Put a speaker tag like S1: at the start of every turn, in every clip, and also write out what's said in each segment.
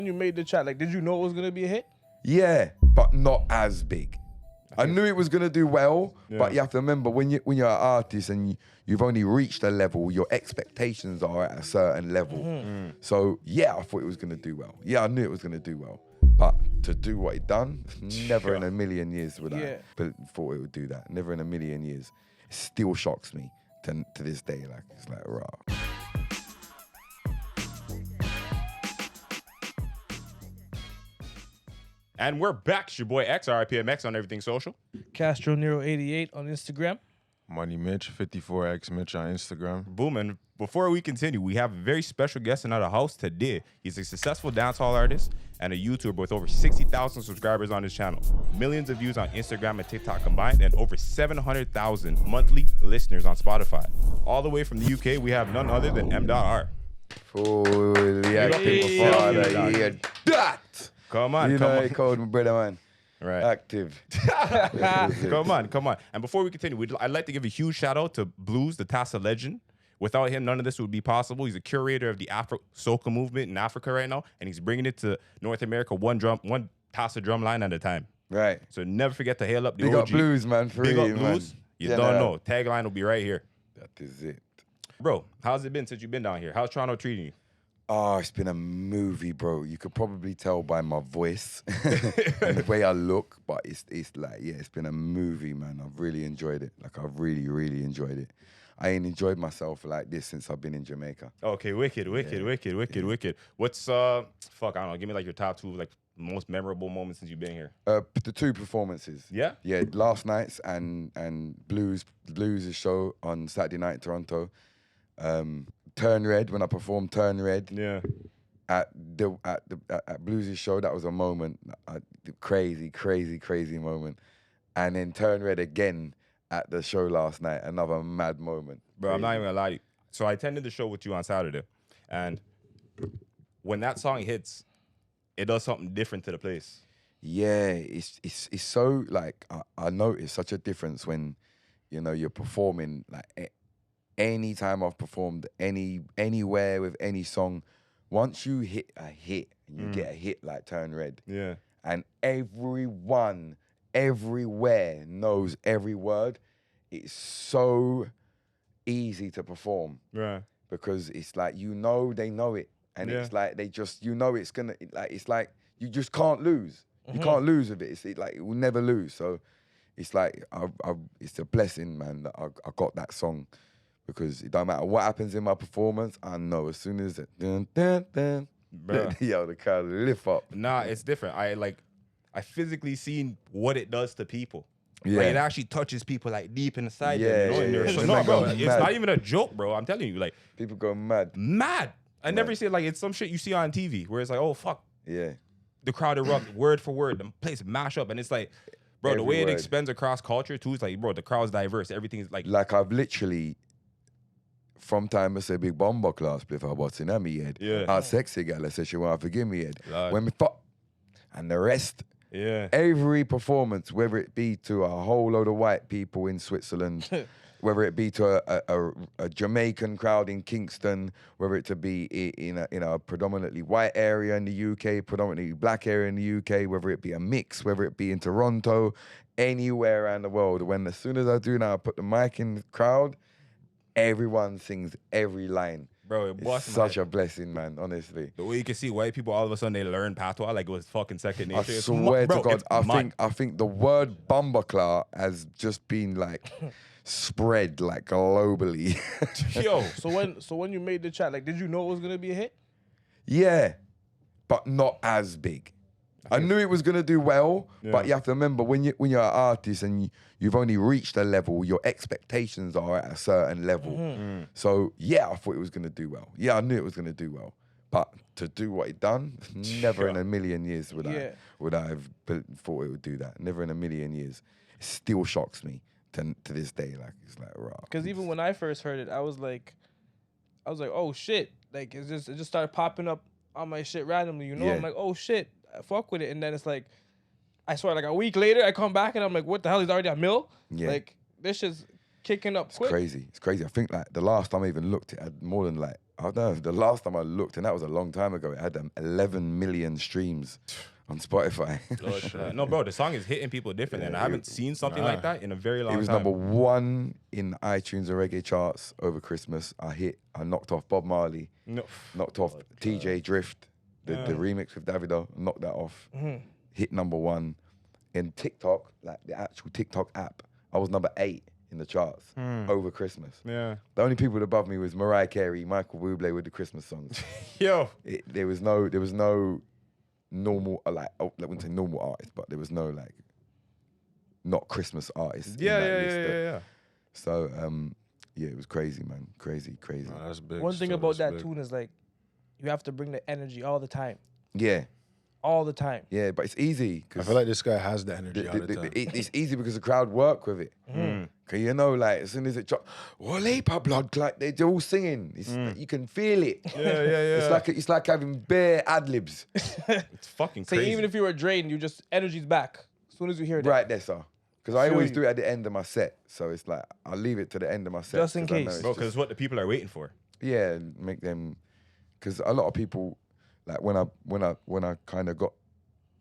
S1: When you made the track, like, did you know it was gonna be a hit?
S2: Yeah, but not as big. I knew it was gonna do well, but you have to remember when you're an artist and you've only reached a level, your expectations are at a certain level. So yeah, I thought it was gonna do well. Yeah, I knew it was gonna do well, but to do what it done, never in a million years would I thought it would do that. Never in a million years. It still shocks me to this day. Like it's like raw.
S3: And we're back. It's your boy X, RIPMX on everything social.
S1: Castro Nero 88 on Instagram.
S4: Money Mitch, 54X Mitch on Instagram.
S3: Boom. And before we continue, we have a very special guest in our house today. He's a successful dancehall artist and a YouTuber with over 60,000 subscribers on his channel, millions of views on Instagram and TikTok combined, and over 700,000 monthly listeners on Spotify. All the way from the UK, we have none other than MdotR.
S2: Fully active, my father. Yeah, that.
S3: Come on,
S2: you
S3: come
S2: know,
S3: on.
S2: called my brother, man.
S3: Right.
S2: Active.
S3: Come on. And before we continue, I'd like to give a huge shout out to Blues, the Tassa legend. Without him, none of this would be possible. He's a curator of the Afro soca movement in Africa right now, and he's bringing it to North America one Tassa drum line at a time.
S2: Right.
S3: So never forget to hail up the
S2: Big
S3: OG.
S2: up Blues, man. For
S3: Big
S2: real,
S3: up Blues.
S2: man.
S3: You don't know. Tagline will be right here.
S2: That is it.
S3: Bro, how's it been since you've been down here? How's Toronto treating you?
S2: Oh, it's been a movie, bro. You could probably tell by my voice and the way I look, but it's like, yeah, it's been a movie, man. I've really enjoyed it. Like, I've really, really enjoyed it. I ain't enjoyed myself like this since I've been in Jamaica.
S3: Okay, wicked. What's, fuck, I don't know, give me like your top two, like, most memorable moments since you've been here.
S2: The two performances.
S3: Yeah?
S2: Yeah, last night's and Blues' show on Saturday night in Toronto. Turn Red, when I performed Turn Red.
S3: Yeah.
S2: At Blues' show, that was a moment, crazy moment. And then Turn Red again at the show last night, another mad moment.
S3: Bro, I'm not even gonna lie to you. So I attended the show with you on Saturday, and when that song hits, it does something different to the place.
S2: Yeah, it's so like I noticed such a difference when, you know, you're performing like any time I've performed anywhere with any song. Once you hit a hit, and you get a hit like Turn Red,
S3: Yeah.
S2: and everyone everywhere knows every word, it's so easy to perform.
S3: Right.
S2: Because it's like, you know, they know it. And it's like, they just, you know, it's gonna, like, it's like, you just can't lose. You can't lose with it. It's like, it will never lose. So it's like, it's a blessing, man, that I got that song. Because it don't matter what happens in my performance, I know as soon as it, dun, dun, dun, yo, the crowd lift up.
S3: Nah, it's different. I physically seen what it does to people.
S2: Yeah.
S3: Like, it actually touches people like deep inside.
S2: Yeah,
S3: them, you know? And
S2: yeah,
S3: they're
S2: yeah.
S3: so,
S2: People
S3: no, bro,
S2: go
S3: it's
S2: mad.
S3: not even a joke, bro. I'm telling you, like,
S2: People go mad.
S3: mad. I never see it, like, it's some shit you see on TV where it's like, oh, fuck.
S2: Yeah.
S3: The crowd erupt word for word. The place mash up. And it's like, bro, the
S2: Every
S3: way it
S2: word.
S3: expands across culture too, it's like, bro, the crowd's diverse. Everything is like,
S2: Like, I've literally, from time I say big bomber class play for what's in me head.
S3: Yeah.
S2: Our sexy gal, I say she want to forgive me head.
S3: Lord.
S2: When me fuck, and the rest,
S3: yeah.
S2: every performance, whether it be to a whole load of white people in Switzerland, whether it be to a Jamaican crowd in Kingston, whether it to be in a predominantly white area in the UK, predominantly black area in the UK, whether it be a mix, whether it be in Toronto, anywhere around the world. When as soon as I do now, I put the mic in the crowd, everyone sings every line.
S3: Bro, it
S2: It's
S3: busts
S2: such
S3: my
S2: a blessing, man, honestly.
S3: The way you can see white people, all of a sudden they learn patois like it was fucking second nature.
S2: I
S3: It's
S2: swear
S3: bro,
S2: to God,
S3: it's mad.
S2: I think the word bumbleclaw has just been like spread like globally.
S3: Yo,
S1: So when you made the track, like, did you know it was gonna be a hit?
S2: Yeah, but not as big. I knew it was gonna do well, but you have to remember when you're an artist and you've only reached a level, your expectations are at a certain level. So yeah, I thought it was gonna do well. Yeah, I knew it was gonna do well, but to do what it done, never in a million years would I have thought it would do that. Never in a million years. It still shocks me to this day. Like, it's like raw.
S1: Because even when I first heard it, I was like, oh shit! Like, it just started popping up on my shit randomly. You know,
S2: Yeah.
S1: I'm like, oh shit, I fuck with it, and then it's like, I swear, like a week later, I come back and I'm like, what the hell? He's already at mill.
S2: Yeah.
S1: Like, this shit's kicking up quick.
S2: It's crazy. I think like the last time I even looked, it had more than like I don't know. The last time I looked, and that was a long time ago, it had 11 million streams on Spotify.
S3: No, bro, the song is hitting people different, and I haven't seen something like that in a very long time.
S2: It was number 1 in iTunes and reggae charts over Christmas. I knocked off Bob Marley, knocked off TJ Drift, the remix with Davido, knocked that off. Hit number 1 in TikTok, like the actual TikTok app. I was number 8 in the charts over Christmas.
S3: Yeah.
S2: The only people above me was Mariah Carey, Michael Bublé with the Christmas songs.
S3: Yo.
S2: There was no normal, I wouldn't say normal artist, but there was no like not Christmas artists in that list.
S3: Yeah.
S2: So it was crazy, man. Crazy.
S4: No, that's big.
S1: One thing about that tune is like you have to bring the energy all the time.
S2: Yeah.
S1: All the time.
S2: Yeah, but it's easy.
S4: I feel like this guy has the energy all the time.
S2: It's easy because the crowd work with it. Cause you know, like as soon as it drops, Walepa blood clot, they're all singing. It's like, you can feel it.
S3: Yeah.
S2: It's like having bare ad libs.
S3: It's fucking
S1: So
S3: crazy.
S1: even if you were drained, energy's back as soon as you hear that.
S2: Right there, sir. Because I
S1: Feel
S2: always
S1: you.
S2: do it at the end of my set. So it's like I'll leave it to the end of my set.
S1: Just in
S2: 'cause I know
S1: case.
S2: it's
S3: Bro,
S2: just-
S3: because it's what the people are waiting for.
S2: yeah, make them. Because a lot of people, like when I kind of got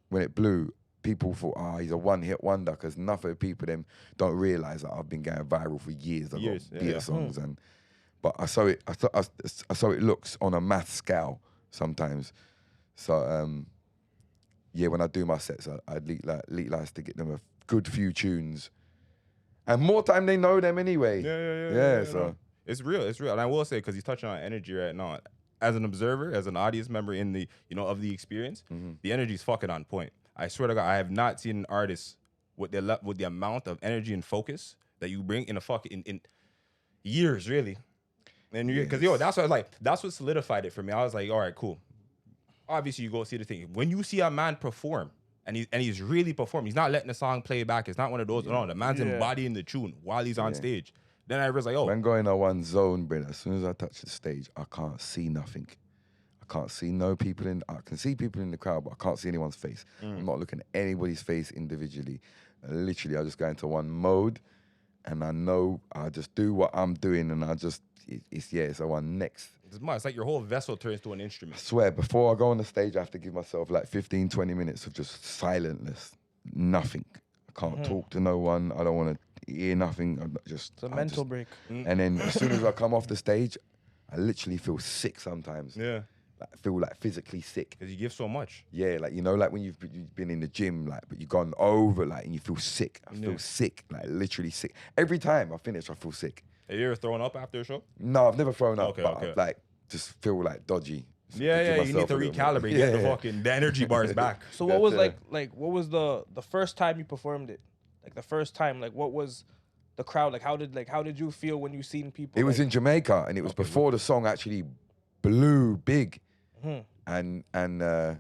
S2: when it blew, people thought, he's a one-hit wonder. Because enough of the people them don't realize that I've been going viral for years. I've got beer songs but I saw it looks on a math scale sometimes. So when I do my sets, I'd like to get them a good few tunes, and more time they know them anyway. Yeah. So
S3: no. It's real. And I will say, because he's touching on energy right now, as an observer, as an audience member in the of the experience, the energy's fucking on point. I swear to God, I have not seen an artist with the amount of energy and focus that you bring in in years, really. And because that's what solidified it for me. I was like, all right, cool. Obviously, you go see the thing. When you see a man perform, and he's really performing, he's not letting the song play back. It's not one of those. No, the man's embodying the tune while he's on stage. Then I was like,
S2: when going in one zone, Bredda, as soon as I touch the stage, I can't see nothing. I can't see no people I can see people in the crowd, but I can't see anyone's face. I'm not looking at anybody's face individually. Literally, I just go into one mode, and I know I just do what I'm doing, and I just, it's a one next.
S3: It's like your whole vessel turns to an
S2: I
S3: instrument.
S2: swear, before I go on the stage, I have to give myself like 15, 20 minutes of just silentless, nothing. I can't talk to no one. I don't want to hear nothing.
S1: It's a mental break.
S2: And then as soon as I come off the stage, I literally feel sick sometimes.
S3: Yeah.
S2: Like, I feel like physically sick.
S3: Because you give so much.
S2: Yeah, like, like when you've been in the gym, like, but you've gone over, like, and you feel sick. I feel sick, like literally sick. Every time I finish, I feel sick.
S3: Have you ever thrown up after a show?
S2: No, I've never thrown up,
S3: Okay,
S2: but
S3: okay.
S2: I, like, just feel like dodgy.
S3: Yeah, you need to recalibrate, get the energy bars back.
S1: So what was what was the first time you performed it? Like the first time, like what was the crowd like? How did you feel when you seen people?
S2: It was in Jamaica, and it was before the song actually blew big, and it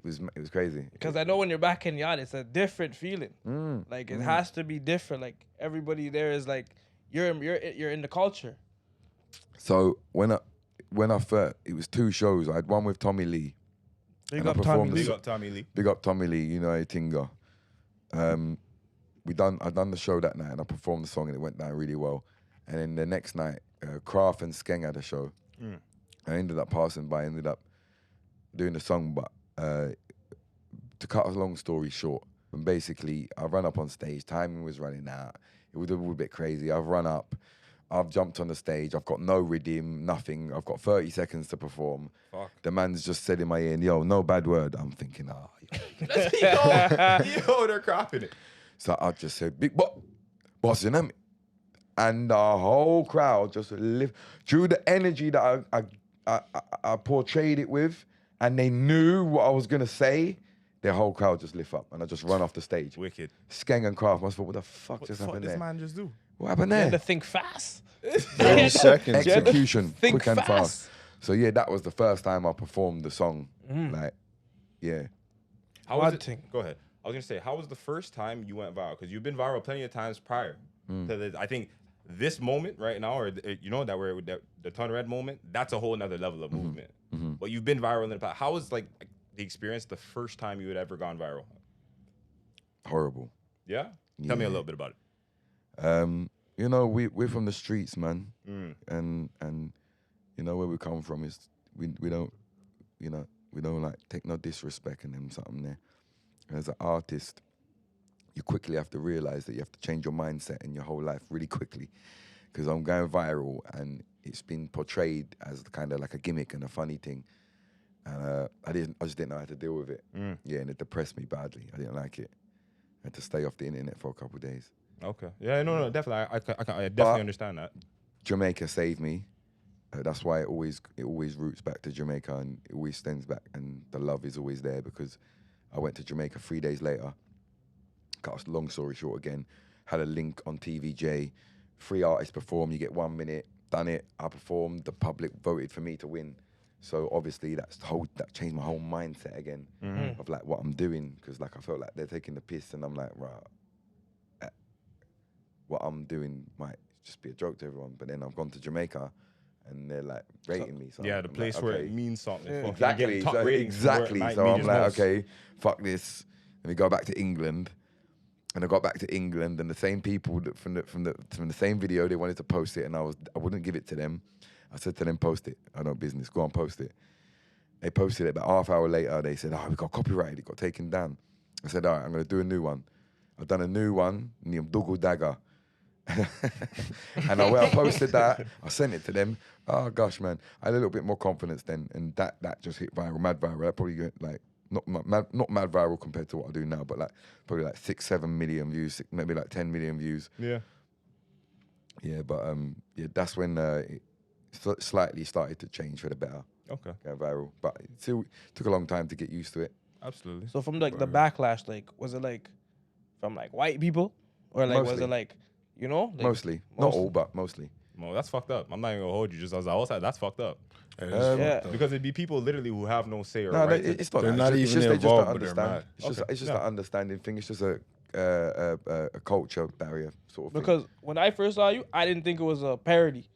S2: was crazy.
S1: Because I know when you're back in yacht, it's a different feeling. Like it has to be different. Like everybody there is like you're in the culture.
S2: So when I first, it was 2 shows. I had one with Tommy Lee.
S1: Big up Tommy Lee.
S3: Big up Tommy Lee.
S2: Big up Tommy Lee, you know, Tinga. I done the show that night, and I performed the song, and it went down really well. And then the next night, Kraft and Skeng had a show. I ended up passing by, ended up doing the song, but to cut a long story short, and basically I ran up on stage, timing was running out. It was a little bit crazy. I've run up, I've jumped on the stage, I've got no rhythm, nothing. I've got 30 seconds to perform.
S3: Fuck.
S2: The man's just said in my ear, yo, no bad word. I'm thinking,
S3: Yo, they're cropping it.
S2: So I just said, big boss, you know me? And the whole crowd just lived through the energy that I portrayed it with, and they knew what I was gonna say. Their whole crowd just lift up, and I just run off the stage.
S3: Wicked.
S2: Skeng and Kraft must have thought, what the fuck
S3: What
S2: just
S3: the fuck
S2: happened
S3: this
S2: there?
S3: man just do?
S2: What happened
S1: You had
S2: there?
S1: to think fast.
S4: 30 seconds.
S2: Execution,
S1: Think
S2: quick and
S1: fast.
S2: fast. So yeah, that was the first time I performed the song. Like, yeah.
S3: How was
S1: One
S3: it?
S1: thing.
S3: Go ahead. I was gonna say, how was the first time you went viral? Because you've been viral plenty of times prior. So I think this moment right now, or that we're the Ton Red moment, that's a whole nother level of movement. But you've been viral in the past. How was like the experience the first time you had ever gone viral?
S2: Horrible.
S3: Yeah. Tell me a little bit about it.
S2: You know, we're from the streets, man, and you know, where we come from is we don't, you know, we don't like take no disrespect and them something there. And as an artist, you quickly have to realize that you have to change your mindset in your whole life really quickly, because I'm going viral and it's been portrayed as kind of like a gimmick and a funny thing, and I just didn't know how to deal with it. Yeah, and it depressed me badly. I didn't like it. I had to stay off the internet for a couple of days.
S3: Okay. Yeah, no, definitely. I definitely understand that.
S2: Jamaica saved me. That's why it always roots back to Jamaica, and it always stems back, and the love is always there, because I went to Jamaica 3 days later. Cut a long story short again, had a link on TVJ, 3 artists perform, you get 1 minute, done it, I performed, the public voted for me to win. So obviously that changed my whole mindset again of like what I'm doing, because like I felt like they're taking the piss, and I'm like, right, what I'm doing might just be a joke to everyone. But then I've gone to Jamaica, and they're like rating me. So
S3: yeah, the
S2: I'm
S3: place
S2: like,
S3: where
S2: okay.
S3: it means something. Yeah.
S2: Exactly. So, I'm like, okay, fuck this. Let me go back to England. And I got back to England, and the same people that from the same video, they wanted to post it, and I wouldn't give it to them. I said to them, post it. I know business. Go on, post it. They posted it. About half hour later, they said, "Oh, we got copyrighted. It got taken down." I said, "All right, I'm gonna do a new one." I've done a new one, Mdot Dagger. And when I posted that, I sent it to them. Oh gosh, man, I had a little bit more confidence then, and that just hit viral, mad viral. That probably got like not mad viral compared to what I do now, but like probably like 6-7 million views, maybe like 10 million views.
S3: Yeah.
S2: Yeah, but yeah, that's when it slightly started to change for the better.
S3: Okay.
S2: Go viral, but it still took a long time to get used to it.
S3: Absolutely.
S1: So from like the backlash, like was it like from like white people, or like was it like, you know, like,
S2: mostly, not all, but mostly.
S3: Well, that's fucked up. I'm not even gonna hold you. Just as I outside, that's fucked up.
S1: Yeah,
S3: Because it'd be people literally who have no say or
S2: no,
S3: right.
S2: it's not.
S4: They're
S2: that.
S4: not
S2: It's
S4: even
S2: just they just don't
S4: involved, but they're
S2: understand.
S4: mad.
S2: It's just an understanding thing. It's just a culture barrier sort of thing.
S1: because when I first saw you, I didn't think it was a parody.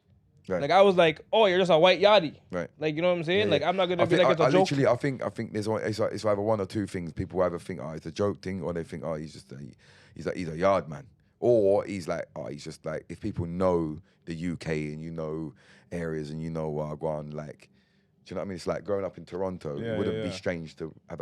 S2: Right.
S1: Like I was like, oh, you're just a white yachty.
S2: Right.
S1: Like, you know what I'm saying?
S2: Yeah,
S1: Like
S2: yeah.
S1: I'm not gonna
S2: I
S1: be
S2: think,
S1: like it's a joke.
S2: literally, I think there's it's either one or two things. People either think, oh, it's a joke thing, or they think, oh, he's a yard man, or he's like, oh, he's just like, if people know the UK and you know areas and you know Wagwan, like, do you know what I mean? It's like growing up in Toronto. It wouldn't be strange to have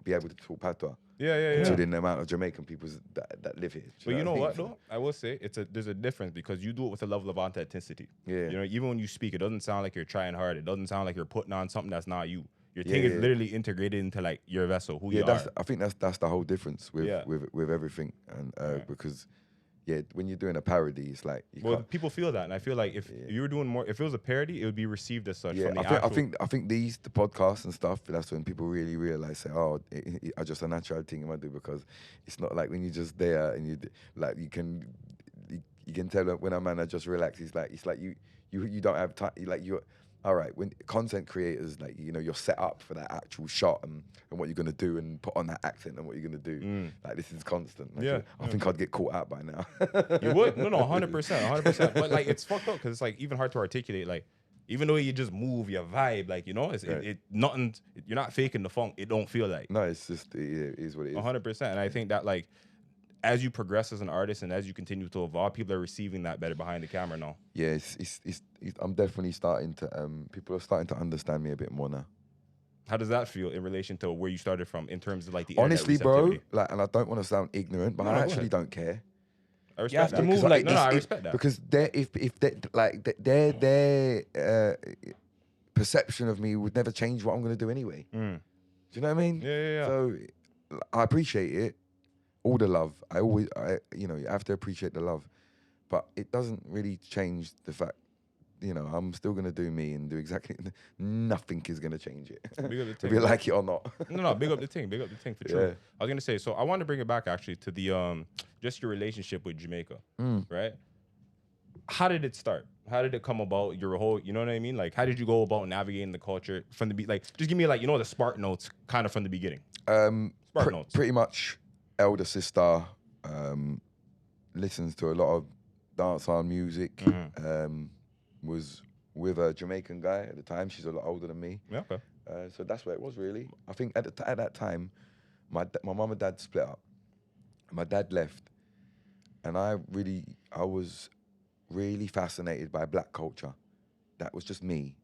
S2: be able to talk patois.
S3: Yeah.
S2: Considering the amount of Jamaican people that live here.
S3: But you know what though? I will say there's a difference, because you do it with a level of authenticity.
S2: Yeah.
S3: You know, even when you speak, it doesn't sound like you're trying hard. It doesn't sound like you're putting on something that's not you. Your thing is literally integrated into like your vessel, who you are.
S2: I think that's the whole difference with everything, and because. Yeah, when you're doing a parody, it's like
S3: people feel that, and I feel like if you were doing more, if it was a parody, it would be received as such.
S2: Yeah,
S3: from the
S2: I think the podcasts and stuff. That's when people really realize, say, oh, I just a natural thing I do, because it's not like when you're just there and you can tell when a man just relax. It's like you don't have time. Like you're. All right, when content creators, like, you know, you're set up for that actual shot and what you're gonna do and put on that accent and what you're gonna do. Like, this is constant. Like, I think I'd get caught out by now.
S3: You would? No, 100%. But like, it's fucked up, because it's like even hard to articulate. Like, even though you just move, your vibe, like, you know, nothing. You're not faking the funk. It don't feel like.
S2: No, it's just it is what it is.
S3: 100%. And I think that like, as you progress as an artist and as you continue to evolve, people are receiving that better behind the camera now.
S2: Yeah, I'm definitely starting to. People are starting to understand me a bit more now.
S3: How does that feel in relation to where you started from in terms of like the
S2: honestly,
S3: internet
S2: bro?
S3: receptivity?
S2: Like, and I don't want to sound ignorant, but I actually don't care.
S3: I respect
S1: You have
S3: that.
S1: to move like
S3: no, I respect that,
S2: because their perception of me would never change what I'm going to do anyway. Do you know what I mean?
S3: Yeah.
S2: So I appreciate it. All the love. You know, you have to appreciate the love. But it doesn't really change the fact, you know, I'm still going to do me and do exactly, nothing is going to change it.
S3: Big up the
S2: if you like it or not.
S3: No, big up the thing for sure. Yeah. I was going to say, so I want to bring it back actually to the, just your relationship with Jamaica, right? How did it start? How did it come about? Your whole, you know what I mean? Like, how did you go about navigating the culture from the, like, just give me like, you know, the spark notes kind of from the beginning. Spark notes.
S2: Pretty much elder sister, listens to a lot of dancehall music, was with a Jamaican guy at the time. She's a lot older than me.
S3: Yeah, okay.
S2: So that's where it was really. I think at that time, my mum and dad split up. My dad left, and I was really fascinated by black culture, that was just me.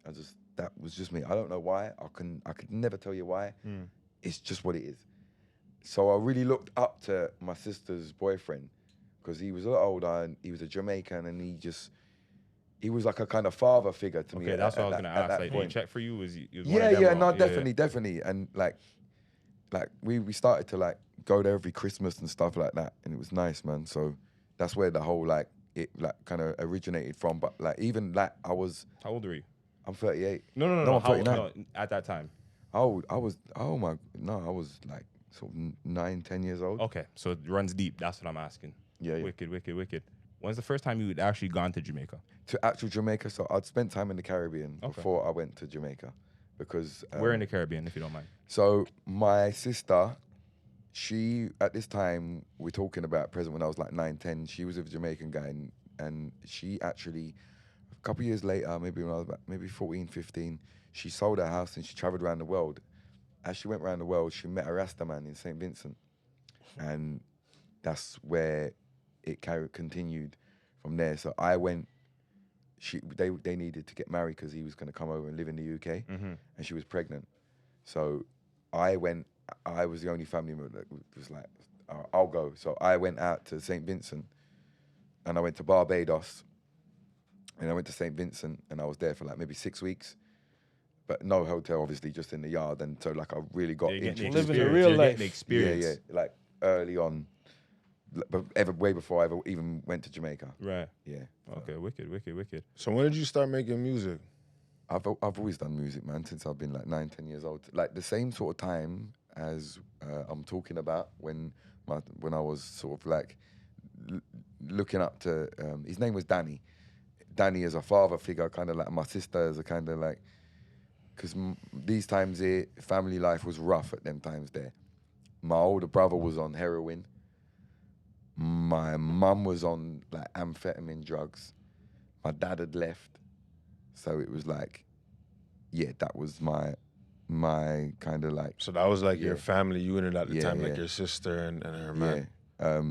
S2: That was just me. I don't know why. I could never tell you why. It's just what it is. So I really looked up to my sister's boyfriend because he was a lot older and he was a Jamaican and he was like a kind of father figure to me.
S3: Okay, that's what I was gonna ask. Like, did he check for you? Was one of them, or-
S2: definitely. And like we started to like go there every Christmas and stuff like that, and it was nice, man. So that's where the whole like it like kind of originated from. But like even like I was.
S3: How old were you?
S2: I'm 38.
S3: No.
S2: I'm 39.
S3: No, at that time.
S2: I was like sort of 9, 10 years old.
S3: Okay, so it runs deep. That's what I'm asking.
S2: Yeah.
S3: Wicked. When's the first time you'd actually gone to Jamaica?
S2: To actual Jamaica, so I'd spent time in the Caribbean before I went to Jamaica, because
S3: Where in the Caribbean, if you don't mind?
S2: So my sister, she at this time we're talking about present when I was like 9, 10. She was with a Jamaican guy, and she actually a couple of years later, maybe when I was about maybe 14, 15, she sold her house and she traveled around the world. As she went around the world, she met a Rasta man in St. Vincent, and that's where it continued from there. So I went. They needed to get married because he was going to come over and live in the UK, and she was pregnant. So I went. I was the only family member that was like, I'll go. So I went out to St. Vincent, and I went to Barbados, and I went to St. Vincent, and I was there for like maybe 6 weeks, but no hotel, obviously, just in the yard. And so like I really got into
S1: living the real life.
S3: The experience.
S2: Yeah, like early on. But way before I ever even went to Jamaica.
S3: Right.
S2: Yeah.
S3: Okay, wicked.
S4: So when did you start making music?
S2: I've always done music, man, since I've been like 9, 10 years old. Like the same sort of time as I'm talking about when I was sort of like looking up to. His name was Danny. Danny as a father figure, kind of like my sister as a kind of like, because these times here, family life was rough at them times there. My older brother was on heroin. My mum was on like amphetamine drugs. My dad had left. So it was like, yeah, that was my kind of like.
S4: So that was like your family unit at the time, like
S2: yeah.
S4: your sister and her man.
S2: Yeah.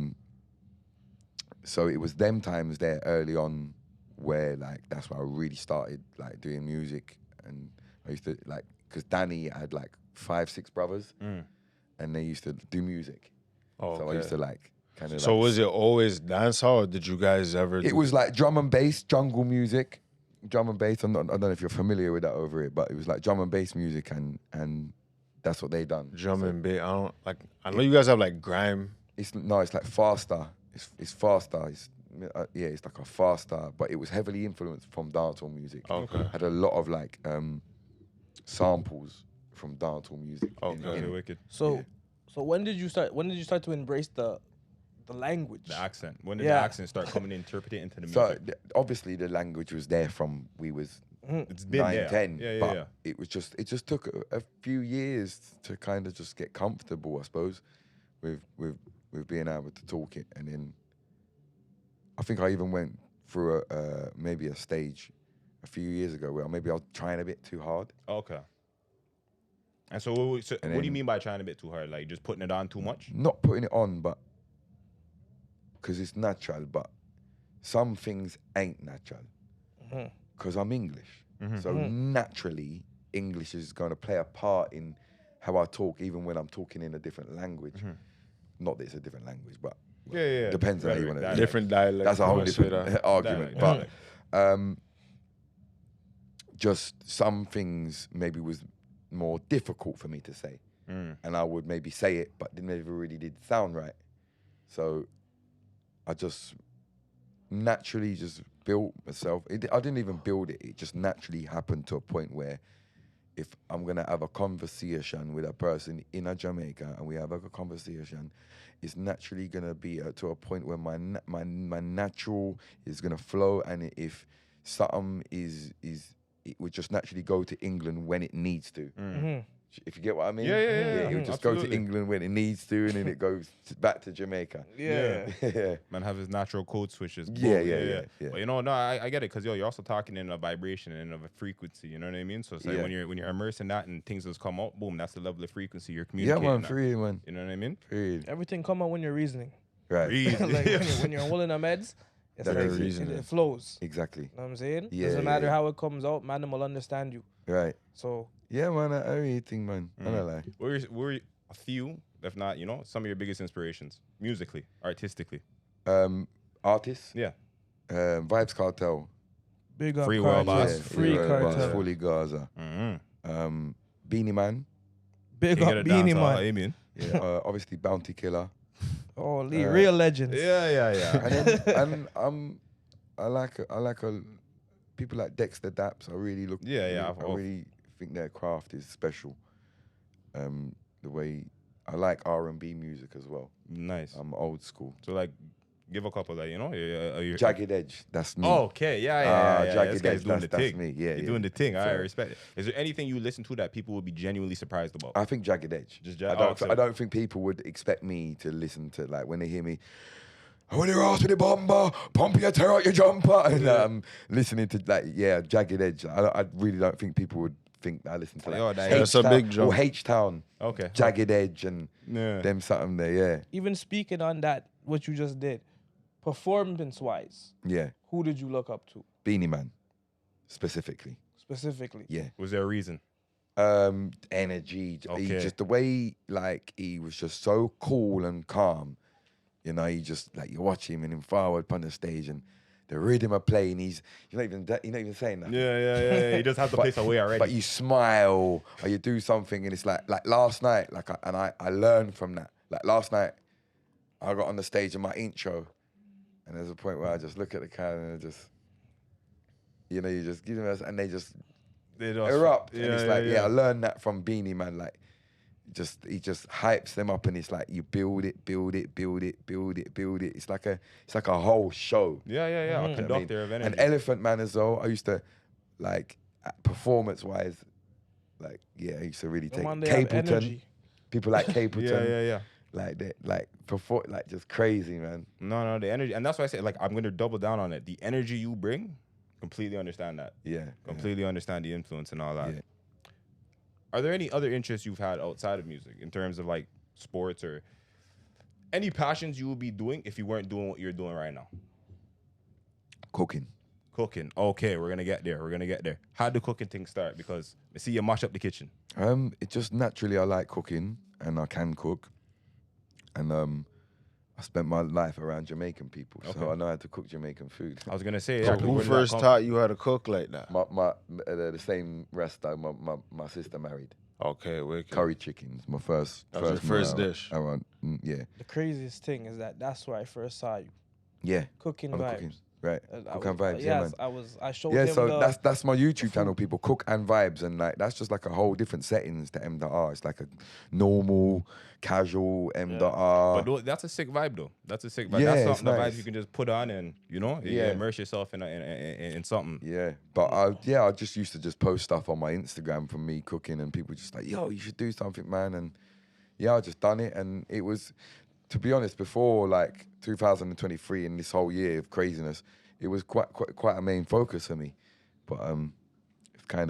S2: So it was them times there early on where like, that's where I really started like doing music. And I used to like, because Danny had like 5, 6 brothers and they used to do music.
S4: Oh,
S2: so I used to like, kind of.
S4: So
S2: like,
S4: was it always dancehall, or did you guys ever?
S2: It was like drum and bass, jungle music, drum and bass. I don't know if you're familiar with that over it, but it was like drum and bass music, and that's what they done.
S4: Drum and bass. I know you guys have like grime.
S2: It's like faster. It's faster. It's like a faster, but it was heavily influenced from dancehall music.
S4: Okay.
S2: Had a lot of like samples from dancehall music.
S3: Okay, wicked.
S1: So when did you start to embrace the language?
S3: The accent. When did the accent start coming in, interpreted into the music?
S2: So obviously the language was there from we was
S3: It's been
S2: 9,
S3: there.
S2: 10.
S3: Yeah.
S2: It just took a few years to kind of just get comfortable, I suppose, with being able to talk it. And then I think I even went through maybe a stage a few years ago where maybe I was trying a bit too hard.
S3: Okay. And so what do you mean by trying a bit too hard? Like just putting it on too much?
S2: Not putting it on, but because it's natural, but some things ain't natural. Because I'm English. So naturally, English is going to play a part in how I talk, even when I'm talking in a different language. Not that it's a different language, but depends on how you want to.
S4: Different dialect.
S2: That's a whole different argument.
S3: Dialect.
S2: But just some things maybe was more difficult for me to say. And I would maybe say it, but it never really did sound right. So I just naturally just built myself. I didn't even build it. It just naturally happened to a point where if I'm going to have a conversation with a person in a Jamaica and we have a conversation, it's naturally going to be to a point where my natural is going to flow. And if something it would just naturally go to England when it needs to. If you get what I mean?
S3: Yeah.
S2: It would just go to England when it needs to, and then it goes back to Jamaica.
S1: Yeah.
S3: Man have his natural code switches.
S2: Yeah.
S3: But you know, no, I get it, because you're also talking in a vibration and of a frequency. You know what I mean? So it's like when you're immersed in that and things just come out, boom, that's the level of frequency you're communicating.
S2: Yeah, man, for real, man.
S3: You know what I mean?
S2: For real.
S1: Everything come out when you're reasoning.
S2: Right.
S1: Like when you're holding the meds, It's
S2: That
S1: like
S2: is
S4: reason.
S1: it flows.
S2: Exactly.
S1: You know what I'm saying?
S2: Yeah,
S1: Doesn't matter
S2: yeah.
S1: how it comes out, man, them will understand you.
S2: Right.
S1: So
S2: Yeah, man. I really think, man. I don't lie.
S3: Were a few, if not, you know, some of your biggest inspirations musically, artistically?
S2: Artists.
S3: Yeah.
S2: Vibes Cartel.
S1: big up
S3: Free World
S1: Cartel.
S3: Boss.
S1: Free
S2: World Boss,
S1: Cartel.
S2: Fully Gaza.
S3: Mm-hmm.
S2: Beanie Man.
S1: Big
S3: King
S1: up
S3: of the
S1: Beanie
S3: dancehall,
S1: Man.
S3: Amen.
S2: Yeah, obviously Bounty Killer.
S1: Oh, real legends.
S3: Yeah.
S2: And then I like people like Dexter Daps. I really look.
S3: Yeah.
S2: I really think their craft is special. The way I like R&B music as well.
S3: Nice.
S2: I'm old school.
S3: So like, give a couple that, you know.
S2: Jagged Edge. That's me.
S3: Oh, okay. Yeah. This
S2: Jagged
S3: guy's
S2: Edge.
S3: doing the
S2: That's
S3: thing.
S2: me. Yeah,
S3: You're
S2: yeah.
S3: doing the thing. I
S2: So-
S3: respect it. Is there anything you listen to that people would be genuinely surprised about?
S2: I think Jagged Edge.
S3: Just
S2: I don't think people would expect me to listen to, like, when they hear me, I want your ass with the bomber, pump your tear out your jumper, and listening to, like, Jagged Edge. I really don't think people would think I listen to, like,
S3: Yo, that-
S4: That's a big jump.
S2: or H-Town,
S3: Okay.
S2: Jagged Edge, and
S3: Yeah.
S2: them something there,
S1: Even speaking on that, what you just did, performance-wise,
S2: yeah.
S1: who did you look up to
S2: Beanie Man, specifically,
S1: specifically?
S2: yeah.
S3: Was there a reason?
S2: Energy,
S3: Okay.
S2: just the way, like, he was just so cool and calm. You know, he just, like, you watch him and him forward upon the stage and the rhythm of playing, you're not even saying that.
S3: Yeah. He just has the place away already.
S2: But you smile or you do something and it's like last night, I learned from that. Like last night, I got on the stage in my intro and there's a point where I just look at the crowd and I just, you know, you just give them and they just erupt. And it's like, I learned that from Beanie Man. Like, he just hypes them up and it's like you build it. It's like a whole show.
S3: Yeah. A
S2: You know what I mean?
S3: conductor of energy.
S2: And Elephant Man as well. I used to, like, performance-wise, like, I used to really
S1: The
S2: take
S1: one they have
S2: Capleton.
S1: energy.
S2: People like Capleton.
S3: Yeah.
S2: Like that, like just crazy, man.
S3: No, the energy, and that's why I say, like, I'm gonna double down on it. The energy you bring, completely understand that.
S2: Yeah.
S3: Completely understand the influence and all that.
S2: Yeah.
S3: Are there any other interests you've had outside of music in terms of like sports or any passions you would be doing if you weren't doing what you're doing right now?
S2: Cooking.
S3: Cooking. Okay, we're gonna get there. How did the cooking thing start? Because I see you mash up the kitchen.
S2: It just naturally, I like cooking and I can cook. And I spent my life around Jamaican people,
S3: Okay.
S2: so I know how to cook Jamaican food.
S3: I was gonna say,
S4: So
S3: yeah,
S4: who
S3: where did
S4: first
S3: that come
S4: taught you how to cook like that?
S2: The same restaurant my sister married.
S4: Okay, wicked.
S2: Curry chickens, my first.
S4: That was your first
S2: meal
S4: dish.
S2: Around, yeah.
S1: The craziest thing is that's where I first saw you
S2: Yeah.
S1: cooking
S2: On the
S1: vibes.
S2: cooking. Right.
S1: I
S2: Cook and
S1: was-
S2: vibes, yeah, man.
S1: I showed
S2: Yeah,
S1: him
S2: so
S1: the,
S2: that's my YouTube channel, people. Cook and Vibes, and like that's just like a whole different settings to MdotR. It's like a normal, casual MdotR.
S3: But that's a sick vibe, though. That's a sick vibe.
S2: Yeah,
S3: That's
S2: it's
S3: something the
S2: nice.
S3: vibes you can just put on and you
S2: Yeah.
S3: immerse yourself in something.
S2: Yeah, but I just used to just post stuff on my Instagram from me cooking, and people just like, yo, you should do something, man. And I just done it, and it was, to be honest, before like 2023 and this whole year of craziness, it was quite a main focus for me. But it's kind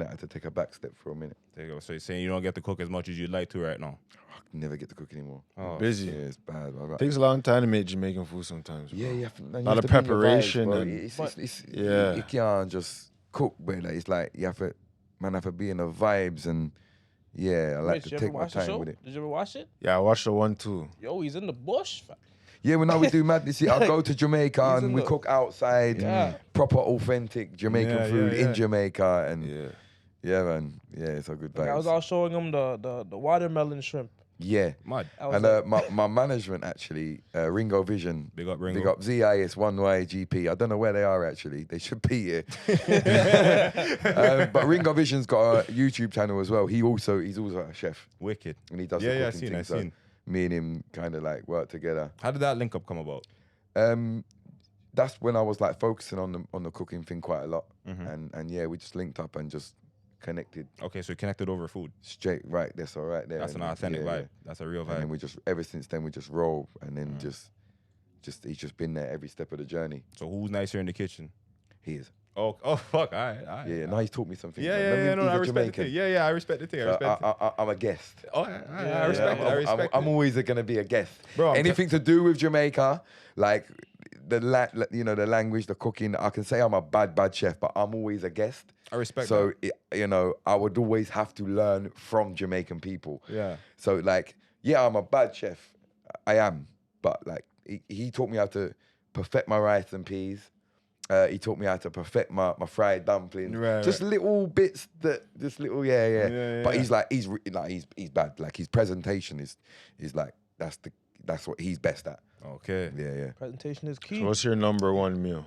S2: of had to take a back step for a minute.
S3: There you go. So you're saying you don't get to cook as much as you'd like to right now?
S2: I can never get to cook anymore.
S3: Oh,
S4: Busy.
S2: Yeah, it's bad.
S4: Takes a long time to make Jamaican food sometimes. Bro.
S2: Yeah, you have to, you
S4: Lot
S2: have
S4: of
S2: to bring your vibes,
S4: preparation
S2: bro.
S4: and-
S2: You can't just cook, but it's like you have to be in the vibes, and I like
S1: Mitch,
S2: to
S1: you ever
S2: take my
S1: watch the
S2: time
S1: show?
S2: with it.
S1: Did you ever watch it?
S4: Yeah, I watched the one too.
S1: Yo, he's in the bush.
S2: Yeah, when we do madness, I go to Jamaica
S1: He's
S2: and
S1: in
S2: we
S1: the-
S2: cook outside,
S1: Yeah.
S2: proper authentic Jamaican
S3: Yeah,
S2: food
S3: yeah,
S2: in
S3: yeah.
S2: Jamaica, and
S4: Yeah.
S2: man, it's a good
S1: Like, I was
S2: vibes.
S1: all showing him the watermelon shrimp.
S2: Yeah,
S3: Mad.
S1: I was
S2: and
S1: like,
S2: my management actually, Ringo Vision,
S3: Big up Ringo.
S2: big up ZIS1YGP. I don't know where they are actually. They should be here. But Ringo Vision's got a YouTube channel as well. He's also a chef,
S3: Wicked.
S2: and he does
S3: Yeah,
S2: the
S3: yeah, I
S2: cooking
S3: seen,
S2: thing.
S3: I
S2: So
S3: seen.
S2: me and him kind of like work together.
S3: How did that link up come about?
S2: That's when I was like focusing on the cooking thing quite a lot,
S3: Mm-hmm.
S2: and we just linked up and just connected
S3: Okay, so you connected over food.
S2: straight. Right, that's all right there.
S3: That's an
S2: And
S3: authentic
S2: yeah,
S3: vibe. That's a real
S2: And then
S3: vibe.
S2: we just ever since then we just roll, and then just he's just been there every step of the journey.
S3: So who's nicer in the kitchen?
S2: He is.
S3: Oh, fuck. All right.
S2: Yeah, now he's taught me something.
S3: Yeah,
S2: man.
S3: yeah,
S2: Remember
S3: yeah. No,
S2: he's
S3: I
S2: a
S3: respect the
S2: Jamaican.
S3: thing. Yeah, I respect the thing. I respect it.
S2: I'm a guest.
S3: Oh, I respect it. I respect
S2: I'm
S3: it.
S2: always going to be a guest.
S3: Bro, I'm
S2: Anything to do with Jamaica, like the language, the cooking. I can say I'm a bad chef, but I'm always a guest.
S3: I respect
S2: So
S3: that.
S2: I would always have to learn from Jamaican people.
S3: Yeah.
S2: So like, yeah, I'm a bad chef. I am, but like he taught me how to perfect my rice and peas. He taught me how to perfect my fried dumplings. Just little bits yeah. But he's bad. Like his presentation is like that's what he's best at.
S3: Okay.
S2: Yeah.
S1: Presentation is key.
S4: So what's your number one meal?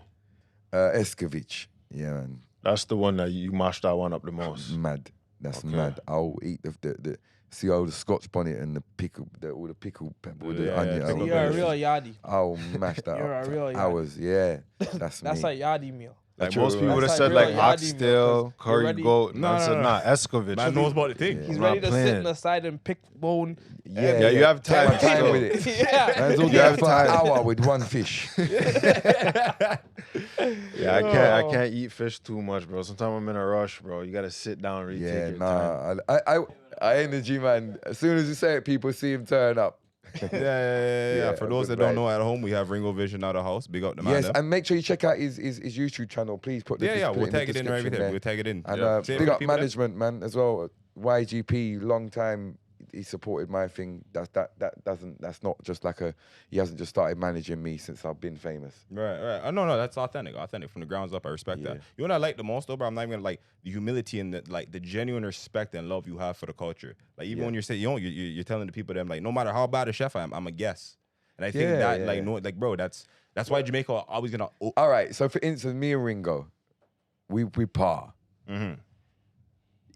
S2: Escovitch. Yeah, man.
S4: That's the one that you mashed that one up the most.
S2: Mad. That's mad. I'll eat the see all the Scotch bonnet and the pickle, all the pickle pepper with the onion.
S1: So you're a real yardie.
S2: I'll mash that
S1: You're
S2: up.
S1: a real yardie.
S2: Hours. Yeah. That's
S1: That's
S2: me.
S1: a yardie meal.
S4: Like
S2: True,
S4: most people
S2: right.
S4: would have
S1: That's
S4: said
S1: like
S4: like
S1: real yardie
S4: oxtail,
S1: meal, 'cause
S4: curry
S1: you're ready-
S4: goat.
S3: No,
S4: Man said,
S3: no.
S4: nah, Escovitch.
S3: Man knows about the thing.
S1: He's
S4: Not
S1: ready to sit
S4: playing.
S1: in the side and pick bone.
S4: Yeah, you have
S2: Take my
S4: time
S2: time
S4: still.
S2: with it.
S1: Yeah.
S2: Man's all
S4: You have
S2: there for an
S4: time.
S2: hour with one fish.
S4: Yeah, I can't eat fish too much, bro. Sometimes I'm in a rush, bro. You gotta sit down, really take
S2: Yeah,
S4: your time.
S2: I energy man. As soon as you say it, people see him turn up.
S3: Yeah. For
S2: a
S3: those
S2: good
S3: that don't
S2: vibe.
S3: know at home, we have Ringo Vision out of house. Big up the man.
S2: Yes,
S3: them.
S2: and make sure you check out his YouTube channel. Please put the
S3: Yeah,
S2: put
S3: we'll
S2: in
S3: tag
S2: the
S3: it in right
S2: description
S3: there.
S2: there.
S3: We'll tag it in.
S2: And
S3: Yeah. Say it
S2: big
S3: for
S2: up
S3: people that-
S2: management, man, as well. YGP, long time. He supported my thing. That's not just like he hasn't just started managing me since I've been famous.
S3: Right. No, that's authentic from the grounds up. I respect that. You know what I like the most, though, bro? I'm not even gonna like the humility and the genuine respect and love you have for the culture. Like even when you're saying, you're telling the people them like, no matter how bad a chef I am, I'm a guest. And I think bro, that's why Jamaica always gonna.
S2: All right, so for instance, me and Ringo, we par.
S3: Mm-hmm.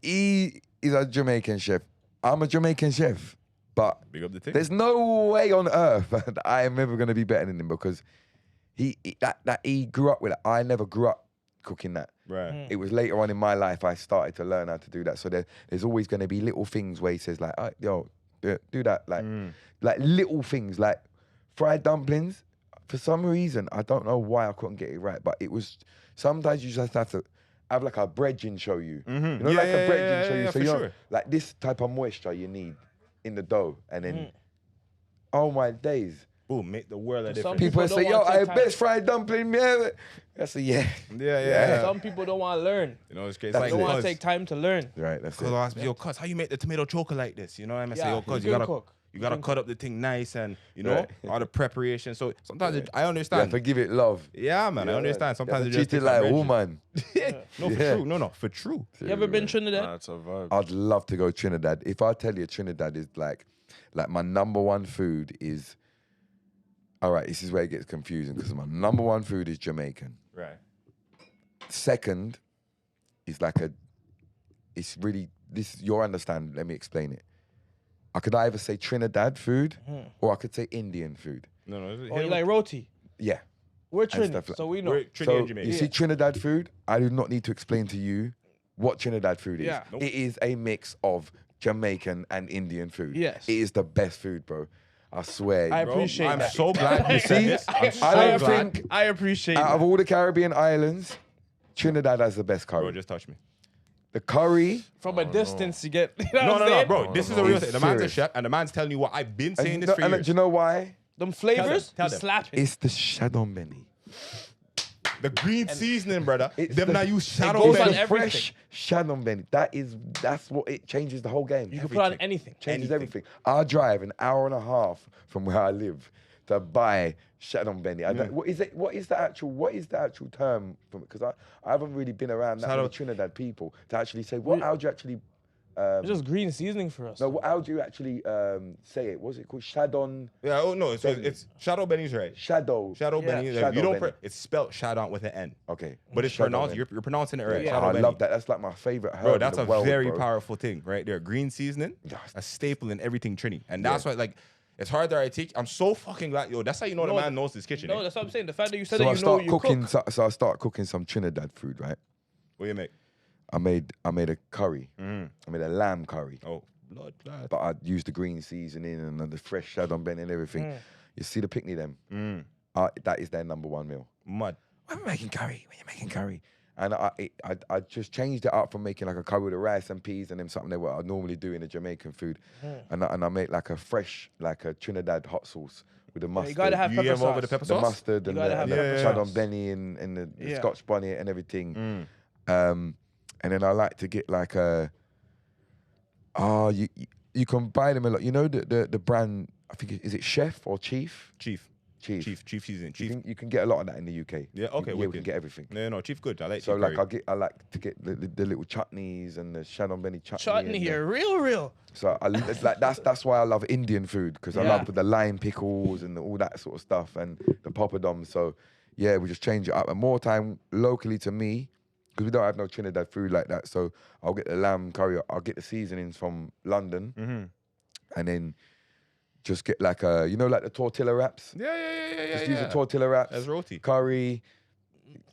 S2: He is a Jamaican chef. I'm a Jamaican chef, but
S3: Big up the thing.
S2: there's no way on earth that I am ever going to be better than him because he grew up with it. I never grew up cooking that.
S3: Right.
S2: It was later on in my life I started to learn how to do that. So there's always going to be little things where he says like, yo, do that. Like little things like fried dumplings. For some reason, I don't know why I couldn't get it right, but it was sometimes you just have to have like a breading show you.
S3: Mm-hmm.
S2: You know, like a breading show you.
S3: Yeah,
S2: So
S3: for
S2: you know,
S3: sure.
S2: like this type of moisture you need in the dough. And then, oh my days.
S3: Boom, make the world a
S1: Some
S3: difference.
S2: People
S1: don't
S2: say, yo,
S1: wanna
S2: I
S1: take time.
S2: best fried dumpling, yeah. I say, yeah.
S3: Yeah.
S1: Some people don't want to learn.
S3: You know, it's crazy.
S1: They
S3: Like,
S1: don't want
S3: cuz-
S1: to take time to learn.
S2: Right, that's
S3: Cuz
S2: it.
S3: I'll ask me, yo, cuz, how you make the tomato choker like this? You know what I mean? I say,
S1: Yeah,
S3: yo, cuz,
S1: you can cook.
S3: you gotta cut up the thing nice and, you know,
S2: Right.
S3: all the preparation. So sometimes I
S2: You
S3: understand.
S2: have to give it love.
S3: Yeah, man, I understand. Sometimes it
S2: you have
S3: just
S2: to treat
S3: takes
S2: it like a
S3: some
S2: woman.
S3: No, for
S2: Yeah.
S3: true. No, for true.
S1: You ever been Trinidad?
S4: Nah, it's a vibe.
S2: I'd love to go Trinidad. If I tell you Trinidad is like my number one food is, all right, this is where it gets confusing because my number one food is Jamaican.
S3: Right.
S2: Second is it's really, this is your understanding, let me explain it. I could either say Trinidad food or I could say Indian food.
S3: No.
S1: Or you like roti?
S2: Yeah.
S1: We're
S2: stuff
S1: Trini,
S2: like-
S1: so we know.
S3: We're Trini
S2: So
S3: and Jamaican.
S2: you see Trinidad food, I do not need to explain to you what Trinidad food is.
S1: Yeah.
S3: Nope.
S2: It is a mix of Jamaican and Indian food.
S1: Yes.
S2: It is the best food, bro. I swear.
S1: I
S3: Bro,
S1: appreciate
S3: I'm
S1: that.
S3: so glad you said
S2: See,
S3: this. I'm so
S2: I don't
S3: glad.
S2: think
S1: I appreciate
S2: out of
S1: that.
S2: all the Caribbean islands, Trinidad has the best curry.
S3: Bro, just touch me.
S2: The curry,
S1: From a distance, you get. You know
S3: No,
S1: what I'm saying?
S3: bro. This is a real
S2: It's
S3: thing. The man's a
S2: serious.
S3: chef, and the man's telling you what I've been saying
S2: and,
S3: this for
S2: and
S3: years.
S2: do you know why?
S1: Them flavors,
S3: Tell
S1: you
S3: them.
S1: slap it.
S2: It's the shadow benny.
S3: The green seasoning, brother.
S2: It's
S3: Them
S2: the-
S3: now use shadow
S1: goes
S2: It's
S1: on
S2: the
S3: benny.
S1: everything.
S2: fresh shadow benny. That's what it changes the whole game.
S1: You can put on anything.
S2: Changes everything. I drive an hour and a half from where I live to buy shadow benny. I don't, what is it? What is the actual term from it? Because I haven't really been around that
S3: Shadow-
S2: many Trinidad people to actually say how do you actually.
S1: It's just green seasoning for us.
S2: No, how do you actually say it? What's it called? Shadon.
S3: Yeah, oh no, so it's shadow benny's right.
S2: Shadow.
S3: Shadow
S1: Yeah.
S3: benny. Like,
S2: Shadow
S3: you don't.
S2: benny.
S3: It's spelled shadow with an N,
S2: Okay.
S3: but it's
S2: Shadow
S3: pronounced.
S2: benny.
S3: You're pronouncing it right.
S1: Yeah.
S3: Shadow
S2: I
S3: benny.
S2: love that. That's like my favorite herb
S3: Bro, that's
S2: in
S3: a
S2: the world,
S3: very
S2: bro.
S3: powerful thing right there. Green seasoning,
S2: Yes.
S3: a staple in everything Trini, and that's why like it's hard that I teach. I'm so fucking glad, yo. That's how you know the
S1: No,
S3: man knows his kitchen.
S1: No,
S3: eh?
S1: that's what I'm saying. The fact that you said
S2: So
S1: that
S2: I
S1: you know
S2: start
S1: you
S2: cooking.
S1: cook.
S2: So I start cooking some Trinidad food, right?
S3: What you make?
S2: I made a curry. I made a lamb curry,
S3: Oh, blood, blood.
S2: but I used the green seasoning and the fresh shadow benny and everything. You see the picnic them? That is their number one meal.
S3: Mud.
S2: When we're making curry, And I just changed it up from making like a curry with the rice and peas and then something that what I normally do in a Jamaican food. And I make like a fresh, like a Trinidad hot sauce with the mustard.
S1: You gotta have pepper sauce.
S3: The pepper
S2: the
S3: sauce?
S2: mustard and
S1: gotta have
S2: the
S1: pepper
S2: Chardon
S1: sauce.
S2: Benny and the Scotch bonnet and everything.
S3: Mm.
S2: And then I like to get like a, you can buy them a lot. You know the brand, I think, is it Chef or Chief?
S3: Chief season. Chief.
S2: You can get a lot of that in the UK.
S3: Yeah, okay,
S2: we
S3: wicked.
S2: can get everything.
S3: No, Chief good. I like
S2: So
S3: Chief
S2: like
S3: curry.
S2: I like to get the little chutneys and the Chardon Benny chutney.
S1: Chutney
S2: and
S1: here, real.
S2: So it's like that's why I love Indian food, because I
S1: Yeah.
S2: love the lime pickles and all that sort of stuff and the poppadoms. So yeah, we just change it up and more time locally to me, because we don't have no Trinidad food like that. So I'll get the lamb curry. I'll get the seasonings from London, and then just get like like the tortilla wraps.
S3: Yeah.
S2: Just use the tortilla wraps
S3: As roti.
S2: curry.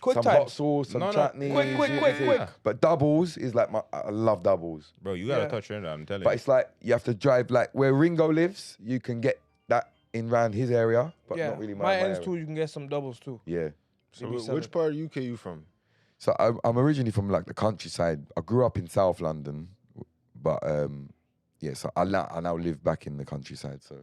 S1: Quick
S2: some
S1: time.
S2: hot sauce, some
S3: No,
S2: chutney.
S1: Quick.
S2: But doubles is like I love doubles.
S3: Bro, you gotta
S1: Yeah.
S3: touch Trinidad, I'm telling
S2: But
S3: you.
S2: it's like you have to drive like where Ringo lives. You can get that in round his area, but
S1: Yeah,
S2: not really
S1: my ends
S2: area.
S1: too. You can get some doubles too.
S2: Yeah.
S4: So
S1: Maybe
S4: which
S1: seven.
S4: part of UK you from?
S2: So I'm originally from like the countryside. I grew up in South London, but so I now live back in the countryside. So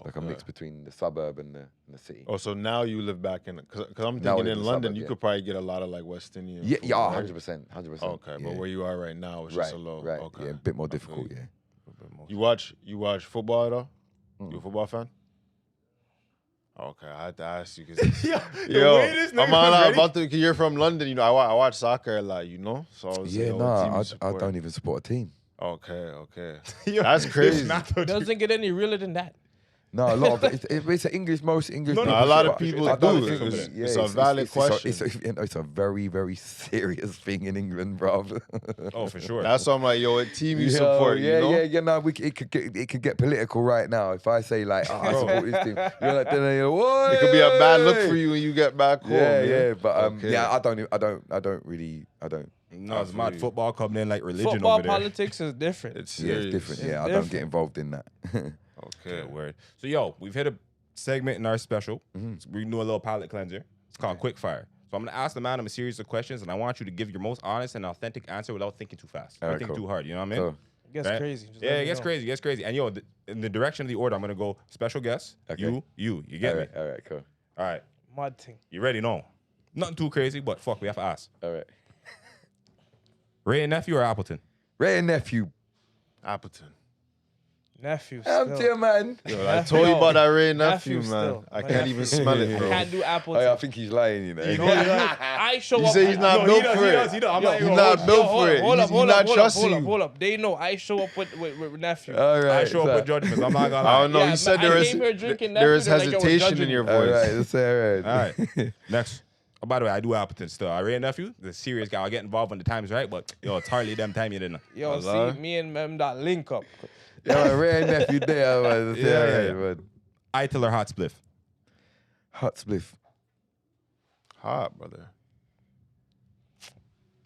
S2: like a mix between the suburb and the city.
S4: Oh, so now you live back in, because I'm
S2: Now I
S4: thinking
S2: live
S4: in
S2: in
S4: London
S2: suburb,
S4: you
S2: yeah.
S4: could probably get a lot of like West Indian.
S2: Yeah,
S4: food,
S2: yeah,
S4: right?
S2: 100%.
S4: Okay, but
S2: yeah.
S4: where you are right now is just a little.
S2: Right,
S4: Okay.
S2: yeah, a bit more
S4: I feel
S2: difficult,
S4: you.
S2: yeah.
S4: You watch football at all? You a football fan? Okay, I had to ask you because
S3: way this nigga
S4: I'm
S3: was ready.
S4: about to. Cause you're from London, you know. I watch soccer a lot, you know. So I was
S2: Yeah,
S4: like, what team you
S2: no, I
S4: support?
S2: don't even support a team.
S4: Okay.
S3: Yo,
S4: That's
S3: this
S4: crazy.
S3: Mato-
S1: Doesn't get any realer than that.
S2: No, a lot of it's an English. Most English.
S3: No,
S2: people
S4: a lot of
S2: support-
S4: people
S2: I don't
S4: do.
S2: think
S4: It's a valid question.
S2: It's a very, very serious thing in England, bro.
S3: Oh, for sure.
S4: That's why I'm like, yo, what team you support?
S2: Yeah,
S4: you know?
S2: yeah. No, it could get political right now. If I say like, I support this team, you're like, then you're,
S4: It could be a bad look for you when you get back home.
S2: Yeah,
S4: man.
S2: yeah. But
S4: Okay.
S2: yeah, I don't really.
S3: No, it's mad football coming in like religion
S1: Football
S3: over there.
S1: politics is different.
S4: It's
S2: Yeah,
S4: serious.
S2: it's different. Yeah, I
S1: different.
S2: don't get involved in that.
S3: Okay,
S4: Okay.
S3: word. So, yo, we've hit a segment in our special. We do a little palate cleanser. It's called Quickfyre. So I'm gonna ask the man a series of questions, and I want you to give your most honest and authentic answer without thinking too fast, or
S2: Alright,
S3: thinking
S2: cool.
S3: too hard. You know what I mean?
S2: So,
S1: It gets
S3: Right?
S1: crazy. Just
S3: Yeah,
S1: let
S3: it
S1: me
S3: gets
S1: know.
S3: crazy. It gets crazy. And yo, in the direction of the order, I'm gonna go special guest.
S2: Okay.
S3: You get me?
S2: all right, cool.
S3: All right.
S1: Mad thing.
S3: You ready? No. Nothing too crazy, but fuck, we have to ask.
S2: All right.
S3: Ray and nephew or Appleton?
S2: Ray and nephew.
S4: Appleton.
S1: Nephew.
S2: I'm
S1: still.
S2: dear man.
S4: Yo, I told you about that Ray nephew,
S1: Nephew
S4: man.
S1: still.
S4: I
S1: My
S4: can't
S1: nephew.
S4: even smell it,
S1: I
S4: bro.
S1: can't do apple.
S2: I think he's lying, you know.
S1: I show
S4: You
S1: up.
S4: say he's not built for it.
S3: I'm not
S1: Yo,
S3: even
S4: He's not built for it.
S1: Hold up,
S4: He's
S1: hold
S4: not
S1: up,
S4: trusting you.
S1: hold up. They know I show up with nephew.
S2: All right.
S3: I show up with judgments. I'm not gonna
S4: I
S3: lie.
S4: don't know.
S1: Yeah,
S4: you said
S1: I
S4: there is
S1: came here drinking
S4: there is
S1: nephew, they're like, yo, we're
S4: hesitation in
S1: judging
S4: your
S1: you.
S2: All
S4: voice.
S2: right. That's all right.
S3: All right. Next. Oh, by the way, I do Appleton still. Ray and nephew, the serious guy. I get involved when the time's right, but yo, it's hardly them time you didn't.
S1: Yo,
S4: Allah.
S1: see, me and Mdot link up.
S2: Yeah, man, Ray and nephew there, man. That's all right, man.
S3: Ital or hot spliff?
S2: Hot spliff.
S4: Hot, brother.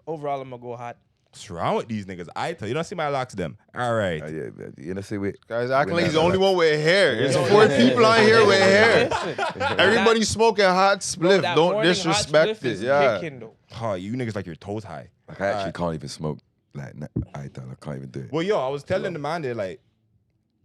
S1: Overall, I'm gonna go hot.
S3: What's wrong with these niggas? Ital. You don't see my locks them. All right.
S2: Yeah, you know, see we.
S4: Guys acting
S2: We're
S4: like he's the
S2: not
S4: only one with hair. There's
S1: Yo,
S4: 4
S1: listen,
S4: people on here with hair.
S1: Listen,
S4: Everybody smoking hot spliff.
S1: that
S4: Don't
S1: morning hot
S4: disrespect
S1: spliff
S4: it.
S1: is
S4: Yeah.
S1: kicking, though.
S3: Oh, you niggas like your toes high.
S2: Like I actually can't even smoke. Like I can't even do it.
S3: Well, yo, I was telling the man that like,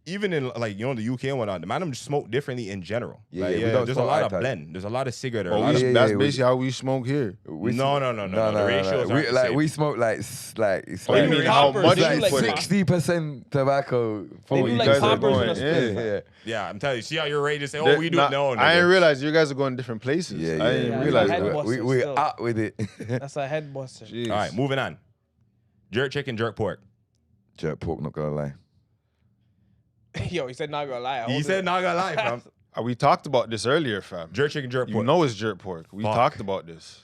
S3: even in like the UK and whatnot, the man them just smoke differently in general.
S2: Yeah,
S3: Like,
S2: yeah, we don't
S3: there's a
S2: smoke
S3: lot of
S2: Ital.
S3: blend. There's a lot of cigarette. Or a
S4: Oh,
S3: lot of,
S2: yeah,
S4: that's
S2: we-
S4: basically how we smoke here.
S2: We
S3: No. The ratios aren't the
S2: like
S3: same.
S2: we smoke like it's
S4: Oh, you
S2: like
S4: mean
S1: do
S4: how
S1: poppers,
S4: much
S1: they do
S4: you
S1: like
S4: put in?
S2: 60% tobacco.
S1: They
S4: Oh,
S1: do
S4: you
S1: like
S4: guys are
S1: poppers
S4: going
S1: in a
S2: Yeah,
S1: split.
S2: yeah.
S3: yeah, I'm telling you. See how you're ready to say, oh,
S4: There-
S3: we do
S4: nah,
S3: no.
S4: I
S3: nigga.
S4: didn't realize you guys are going different places.
S2: Yeah,
S4: I
S2: yeah.
S4: didn't
S1: yeah.
S4: realize
S1: Head
S4: that.
S1: buster
S2: We're
S1: still.
S2: up with it.
S1: That's a head buster.
S4: Jeez.
S3: All right, moving on. Jerk chicken, jerk pork.
S2: Jerk pork, not gonna lie.
S1: Yo, he said not gonna lie.
S3: He said not gonna lie, fam.
S4: We talked about this earlier, fam.
S3: Jerk chicken, jerk
S4: You
S3: pork.
S4: know it's jerk pork. We
S3: Fuck.
S4: talked about this.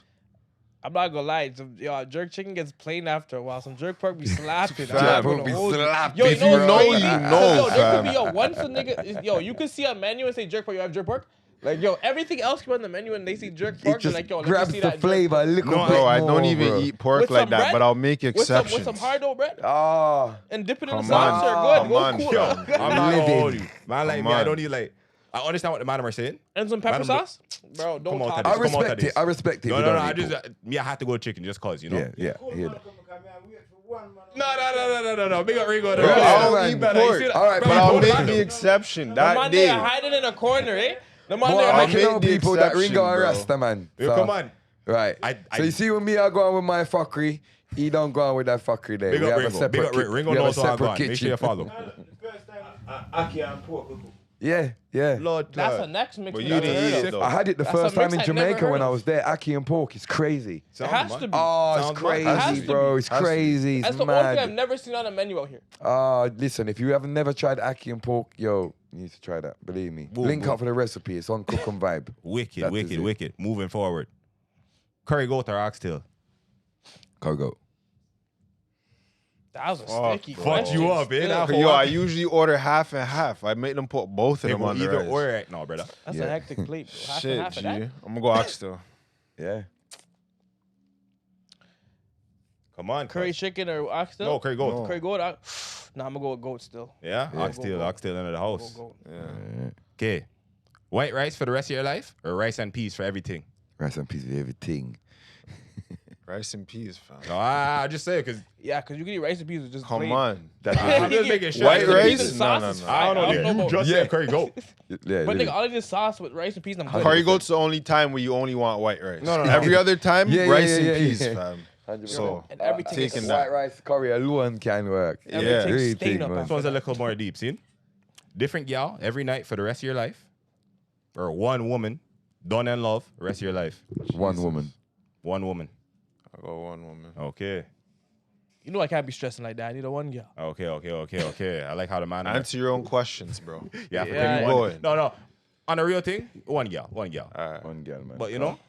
S1: I'm not gonna lie. Yo, jerk chicken gets plain after a while. Some jerk pork be slapping.
S4: Fam.
S1: I'm not
S2: Jerk pork
S1: gonna
S2: be
S1: hold you.
S2: slapping,
S1: Yo, you know,
S2: bro.
S1: what's
S4: You
S1: crazy?
S4: know,
S1: So, yo, there could be
S4: fam.
S1: once a nigga. Yo, you could see a menu and say jerk pork. You have jerk pork. Like yo, everything else come on the menu and they see jerk
S2: It
S1: pork. They're
S2: just
S1: like yo, let
S2: grabs
S1: me see
S2: the
S1: that
S2: flavor a little
S3: No,
S2: bit
S4: Bro, I
S2: more,
S4: don't even
S2: bro.
S4: eat pork
S1: With
S4: like
S1: some
S4: that,
S1: bread?
S4: but I'll make
S1: With
S4: exceptions.
S1: some hard dough bread
S2: Ah,
S1: and dip it in the
S4: Come
S1: sauce.
S4: on.
S1: Good.
S4: Come
S1: Go
S4: on,
S1: cool.
S4: fam.
S3: I'm not gonna
S2: Living.
S3: hold you. Man like
S4: Come
S3: me, I
S4: on.
S3: don't eat like I understand what the man are saying.
S1: And some pepper
S3: Madam,
S1: sauce? Bro, don't
S3: Come out
S1: talk.
S3: that
S2: I
S3: Come out
S2: respect
S3: that
S2: it. I respect it.
S3: No,
S2: if
S3: no,
S2: you
S3: no.
S2: don't
S3: I
S2: eat
S3: just,
S2: pork.
S3: me, I had to go chicken just cause, you know.
S2: Yeah.
S3: No. Big up Ringo.
S4: Bro, I don't eat
S2: man.
S4: pork.
S2: All right,
S4: But I'll
S2: people,
S4: make the exception
S1: The
S4: that
S1: man
S4: day.
S1: there hiding in a corner, eh? The man
S2: Boy,
S1: there
S2: I
S4: I'll
S2: can
S1: hiding.
S2: know
S4: make the
S2: people that
S4: exception,
S2: Ringo are
S4: bro.
S2: Rasta, man.
S3: Yo,
S2: So,
S3: come on.
S2: Right.
S3: I-
S2: So you see when me I go on with my fuckery, he don't go on with that fuckery there.
S3: Big
S2: we
S3: up
S2: have a
S3: Ringo.
S2: separate
S3: Big up Ringo. Ringo
S2: we have a
S3: knows how I
S2: separate
S3: go on. Make sure you
S2: kitchen.
S3: follow.
S5: Aki and pork.
S2: Yeah.
S3: Lord,
S1: That's a next mix.
S4: But
S1: we
S4: you
S1: never
S4: didn't
S1: heard
S4: eat
S1: of.
S4: it, though.
S2: I had it the
S1: That's
S2: first
S1: a mix
S2: time in
S1: I'd never
S2: Jamaica
S1: heard
S2: when I
S1: of.
S2: was there. Aki and pork. It's crazy.
S1: It has to be.
S2: Oh,
S3: Sounds
S2: it's
S3: mad.
S1: Has
S2: crazy,
S1: to
S2: bro.
S1: be.
S2: It's
S4: Has to be.
S2: crazy. It's
S1: That's the only thing I've
S2: mad.
S1: never seen on a menu out here.
S2: Listen, if you have never tried Aki and pork, yo, you need to try that. Believe me.
S3: Boom,
S2: Link
S3: boom.
S2: up for the recipe. It's on Cook and Vibe.
S3: Wicked,
S2: That is
S3: wicked,
S2: it.
S3: wicked. Moving forward. Curry goat or oxtail?
S2: Kogo.
S1: That was a
S4: Fuck,
S1: sticky
S4: bro.
S1: question.
S3: Fucked you up, eh?
S1: Still.
S3: Now for
S4: Yo,
S3: what?
S4: I usually order half and half. I make them put both of
S3: Hey,
S4: them
S3: bro,
S4: on the
S3: either
S4: rice.
S3: or right now, brother.
S1: That's
S2: Yeah.
S1: a hectic plate, bro. Half and
S4: Shit,
S1: half
S4: G.
S1: of that.
S4: I'm gonna go oxtail.
S2: Yeah.
S3: Come on,
S1: Curry
S3: cuz.
S1: chicken or oxtail?
S3: No, curry goat.
S4: No.
S1: Curry goat. Nah, I'm gonna go with goat still.
S3: Yeah?
S2: Yeah.
S3: Oxtail,
S1: Go.
S3: oxtail into the
S1: Go
S3: house.
S1: goat.
S4: Yeah.
S3: Okay. White rice for the rest of your life or rice and peas for everything?
S2: Rice and peas with everything.
S4: Rice and peas, fam.
S3: No, I just say it because
S1: Yeah, because you can eat rice and peas with just
S4: Come
S1: plain.
S4: on.
S2: That's
S3: I'm just making sure.
S4: White
S1: Rice and
S4: rice?
S1: peas and
S4: No,
S1: sauce
S4: no,
S1: is
S4: no.
S1: fine.
S3: I don't know.
S1: I don't know
S3: You just
S1: about-
S3: said curry goat.
S2: Yeah,
S1: But
S2: yeah.
S1: nigga, all I need is sauce with rice and peas and I'm good.
S4: Curry goat's the only time where you only want white rice.
S3: No.
S4: Every other time,
S2: Yeah,
S4: rice
S2: yeah,
S4: and
S2: yeah,
S4: peas,
S2: yeah.
S4: fam.
S2: 100%.
S4: So,
S1: And everything is
S4: taking
S2: White
S4: that.
S2: rice curry alone can work.
S1: Everything's
S2: Really
S1: stained
S2: think,
S1: up
S2: man.
S3: This one's a little more deep, see? Different gal every night for the rest of your life or one woman done and love the rest of your life?
S2: One woman.
S3: One woman.
S4: I'll go one woman.
S3: Okay.
S1: You know I can't be stressing like that. I need a one girl.
S3: Okay. I like how the man.
S4: Answer your own questions, bro.
S3: Yeah,
S1: Yeah,
S3: for
S4: yeah.
S3: one. No. On a real thing, one gal.
S4: All right.
S2: One girl, man.
S3: But you know,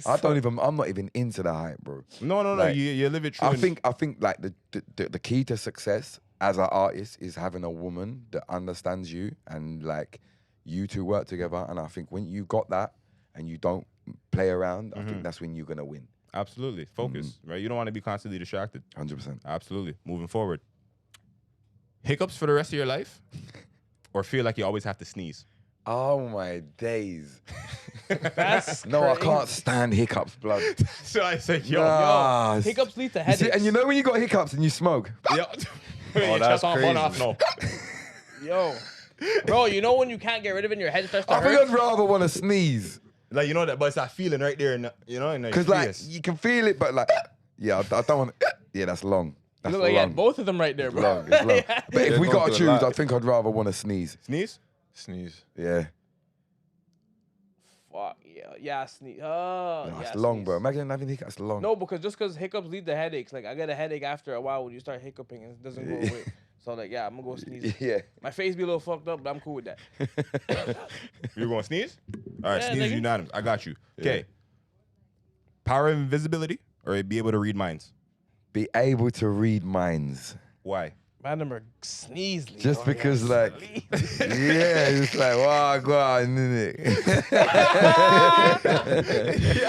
S2: I'm not even into the hype, bro.
S3: no.
S2: Like,
S3: You live it true.
S2: I think like the key to success as an artist is having a woman that understands you and like you two work together. And I think when you got that and you don't play around, I think that's when you're gonna win.
S3: absolutely focus, right? You don't want to be constantly distracted.
S2: 100%.
S3: Absolutely. Moving forward. Hiccups for the rest of your life, or feel like you always have to sneeze.
S2: Oh my days.
S1: That's
S2: No, I
S1: crazy.
S2: can't stand hiccups, blood.
S3: So I say, yo,
S2: Nah.
S1: Hiccups lead to
S2: You see,
S1: headaches.
S2: and you know when you got hiccups and you smoke?
S3: yo.
S4: Oh, that's
S3: on,
S4: crazy.
S3: off, no.
S1: Yo. Bro, you know when you can't get rid of it and your head starts to
S2: I think
S1: hurt?
S2: I'd rather want to sneeze.
S3: Like you know that, but it's that feeling right there, in the, you know, in the
S2: Because like
S3: face.
S2: you can feel it, but like, yeah, I don't want. Yeah, that's long.
S1: You
S2: That's
S1: look like you
S2: long.
S1: had both of them right there,
S2: It's
S1: bro.
S2: long. It's long. But if
S4: Yeah,
S2: we
S4: go
S2: got to
S4: through a
S2: choose,
S4: lot.
S2: I think I'd rather want to sneeze.
S3: Sneeze.
S4: Sneeze.
S2: Yeah,
S1: Fuck, yeah, sneeze. Oh,
S2: no,
S1: yeah,
S2: it's long,
S1: sneeze.
S2: bro. Imagine having hiccups long.
S1: No, because hiccups lead to headaches. Like I get a headache after a while when you start hiccuping and it doesn't go away. So like, yeah, I'm gonna go sneeze.
S2: Yeah.
S1: My face be a little fucked up, but I'm cool with that.
S3: You going to sneeze? All right,
S1: Yeah,
S3: sneeze
S1: nigga.
S3: unanimous. I got you. Okay. Power of invisibility or be able to read minds?
S2: Be able to read minds.
S3: Why?
S1: Man, them are sneezely.
S2: Just
S1: bro.
S2: because, like, yeah, it's like, wow, go on, innit?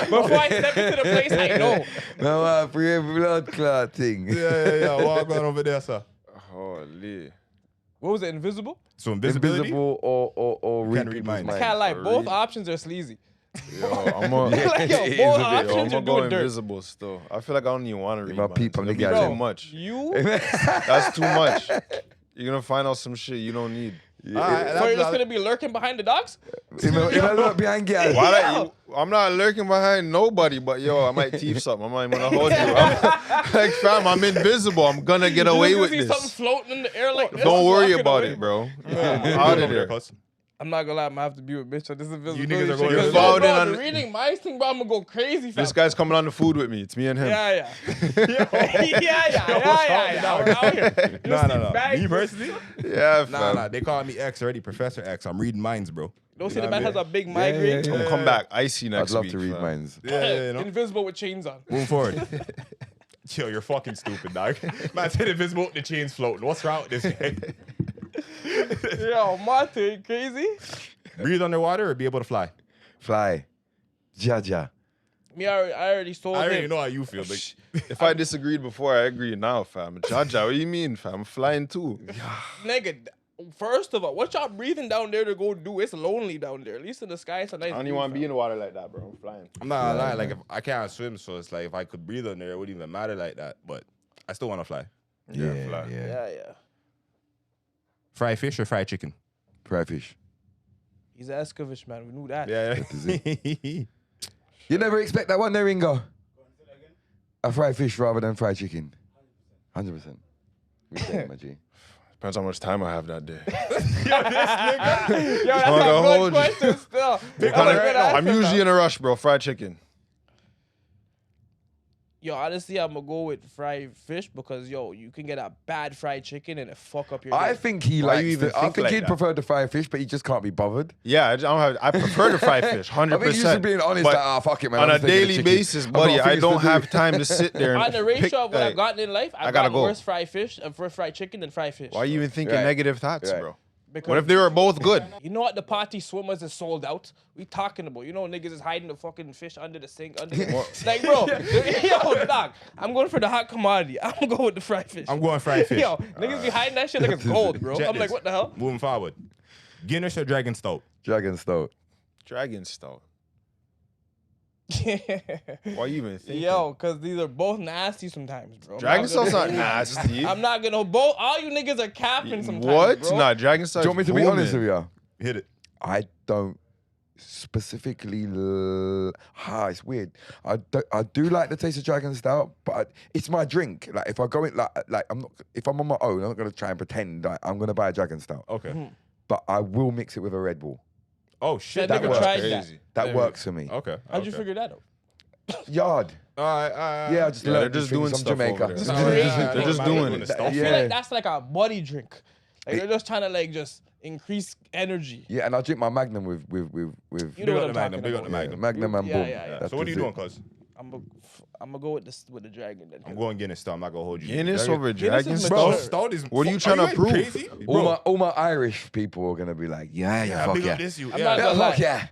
S1: Before I step into the place, I know.
S2: No, for blood clot thing.
S3: Yeah. Walk on over there, sir.
S4: Holy.
S1: What was it? Invisible?
S3: So invisibility.
S2: Invisible or
S3: Can
S2: read
S3: read
S2: people's
S3: minds.
S2: minds.
S1: Can't lie. Both
S4: read.
S1: options are sleazy.
S4: Yo, I'm gonna
S1: Like, yo,
S2: It is
S1: both
S2: a bit.
S1: options
S4: I'm
S1: are
S4: gonna go
S1: doing dirt.
S4: invisible still. I feel like I don't even want to read
S2: my
S4: mine.
S2: people,
S4: It's
S2: they
S4: gonna
S2: got
S4: be
S2: it.
S4: too much.
S1: You?
S4: That's too much. You're gonna find out some shit you don't need.
S1: So you're just gonna be lurking behind the dogs?
S2: If I look behind guys.
S4: Why that I'm not lurking behind nobody, but yo, I might thief something. I might even hold you. I'm, like, fam, I'm invisible. I'm gonna get away
S1: You
S4: with
S1: see something
S4: this.
S1: floating in the air like this?
S4: Don't worry
S1: walking
S4: about
S1: away.
S4: it, bro.
S3: Yeah,
S4: I'm out of there.
S1: I'm not gonna lie, I'm gonna have to be with bitch on this invisibility.
S3: niggas are
S1: shit,
S3: going-
S1: 'cause,
S3: You're
S1: yo,
S4: following
S1: bro,
S4: on
S1: the
S4: the-
S1: reading minds thing, bro, I'm gonna go crazy, fam.
S4: This guy's coming on the food with me. It's me and him.
S1: Yeah. We're out here. You see
S3: No.
S1: bags,
S3: Me
S1: bro.
S3: personally?
S4: Yeah, fam.
S3: Nah. They call me X already, Professor X. I'm reading minds, bro.
S1: Don't see
S3: You
S1: the
S3: know
S1: man
S3: what
S1: has
S3: I
S1: a big migraine.
S2: yeah.
S4: I'm gonna come back icy
S2: I'd
S4: next
S2: love
S4: week.
S2: to read
S4: fam.
S2: minds.
S3: Yeah, you know.
S1: Invisible with chains on.
S3: Moving forward. Yo, you're fucking stupid, dog. Man said invisible with the chains floating. What's wrong with this guy?
S1: Yo, Mate, crazy?
S3: Breathe underwater or be able to fly?
S2: Fly. Jaja.
S1: Me, I already told
S3: I already
S1: him.
S3: know how you feel, but
S4: If I disagreed before, I agree now, fam. Jaja, what do you mean, fam? I'm flying too.
S1: Nigga, First of all, what y'all breathing down there to go do? It's lonely down there. At least in the sky, it's a nice.
S4: I don't even want to be in the water like that, bro. I'm flying.
S3: I'm not gonna lie. Like if I can't swim, so it's like if I could breathe on there, it wouldn't even matter like that. But I still want to fly.
S2: Yeah.
S1: Yeah.
S3: Fried fish or fried chicken?
S2: Fried fish.
S1: He's an Escovitch, man. We knew that.
S3: Yeah.
S2: You never expect that one there, Ringo. A fried fish rather than fried chicken. 100%. Respect, my G.
S4: Depends how much time I have that day.
S1: Yo, that's
S4: I'm
S1: a
S4: gonna
S1: good
S4: hold you.
S1: question still.
S4: I'm usually in a rush, bro. Fried chicken.
S1: Yo, honestly, I'm gonna go with fried fish because you can get a bad fried chicken and it fuck up your
S2: I
S1: day.
S2: think he
S4: Why you
S2: likes.
S4: even
S2: I
S4: think
S2: think
S4: like
S2: he'd
S4: that?
S2: prefer the fried fish, but he just can't be bothered.
S4: Yeah, I prefer the fried fish, 100%.
S2: I think he's just being honest.
S4: But
S2: That fuck it, man.
S4: on
S2: I'm
S4: a
S2: just taking the
S4: daily
S2: chicken.
S4: basis,
S2: I've got
S4: buddy, I
S2: things to
S4: don't
S2: do.
S4: have time to sit there and
S1: On the ratio
S4: pick,
S1: of what
S4: like,
S1: I've gotten in life, I've
S4: gotta
S1: gotten
S4: go.
S1: worse fried fish and for fried chicken than fried fish.
S4: Why are you even thinking
S2: Right.
S4: negative thoughts,
S2: Right.
S4: bro?
S1: Because
S4: What if they were both good?
S1: you know what? The party swimmers is sold out. We talking about. You know niggas is hiding the fucking fish under the sink. Like, bro, yo, dog. I'm going for the hot commodity. I'm gonna go with the fried fish.
S3: I'm going fried fish.
S1: Yo, niggas be hiding that shit like it's gold, bro.
S3: Check
S1: I'm like,
S3: this.
S1: what the hell?
S3: Moving forward. Guinness or Dragon Stout?
S2: Dragon Stout.
S4: Dragon stout. Why you even thinking?
S1: Yo, cause these are both nasty sometimes, bro.
S4: Dragon stout's not nasty.
S1: I'm not gonna both. All you niggas are capping sometimes.
S4: What?
S1: Bro.
S4: Nah, dragon stout.
S2: Do you want me to be honest with you?
S3: Hit it.
S2: I don't specifically. It's weird. I do like the taste of Dragon Stout, but it's my drink. Like if I go in, like I'm not. If I'm on my own, I'm not gonna try and pretend that I'm gonna buy a Dragon Stout.
S3: Okay.
S2: But I will mix it with a Red Bull.
S3: Oh shit.
S1: That
S2: That
S1: nigga
S2: works.
S1: tried
S4: Crazy.
S2: That
S3: Yeah.
S2: works for me.
S3: Okay.
S1: How'd you figure that out?
S2: Yard.
S3: All right.
S2: Yeah, I just
S4: Yeah,
S2: learned
S4: they're just
S2: these things
S4: doing
S2: from
S4: stuff
S2: Jamaica.
S4: over there.
S1: They're
S4: just doing it.
S1: I feel
S2: Yeah.
S1: like that's like a body drink. Like they're just trying to like just increase energy.
S2: Yeah, and I drink my Magnum with.
S1: You
S3: Big
S1: know
S3: up
S1: what
S3: the
S1: I'm
S3: Magnum,
S1: talking
S3: big up
S1: about.
S3: the Magnum.
S2: Magnum and
S1: Yeah,
S2: boom.
S1: yeah, yeah.
S2: That
S3: So what are
S2: is
S3: you
S2: it.
S3: doing, cuz?
S1: I'm gonna go with the dragon then.
S3: I'm going Guinness Stout. I'm not gonna hold you.
S4: Guinness
S3: Dragon-
S4: over
S1: Guinness
S4: dragon
S1: is
S3: Bro,
S1: mature.
S4: stout.
S3: Stout is.
S4: What are you trying to prove?
S3: Crazy?
S2: All my Irish people are gonna be like, yeah, fuck
S3: big
S2: yeah.
S3: up this you.
S1: I'm
S3: Yeah.
S1: not
S2: Yeah,
S1: gonna
S2: fuck
S1: lie.
S2: yeah.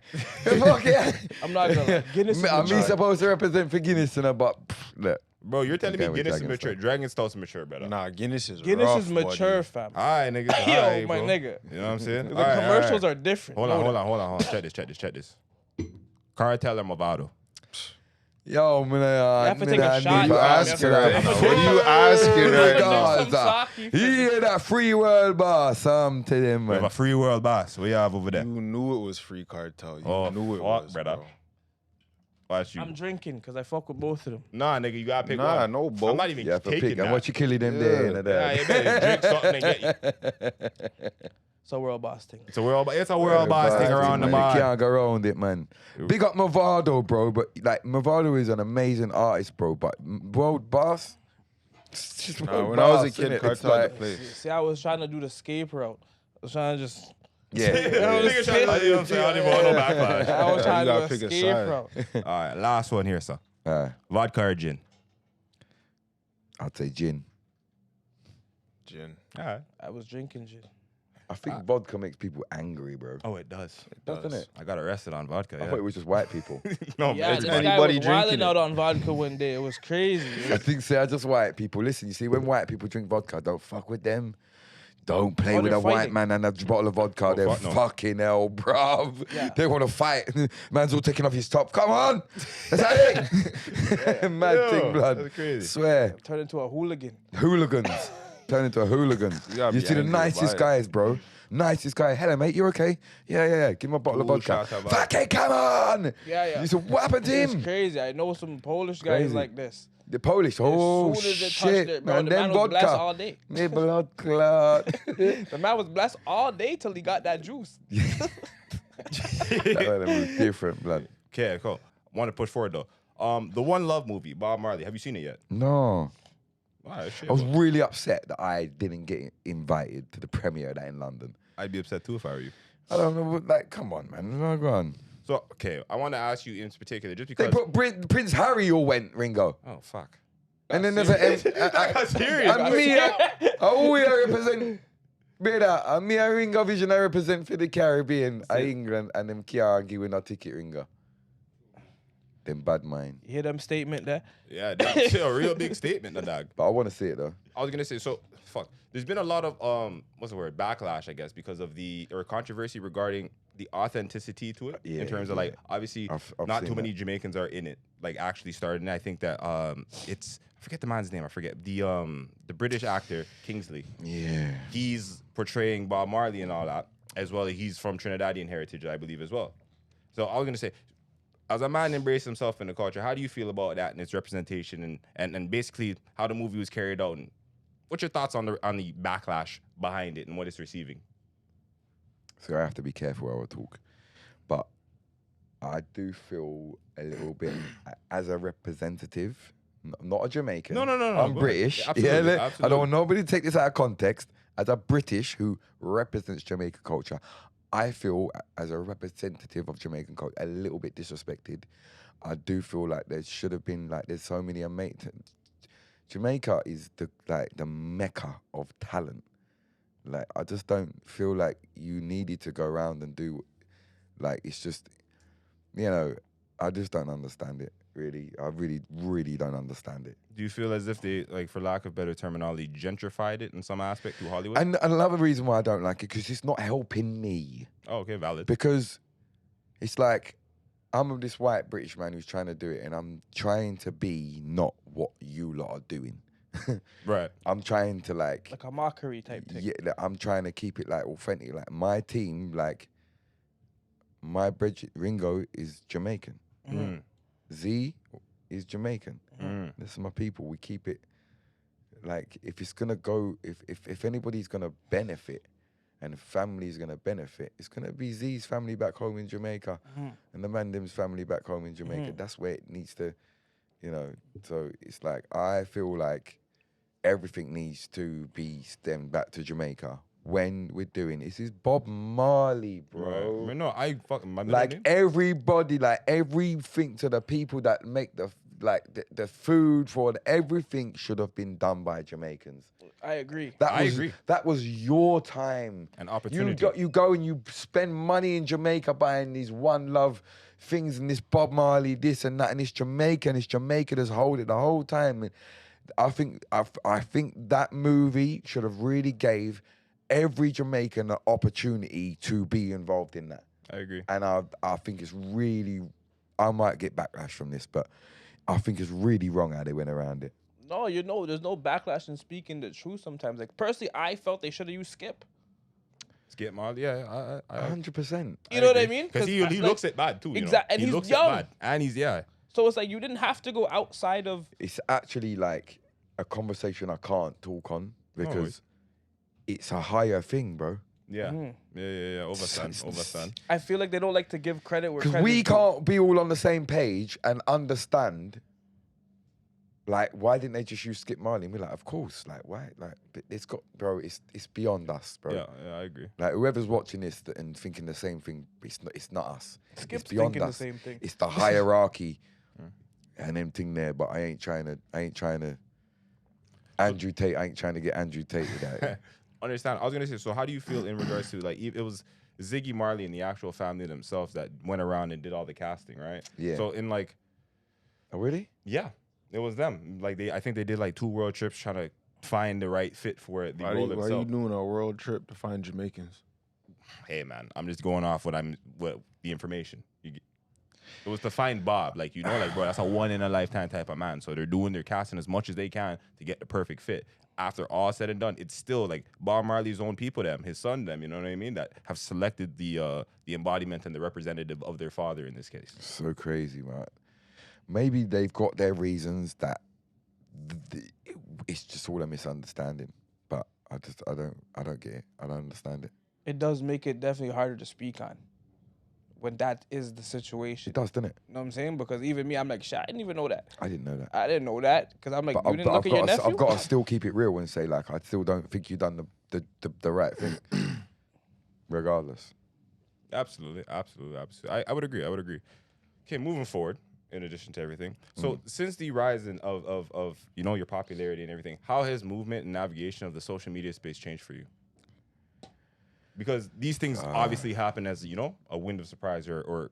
S2: Fuck yeah.
S1: I'm not gonna lie. Guinness is
S2: Me
S1: mature.
S2: supposed to represent for Guinness, and but look.
S3: Bro, you're telling
S2: Okay,
S3: me
S2: with
S3: Guinness is
S2: Dragon
S3: mature.
S2: Stout.
S3: Dragon Stout's mature, brother.
S4: Nah, Guinness is
S1: Guinness
S4: rough,
S1: is mature,
S4: buddy.
S1: fam.
S3: All right, niggas.
S1: Yo,
S3: all right,
S1: my
S3: bro.
S1: nigga.
S3: You know what I'm saying?
S1: The
S3: All right,
S1: commercials
S3: all
S1: are different.
S3: Hold
S1: Know
S3: on.
S1: that.
S3: Check this. Cartel or Movado?
S2: Yo, man,
S1: You have to take a shot.
S4: You
S1: fam.
S4: asking
S1: You have to-
S4: that? What are you asking
S1: I'm
S4: right
S1: gonna do
S4: now?
S1: some sake.
S2: Hear that free world boss? To them,
S3: We have
S2: man.
S3: a free world boss. What you have over there?
S4: You knew it was free cartel. You
S3: Oh,
S4: knew it
S3: fuck,
S4: was,
S3: brother.
S4: bro.
S3: Watch you.
S1: I'm drinking because I fuck with both of them.
S3: Nah, nigga, you gotta pick
S4: Nah,
S3: one.
S4: no,
S3: I'm
S4: both.
S3: not even
S2: Yeah, for
S3: taking
S2: pick.
S3: that.
S2: And what you killing them there and
S3: Yeah,
S2: there.
S3: you better drink something and get.
S1: So we're all boss thing.
S3: It's a world boss thing around the
S2: man.
S3: bar.
S2: You can't go around it, man. Big up Movado, bro. But like Movado is an amazing artist, bro. But world boss. it's just
S4: Nah,
S2: world
S4: when I was a
S2: boss,
S4: kid,
S2: innit? It's
S4: cartel
S2: like-
S4: the place.
S1: See, I was trying to do the escape route. I was trying to just.
S2: Yeah.
S3: Nigga trying to, you know what I'm saying? I don't even want no backlash.
S1: I was trying
S4: You
S1: to
S4: gotta pick a
S1: escape
S4: side.
S1: route.
S3: All right, last one here, sir. Vodka or gin?
S2: I'd say gin.
S4: Gin.
S3: All right.
S1: I was drinking gin.
S2: I think vodka makes people angry, bro.
S3: Oh, it does.
S2: Doesn't it?
S3: I got arrested on vodka.
S2: I thought it was just white people.
S3: No,
S1: Yeah,
S3: man.
S1: this guy
S4: anybody
S1: was wilding
S4: drinking
S1: out
S4: it.
S1: on vodka one day. It was crazy.
S2: I think they're just white people. Listen, you see, when white people drink vodka, don't fuck with them. Don't play
S1: Oh,
S2: with
S1: they're
S2: a white
S1: fighting.
S2: man and a bottle of vodka.
S3: Oh,
S2: They're
S3: fuck no.
S2: fucking hell, bruv.
S1: Yeah.
S2: They want to fight. Man's all taking off his top. Come on. That's how it. Mad
S3: Yo,
S2: thing, blood.
S3: that's crazy.
S2: Swear.
S1: Turned into a hooligan.
S2: Hooligans. Turn into a hooligan.
S4: gotta
S2: You
S4: be
S2: see the
S4: angry
S2: nicest
S4: about it.
S2: guys, bro. Nicest guy. Hello, mate. You okay? Yeah. Give him a bottle of
S3: Ooh,
S2: vodka.
S3: shout out, bro.
S2: Fucking come on.
S1: Yeah.
S2: You said, what happened to
S1: It's
S2: him?
S1: crazy. I know some Polish guys
S2: Crazy.
S1: like this.
S2: The Polish. Oh,
S1: as soon as it touched
S2: shit.
S1: it, bro,
S2: And
S1: the
S2: then
S1: man was blessed
S2: vodka.
S1: all day.
S2: Me blood clot.
S1: The man was blessed all day till he got that juice.
S2: That was different, blood.
S3: Okay, cool. Want to push forward though. The One Love movie, Bob Marley. Have you seen it yet?
S2: No.
S3: All right, shit.
S2: I was
S3: bro.
S2: really upset that I didn't get invited to the premiere of that in London.
S3: I'd be upset too if I were you.
S2: I don't know, like, come on, man. No, go on.
S3: So, okay, I want to ask you in particular, just
S2: They
S3: because.
S2: put Prince Harry all went, Ringo.
S3: Oh fuck.
S2: And then there's a...
S3: That's serious.
S2: And me, I represent... Bredda, and me and Ringo Vision, I represent for the Caribbean, England, and them can't give no ticket, Ringo. Them bad mind.
S1: You hear them statement there?
S3: Yeah, that's a real big statement, the dog.
S2: But I want to see it though.
S3: I was gonna say, so fuck. There's been a lot of what's the word? Backlash, I guess, because of or controversy regarding the authenticity to it.
S2: Yeah,
S3: in terms of like, obviously,
S2: I've
S3: not
S2: seen
S3: too many
S2: that.
S3: Jamaicans are in it. Like actually started, and I think that it's I forget the man's name. I forget the British actor Kingsley.
S2: Yeah.
S3: He's portraying Bob Marley and all that as well. He's from Trinidadian heritage, I believe, as well. So I was gonna say, as a man embraces himself in the culture, how do you feel about that and its representation and basically how the movie was carried out? And what's your thoughts on the backlash behind it and what it's receiving?
S2: So I have to be careful how I talk. But I do feel a little bit as a representative, not a Jamaican.
S3: No.
S2: I'm
S3: Go ahead.
S2: British.
S3: Absolutely,
S2: I
S3: absolutely.
S2: don't want nobody to take this out of context. As a British who represents Jamaican culture, I feel as a representative of Jamaican culture a little bit disrespected. I do feel like there should have been there's so many amazing. Jamaica is the mecca of talent. Like I just don't feel like you needed to go around and do, it's just, I just don't understand it. Really, I really don't understand it.
S3: Do you feel as if they, like, for lack of better terminology, gentrified it in some aspect through Hollywood?
S2: And another reason why I don't like it because it's not helping me.
S3: Oh, okay, valid.
S2: Because it's like I'm this white British man who's trying to do it, and I'm trying to be not what you lot are doing.
S3: Right.
S2: I'm trying to
S1: Like a mockery type thing.
S2: Yeah, I'm trying to keep it authentic. Like my team, my Bridget Ringo is Jamaican.
S3: Mm.
S2: Z is Jamaican.
S3: Mm.
S2: This is my people. We keep it if it's gonna go, if anybody's gonna benefit and family's gonna benefit, it's gonna be Z's family back home in Jamaica and the Mandem's family back home in Jamaica. That's where it needs to, so it's like I feel like everything needs to be stemmed back to Jamaica when we're doing this. Is Bob Marley, bro.
S3: Right. No, I fucking my
S2: Everybody, everything to the people that make the food for everything should have been done by Jamaicans.
S1: I agree.
S3: I agree.
S2: That was your time.
S3: An opportunity.
S2: You go and you spend money in Jamaica buying these One Love things and this Bob Marley, this and that, and it's Jamaican. It's Jamaica that's holding it the whole time. And I think that movie should have really gave every Jamaican an opportunity to be involved in that.
S3: I agree.
S2: And I think it's really, I might get backlash from this, but I think it's really wrong how they went around it.
S1: No, there's no backlash in speaking the truth sometimes. Like, personally, I felt they should have used Skip.
S3: Skip Marley, yeah, I
S2: 100%.
S1: You know what I mean?
S3: Because he looks it bad too.
S1: Exactly, and
S3: he
S1: he's
S3: looks
S1: young.
S3: it bad, and he's
S1: So it's like you didn't have to go outside of.
S2: It's actually a conversation I can't talk on because it's a higher thing, bro.
S3: Yeah. Overstand.
S1: I feel like they don't like to give credit where
S2: Because
S1: credit's
S2: we
S1: due.
S2: can't be all on the same page and understand. Why didn't they just use Skip Marley? And we're like, of course. Why? It's got, bro. It's beyond us, bro.
S3: Yeah, I agree.
S2: Whoever's watching this and thinking the same thing, it's not us.
S1: Skip's
S2: it's beyond
S1: thinking
S2: us.
S1: the same thing.
S2: It's the hierarchy and them thing there. But I ain't trying to. Andrew Tate. I ain't trying to get Andrew Tate with that.
S3: Understand. I was gonna say. So, how do you feel in regards to it was Ziggy Marley and the actual family themselves that went around and did all the casting, right?
S2: Yeah.
S3: So
S2: Oh really?
S3: yeah, it was them. I think they did 2 world trips trying to find the right fit for the
S4: Why
S3: role
S4: are you
S3: itself.
S4: doing a world trip to find Jamaicans?
S3: Hey man, I'm just going off what the information. It was to find Bob, bro, that's a one in a lifetime type of man. So they're doing their casting as much as they can to get the perfect fit. After all said and done, it's still Bob Marley's own people, his son, you know what I mean, that have selected the embodiment and the representative of their father in this case.
S2: So crazy, man. Maybe they've got their reasons that it's just all a misunderstanding. But I don't get it. I don't understand it.
S1: It does make it definitely harder to speak on when that is the situation.
S2: It does, doesn't it?
S1: You know what I'm saying? Because even me, I'm like, shit, I didn't even know that.
S2: I didn't know that.
S1: I didn't know that because I'm like,
S2: But
S1: you didn't look at your nephew?
S2: I've got to still keep it real and say I still don't think you've done the right thing, regardless.
S3: Absolutely. I would agree. Okay, moving forward. In addition to everything, so since the rise of your popularity and everything, how has movement and navigation of the social media space changed for you? Because these things obviously happen as a wind of surprise or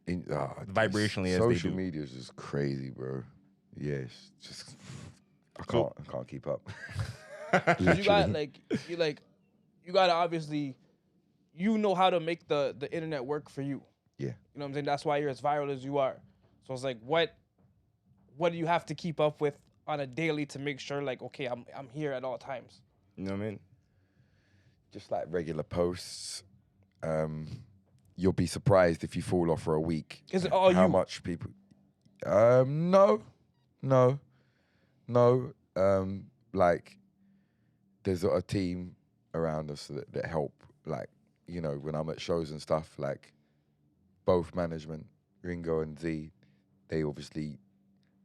S3: Vibrationally as they
S2: social
S3: do.
S2: media is just crazy, bro. Yeah, it's just I can't keep up.
S1: You got you gotta obviously, how to make the internet work for you.
S2: Yeah.
S1: You know what I'm saying? That's why you're as viral as you are. So it's like, what do you have to keep up with on a daily to make sure, like, okay, I'm here at all times?
S3: You know what I mean?
S2: Just like regular posts. You'll be surprised if you fall off for a week.
S1: Is it all
S2: how
S1: you?
S2: much people? No. Like, there's a team around us that help. Like, you know, when I'm at shows and stuff, like both management, Ringo and Z, they obviously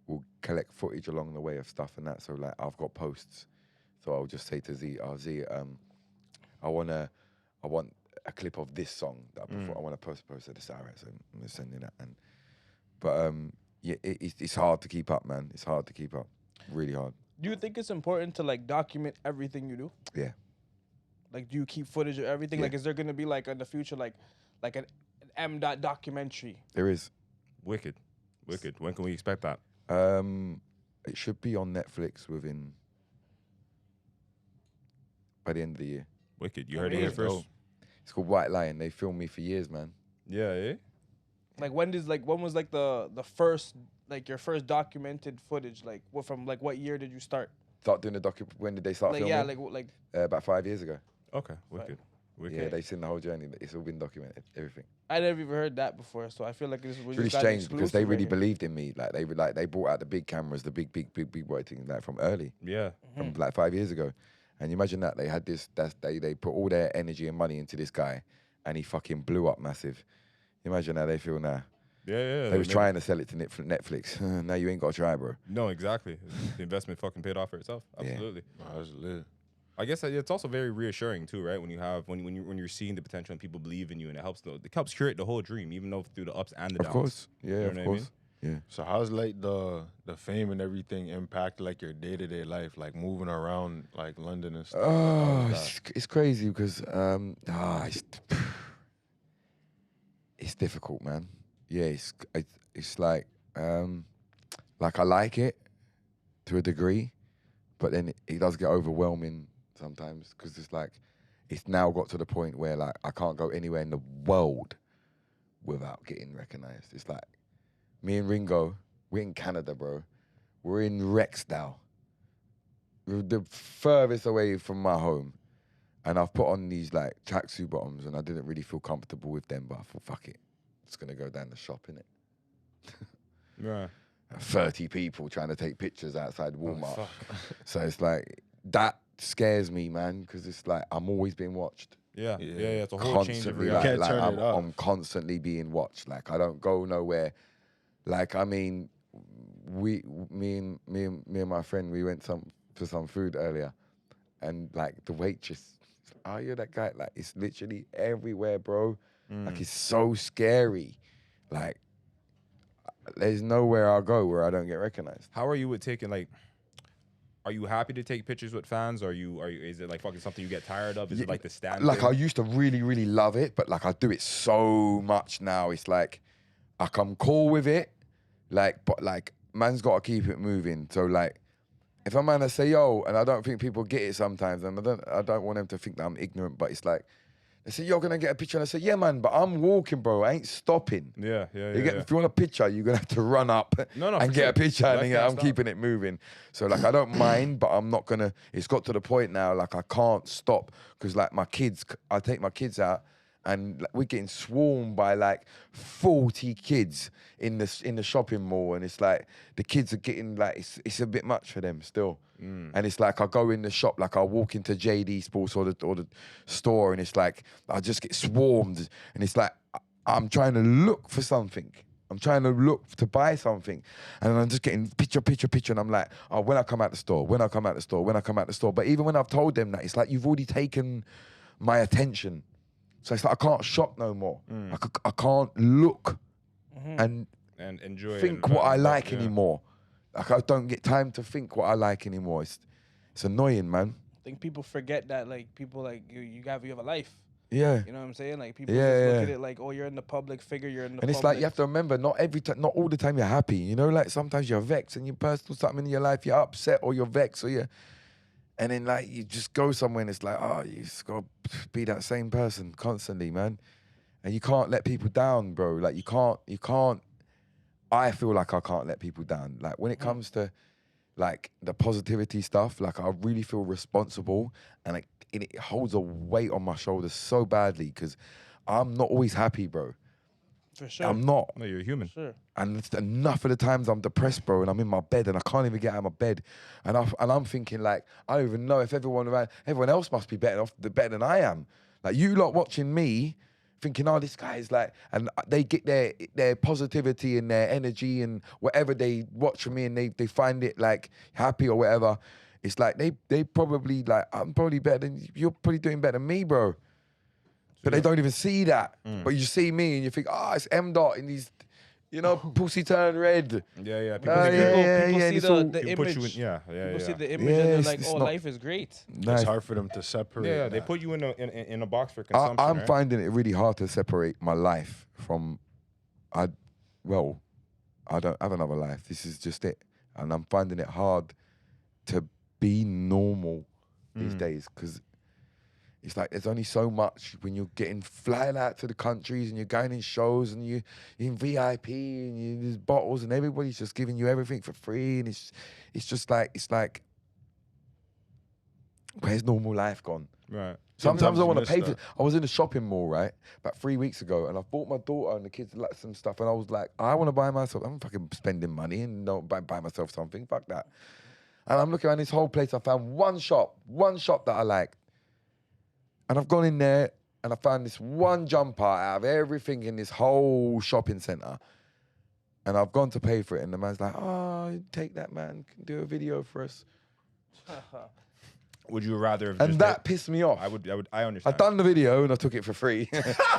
S2: will collect footage along the way of stuff and that. So like, I've got posts, so I'll just say to Z, Z, I want a clip of this song that I want to post it. It's all right, so I'm gonna send you that. But yeah, it's hard to keep up, man. It's hard to keep up, really hard.
S1: Do you think it's important to like document everything you do?
S2: Yeah.
S1: Like, do you keep footage of everything?
S2: Yeah.
S1: Like, is there gonna be like in the future like an MdotR documentary?
S2: There is.
S3: Wicked. When can we expect that?
S2: It should be on Netflix by the end of the year.
S3: Wicked. You heard it here first.
S2: It's called White Lion. They filmed me for years, man.
S3: Yeah, eh?
S1: Like, when was like the first, like, your first documented footage? Like, what year did you start?
S2: Start doing the when did they start
S1: Like,
S2: filming?
S1: yeah, like
S2: about 5 years ago.
S3: Okay, wicked.
S2: Yeah, they've seen the whole journey. It's all been documented, everything.
S1: I never even heard that before, so I feel like this was
S2: It's really strange because they really believed in me. Like they brought out the big cameras, the big boy thing, like from early,
S3: Yeah.
S2: from like 5 years ago. And you imagine that they had this. They put all their energy and money into this guy, and he fucking blew up massive. Imagine how they feel now.
S3: Yeah.
S2: They was trying to sell it to Netflix. Now you ain't got to try, bro.
S3: No, exactly. The investment fucking paid off for itself. Absolutely.
S4: Oh, that's lit.
S3: I guess it's also very reassuring too, right? When you're seeing the potential and people believe in you, and it helps curate the whole dream, even though through the ups and the downs.
S2: Of course, yeah,
S3: You know
S2: of
S3: what I
S2: course, yeah.
S4: So how's like the fame and everything impact like your day-to-day life, like moving around like London and stuff?
S2: Oh,
S4: How's that?
S2: it's crazy because it's difficult, man. Yeah, it's like I like it to a degree, but then it does get overwhelming sometimes because it's now got to the point where like I can't go anywhere in the world without getting recognized. It's like me and Ringo, we're in Canada, bro. We're in Rexdale. We're the furthest away from my home. And I've put on these like tracksuit bottoms and I didn't really feel comfortable with them, but I thought, fuck it. Just gonna go down the shop, innit?
S3: Yeah.
S2: 30 people trying to take pictures outside Walmart.
S3: fuck.
S2: So it's like, that scares me, man, because it's like I'm always being watcme
S3: Yeah. It's a whole change of
S2: constantly.
S3: reality.
S4: Can't turn it off.
S2: I'm constantly being watched. Like I don't go nowhere. Like I mean, me and my friend, we went for some food earlier, and like the waitress, oh, you're that guy. Like it's literally everywhere, bro. Like it's so scary. Like there's nowhere I go where I don't get recognized.
S3: How are you with taking like? Are you happy to take pictures with fans? Or are you? Is it like fucking something you get tired of? Is it like the stand?
S2: Like
S3: thing?
S2: I used to really, really love it, but like I do it so much now. It's like I'm cool with it. Like, but like man's got to keep it moving. So like, if a man to say yo, and I don't think people get it sometimes, and I don't want them to think that I'm ignorant. But it's like they say you're gonna get a picture, and I say yeah, man, but I'm walking, bro. I ain't stopping.
S3: Yeah.
S2: If you want a picture, you're gonna have to run up
S3: No,
S2: and
S3: for
S2: get
S3: sure.
S2: a picture, and
S3: Left
S2: then
S3: hand
S2: I'm
S3: stop.
S2: keeping it moving. So like I don't mind, but I'm not gonna. It's got to the point now, like I can't stop because like my kids, I take my kids out, and like, we're getting swarmed by like 40 kids in the shopping mall, and it's like the kids are getting like it's a bit much for them still. And it's like I go in the shop, like I walk into JD Sports or the store, and it's like I just get swarmed, and it's like I'm trying to look for something. I'm trying to look to buy something, and I'm just getting picture, and I'm like, oh, when I come out the store. But even when I've told them that, it's like you've already taken my attention, so it's like I can't shop no more. I can't look and
S3: enjoy
S2: think
S3: and
S2: what I
S3: vibe,
S2: like
S3: yeah.
S2: anymore. Like I don't get time to think what I like anymore. It's annoying, man.
S1: I think people forget that like people like you have a life.
S2: Yeah.
S1: You know what I'm saying? Like people
S2: Yeah,
S1: just look
S2: yeah.
S1: at it like, oh, you're in the public figure, you're in the
S2: And
S1: public.
S2: it's like you have to remember, not every time, not all the time you're happy. You know, like sometimes you're vexed and you personal something in your life, you're upset or you're vexed or you're, and then like you just go somewhere and it's like, oh, you just gotta be that same person constantly, man. And you can't let people down, bro. Like you can't. I feel like I can't let people down. Like when it comes to like the positivity stuff, like I really feel responsible, and it holds a weight on my shoulders so badly because I'm not always happy, bro.
S1: For sure.
S2: I'm not.
S3: No, you're a human.
S1: Sure.
S2: And it's enough of the times I'm depressed, bro, and I'm in my bed and I can't even get out of my bed, and I'm thinking like I don't even know if everyone else must be better than I am. Like you lot watching me, thinking, oh, this guy is like, and they get their positivity and their energy and whatever they watch from me, and they find it like happy or whatever. It's like they probably like I'm probably better than you're probably doing better than me, bro. But they don't even see that. But you see me and you think, oh, it's Mdot and he's, you know, pussy turned red.
S3: Yeah, yeah.
S1: People
S2: yeah,
S1: see
S2: and it's all-
S1: the
S3: people put you
S1: image.
S3: in, yeah.
S1: People see
S3: Yeah,
S1: the image
S2: Yeah,
S1: and they're
S2: it's-
S1: like,
S2: it's
S1: oh,
S2: not-
S1: life is great.
S2: Nice.
S4: It's hard for them to separate.
S3: yeah. They
S4: that.
S3: put you in a box for consumption.
S2: I'm
S3: right?
S2: finding it really hard to separate my life from, I don't have another life. This is just it. And I'm finding it hard to be normal these days because it's like there's only so much when you're getting flying out to the countries and you're going in shows and you're in VIP and there's bottles and everybody's just giving you everything for free and it's just like where's normal life gone?
S3: Right.
S2: Sometimes I
S4: you
S2: want to
S4: miss
S2: pay
S4: that.
S2: for. I was in the shopping mall, right, about 3 weeks ago, and I bought my daughter and the kids like some stuff, and I was like, I want to buy myself. I'm fucking spending money and don't buy myself something. Fuck that. And I'm looking around this whole place. I found one shop that I like, and I've gone in there and I found this one jumper out of everything in this whole shopping center. And I've gone to pay for it, and the man's like, "Oh, take that, man. Do a video for us."
S3: Would you rather have
S2: And
S3: just
S2: that pissed me off.
S3: I understand.
S2: I done the video and I took it for free,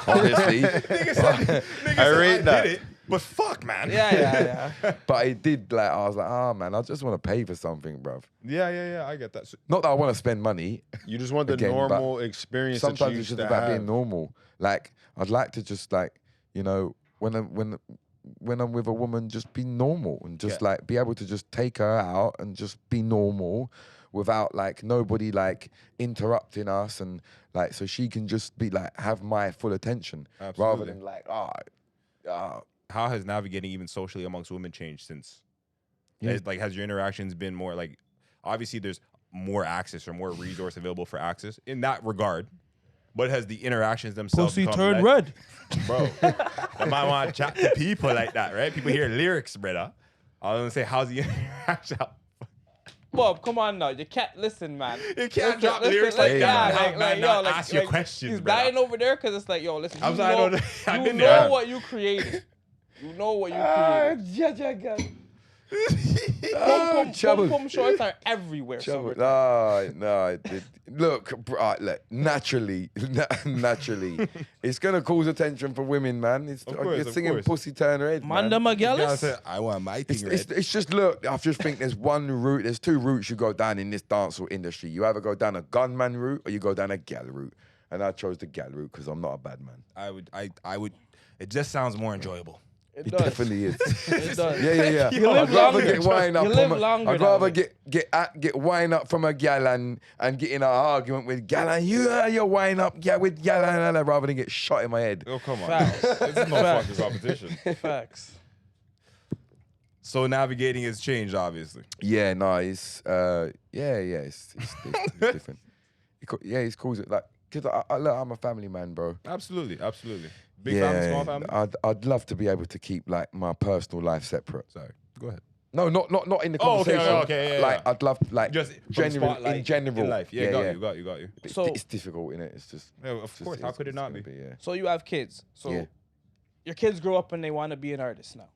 S2: obviously.
S4: I rate that.
S3: Did it, but fuck, man.
S1: Yeah.
S2: But I did like I was like, oh man, I just want to pay for something, bruv.
S3: Yeah. I get that. So,
S2: Not that I want to spend money.
S4: You just want the
S2: Again, but
S4: normal experience that you
S2: Sometimes it's
S4: used
S2: just
S4: to
S2: about
S4: have.
S2: being normal. Like I'd like to just like, you know, when I'm with a woman, just be normal and just like be able to just take her out and just be normal without like nobody like interrupting us and like so she can just be like have my full attention rather
S3: Absolutely.
S2: than like
S3: how has navigating even socially amongst women changed since?
S2: Yeah.
S3: Has your interactions been more like? Obviously, there's more access or more resource available for access in that regard. But has the interactions themselves
S1: Pussy
S3: become
S1: turned
S3: less-
S1: red.
S3: Bro, I might want to chat to people like that, right? People hear lyrics, Bredda. I was gonna say, how's the interaction?
S1: Bob, come on now. You can't listen, man.
S3: You can't drop lyrics like that and have man not ask you questions,
S1: He's
S3: brother.
S1: dying over there because it's like, yo, listen.
S3: I'm
S1: You
S3: sorry, I
S1: know,
S3: don't- I've
S1: you
S3: been
S1: know
S3: there.
S1: what you created. You know what you created. Pum shorts are everywhere.
S2: Trouble.
S1: summertime.
S2: No. Look, look, naturally, it's gonna cause attention for women, man. It's
S3: Of course,
S2: you're
S3: of
S2: singing
S3: course.
S2: "Pussy Turn Red," man.
S1: Manda Magellas.
S3: I want my thing
S2: It's just look. I just think there's one route. There's two routes you go down in this dancehall industry. You either go down a gunman route or you go down a gal route. And I chose the gal route because I'm not a bad man.
S3: I would. It just sounds more enjoyable.
S2: It definitely is.
S1: It does.
S2: Yeah.
S1: You live
S2: I'd rather
S1: longer.
S2: get wine up.
S1: You live longer
S2: I'd
S1: that
S2: rather
S1: way.
S2: get wine up from a gal and get in an argument with gal and you wine up with gal and rather than get shot in my head.
S3: Oh come on,
S1: Facts.
S3: this is no
S1: Facts.
S3: fucking competition.
S1: Facts.
S3: So navigating has changed, obviously.
S2: Yeah, no, it's it's different. It's cool. Like, cause look, I'm a family man, bro.
S3: Absolutely. Big family, small family.
S2: I'd love to be able to keep like my personal life separate.
S3: Sorry, go ahead.
S2: No, not in the
S3: Oh, okay,
S2: conversation.
S3: okay, yeah,
S2: Like
S3: yeah.
S2: I'd love like
S3: Just from
S2: in general
S3: in life. Yeah, got you.
S2: So
S1: So-
S2: it's difficult, innit? It's just
S3: Yeah, of course. How could it not be?
S2: Yeah.
S1: So you have kids. So
S2: Yeah.
S1: your kids grow up and they want to be an artist now.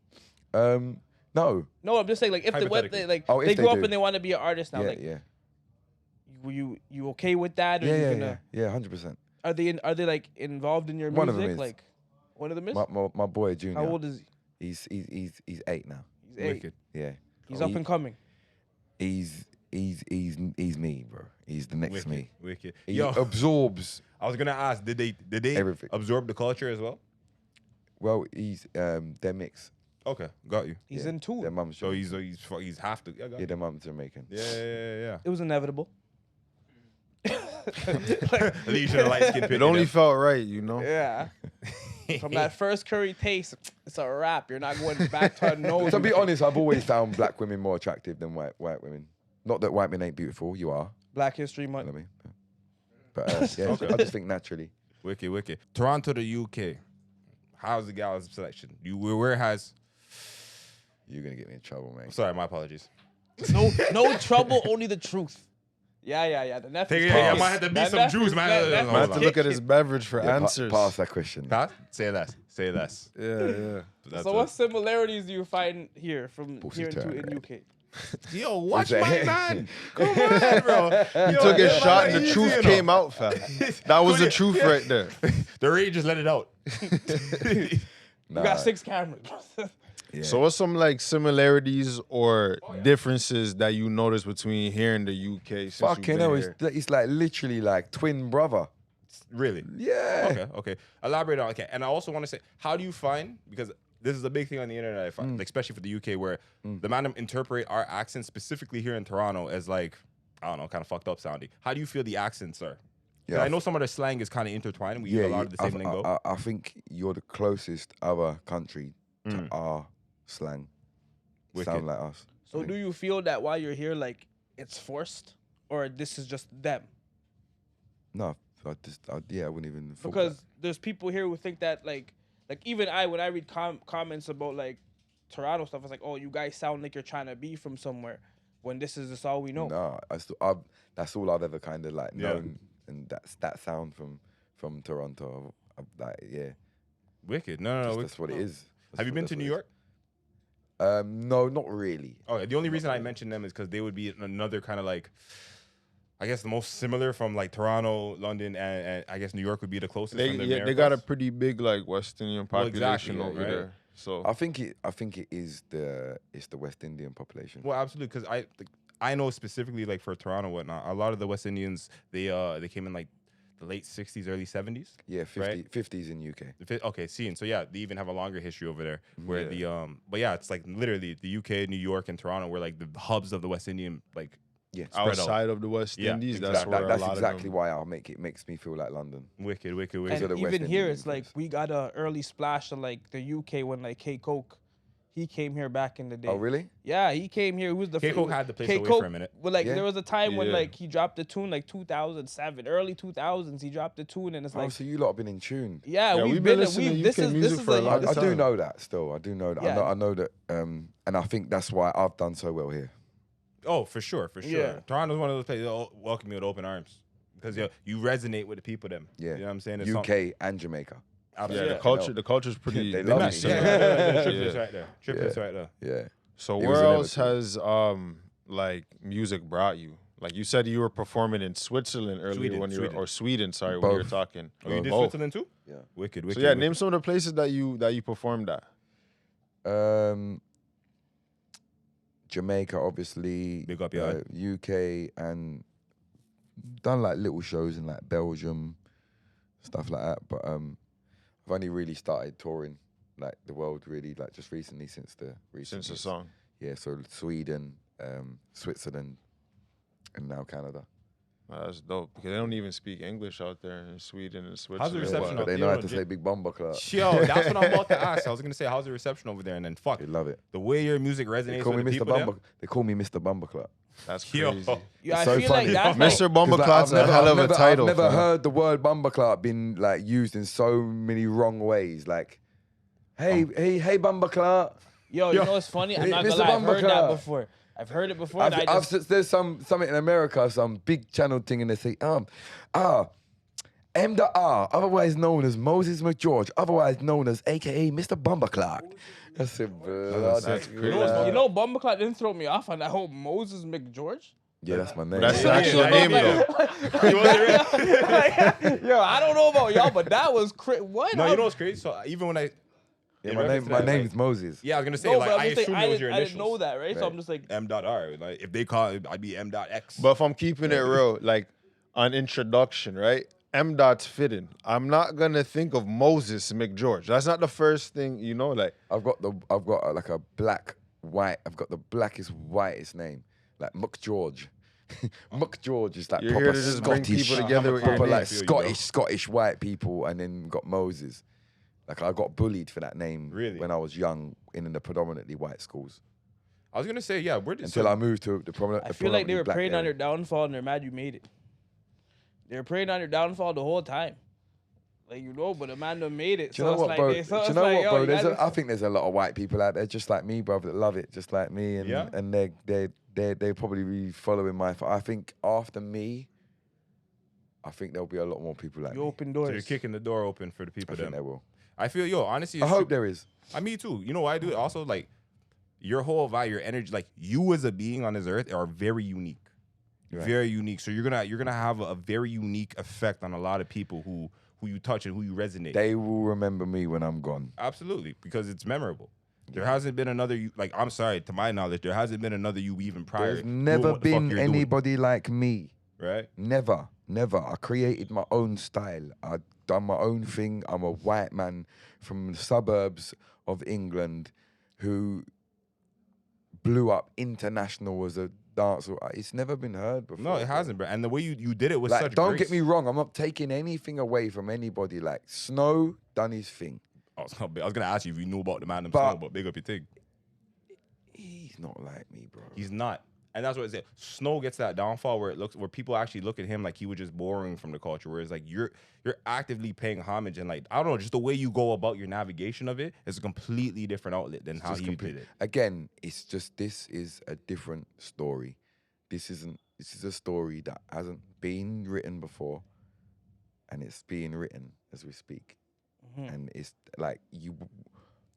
S2: No.
S1: No, I'm just saying, like, if
S3: Hypothetically.
S2: If
S1: they grow
S2: they
S1: up
S2: do.
S1: and they want to be an artist now,
S2: Yeah,
S1: you okay with that? Or you gonna,
S2: yeah, 100%.
S1: Are they like involved in your
S2: One
S1: music?
S2: of them is.
S1: Like one of them is.
S2: My boy Junior.
S1: How old is he?
S2: He's 8 now.
S1: He's 8.
S3: Wicked.
S2: Yeah.
S1: He's up and coming.
S2: He's he's me, bro. He's the next me.
S3: Wicked.
S2: He
S3: Yo,
S2: absorbs.
S3: I was gonna ask, did they
S2: Everything.
S3: absorb the culture as well?
S2: Well, he's they're mixed.
S3: Okay, got you.
S1: He's
S2: Yeah,
S1: in tune.
S2: Their mum's
S3: So
S2: Jamaican.
S3: he's half the. Yeah, got
S2: Yeah,
S3: you.
S2: their mum's Jamaican.
S3: Yeah.
S1: It was inevitable.
S3: I think you should have light skin.
S4: It only felt right, you know.
S1: Yeah. From that first curry taste, it's a wrap. You're not going back to a nose.
S2: To be honest, I've always found black women more attractive than white women. Not that white men ain't beautiful. You are.
S1: Black History
S2: You know
S1: Month.
S2: what I mean? But yeah, I just think naturally.
S3: Wicked. Toronto to UK. How's the gals selection? Where has?
S2: You're gonna get me in trouble, man.
S3: Sorry, my apologies.
S1: No trouble, only the truth. Yeah. The nephew.
S3: I might have to beat some Jews, man.
S4: I have to look at his beverage for
S2: Yeah,
S4: answers.
S2: pass that question.
S3: Huh? Say less.
S4: Yeah.
S3: That's
S1: So what similarities do you find here from
S2: Pussy
S1: here
S2: turn,
S1: in
S2: right?
S1: UK?
S3: Yo, watch
S2: that?
S3: my man. Come on, bro.
S4: He took his shot and the truth came out, fam. That was the truth right there.
S3: The rage just let it out.
S2: Nah,
S1: We got 6 cameras.
S2: yeah.
S4: So what's some like similarities or differences that you notice between here and the UK since you've
S2: fucking
S4: been
S2: hell,
S4: here?
S2: it's like literally like twin brother.
S3: Really?
S2: Yeah.
S3: Okay. Elaborate on. Okay, and I also want to say, how do you find, because this is a big thing on the internet, I find, like, especially for the UK, where the man interpret our accents specifically here in Toronto as like, I don't know, kind of fucked up sounding. How do you feel the accents are? 'Cause
S2: Yeah,
S3: I know some of the slang is kind of intertwined. We use a lot of the same lingo.
S2: I think you're the closest other country to our slang.
S3: Wicked.
S2: Sound like us.
S1: So do you feel that while you're here, like it's forced, or this is just them?
S2: No, I wouldn't even. thought
S1: Because there's people here who think that like even when I read comments about like Toronto stuff, it's like, oh, you guys sound like you're trying to be from somewhere, when this is just all we know.
S2: No, that's all I've ever kind of like known, and that's that sound from Toronto. Like, yeah,
S3: Wicked. No.
S2: that's what it is.
S3: Have you been to New York?
S2: No, not really.
S3: Okay, the only reason I mentioned them is because they would be another kind of like, I guess the most similar from like Toronto, London, and I guess New York would be the closest. from the
S4: They got a
S3: Americas.
S4: pretty big like West Indian
S3: Well,
S4: population
S3: exactly,
S4: over
S3: right.
S4: there. So
S2: I think it is the West Indian population.
S3: Well, absolutely, because I know specifically like for Toronto and whatnot, a lot of the West Indians they came in like the late 60s, early 70s.
S2: Yeah, 50,
S3: right?
S2: 50s in UK.
S3: Okay, seeing. So yeah, they even have a longer history over there. Where
S2: Yeah.
S3: but yeah, it's like literally the UK, New York, and Toronto were like the hubs of the West Indian like
S2: Yeah,
S3: spread out.
S4: outside of the West
S3: Yeah,
S4: Indies,
S3: exactly.
S4: that's where
S2: that's
S4: a lot
S2: exactly
S4: of them.
S2: why it makes me feel like London.
S3: Wicked.
S1: And
S2: of the West
S1: even here,
S2: Indian
S1: it's like
S2: influence.
S1: we got a early splash of like the UK when like K Coke, he came here back in the day.
S2: Oh, really?
S1: Yeah, he came here. He was the
S3: K.
S1: fir-
S3: Coke had the place
S1: K.
S3: away
S1: Coke,
S3: for a minute.
S1: Well, like
S2: Yeah.
S1: there was a time when
S4: Yeah.
S1: like he dropped the tune like 2007, early 2000s. He dropped the tune and it's
S2: Oh,
S1: like,
S2: so you lot have been in tune.
S1: yeah,
S4: Yeah,
S1: we've
S4: we've
S1: been
S4: been listening to
S1: this
S4: UK
S1: is
S4: music for a
S1: like,
S4: long
S2: I do
S4: time.
S2: know that still. I do know that.
S1: Yeah.
S2: I know that. And I think that's why I've done so well here.
S3: Oh, for sure.
S1: Yeah.
S3: Toronto's one of those places that welcome you with open arms because you resonate with the people. Them.
S2: Yeah.
S3: You know what I'm saying? It's
S2: UK and Jamaica.
S4: Yeah,
S3: Absolutely.
S4: the culture's pretty.
S2: They
S4: pretty
S2: love it.
S4: similar.
S3: Yeah. Triplets
S4: Yeah.
S3: right there. Triplets right there.
S2: Yeah.
S4: So
S2: It was
S4: where else
S2: inevitable.
S4: has like music brought you? Like you said, you were performing in Switzerland earlier
S3: Sweden,
S4: when you
S3: Sweden.
S4: were, or Sweden, sorry, when you were
S2: Both.
S4: talking.
S3: Oh, you did
S4: Both.
S3: Switzerland too?
S2: Yeah.
S3: Wicked.
S4: So yeah, name some of the places that you performed at.
S2: Jamaica, obviously.
S3: Big up, yeah.
S2: UK and done like little shows in like Belgium, stuff like that. But I've only really started touring like the world really like just recently since the
S4: Since the song.
S2: Yeah, so Sweden, Switzerland, and now Canada.
S4: Oh, that's dope because they don't even speak English out there in Sweden and Switzerland.
S3: reception
S2: But
S3: out
S2: they
S3: there,
S2: know how
S3: no,
S2: to
S3: J-
S2: say big bomber club.
S3: Yo, that's what I'm about to ask. I was gonna say, how's the reception over there? And then fuck,
S2: They love it.
S3: the way your music resonates
S2: They call me
S3: with the
S2: Mr.
S3: people.
S2: Bumber. They call me Mr. Bumber Club.
S4: That's
S3: Yo.
S4: crazy.
S1: yeah, I
S2: It's so
S1: feel
S2: funny.
S1: like that's like,
S4: Mr. Bumbleclot's a hell of a title.
S2: I've never
S4: fam.
S2: heard the word bumper club being like used in so many wrong ways. Like, hey, bumper club.
S1: yo, you know what's funny? I'm not
S2: Mr.
S1: gonna lie, I've heard that
S2: Bumbleclot.
S1: before. I've heard it before. and I just,
S2: There's something in America, some big channel thing, and they say, MdotR, otherwise known as Moses McGeorge, otherwise known as AKA Mr. Bumbleclot. I said, bro,
S4: That's
S2: you
S4: crazy.
S1: you know, Bumbleclot didn't throw me off on that whole Moses McGeorge.
S2: Yeah, that's my name.
S4: That's the
S3: Yeah,
S4: actual
S3: yeah,
S4: name
S3: yeah.
S4: though.
S1: Yo, I don't know about y'all, but that was what?
S3: No, you know what's crazy? So even when I
S2: Yeah,
S3: In
S2: my
S3: reference to
S2: my
S3: that,
S2: name
S3: like-
S2: is Moses.
S3: Yeah, I was gonna say
S1: No,
S3: like
S1: but I'm
S3: I
S1: just saying,
S3: assumed it was your
S1: I didn't know
S3: initials.
S1: that, right? So
S2: Right.
S1: I'm just like,
S3: M.R. Like if they call it, I'd be M.X.
S4: But if I'm keeping it real, like on introduction, right? Mdot's fitting. I'm not gonna think of Moses McGeorge. That's not the first thing, you know. Like
S2: I've got like a white. I've got the blackest, whitest name, like McGeorge. McGeorge is like
S4: you're
S2: proper
S4: here to just bring
S2: Scottish,
S4: people together with your
S2: proper
S4: name.
S2: like
S3: feel you, bro.
S2: Scottish white people, and then got Moses. Like I got bullied for that name
S3: Really?
S2: when I was young in the predominantly white schools.
S3: I was gonna say, yeah, we're just
S2: Until I moved to the
S1: I feel like they were preying on
S2: area.
S1: your downfall and they're mad you made it. They were preying on your downfall the whole time. Like, you know, but the man done made it.
S2: Do you know
S1: so
S2: what,
S1: it's
S2: bro?
S1: like,
S2: Do
S1: so
S2: you
S1: it's
S2: know
S1: like,
S2: what,
S1: yo,
S2: bro?
S1: you gotta-
S2: I think there's a lot of white people out there just like me, bro, that love it just like me, and
S3: Yeah.
S2: and they probably be following my. I think after me, I think there'll be a lot more people like
S1: you
S2: me.
S1: open
S3: so you're
S1: doors.
S3: kicking the door open for the
S2: I
S3: people.
S2: think
S3: Them.
S2: they will.
S3: I feel yo, honestly,
S2: I
S3: it's
S2: hope
S3: true.
S2: there is.
S3: Me too. You know why I do it? Also, like your whole vibe, your energy, like you as a being on this earth are very unique.
S2: Right.
S3: Very unique. So you're gonna have a very unique effect on a lot of people who you touch and who you resonate.
S2: They will remember me when I'm gone.
S3: Absolutely, because it's memorable. There hasn't been another you. Like I'm sorry, to my knowledge, there hasn't been another you even prior.
S2: There's
S3: doing
S2: never
S3: what the fuck
S2: been
S3: you're doing,
S2: anybody like me.
S3: right?
S2: Never. I created my own style. I done my own thing. I'm a white man from the suburbs of England who blew up international as a dancer. It's never been heard before.
S3: No, it
S2: bro.
S3: hasn't, bro. And the way you did it was
S2: Like,
S3: such.
S2: don't
S3: grace.
S2: get me wrong. I'm not taking anything away from anybody. Like Snow done his thing.
S3: I was gonna ask you if you knew about the man
S2: But-
S3: himself, but big up your thing.
S2: He's not like me, bro.
S3: He's not. And that's what it said. Snow gets that downfall where people actually look at him like he was just boring from the culture. Whereas like you're actively paying homage and like I don't know, just the way you go about your navigation of it is a completely different outlet than how
S2: Just
S3: he
S2: complete-
S3: did it.
S2: Again, it's just this is a different story. This is a story that hasn't been written before, and it's being written as we speak. And it's like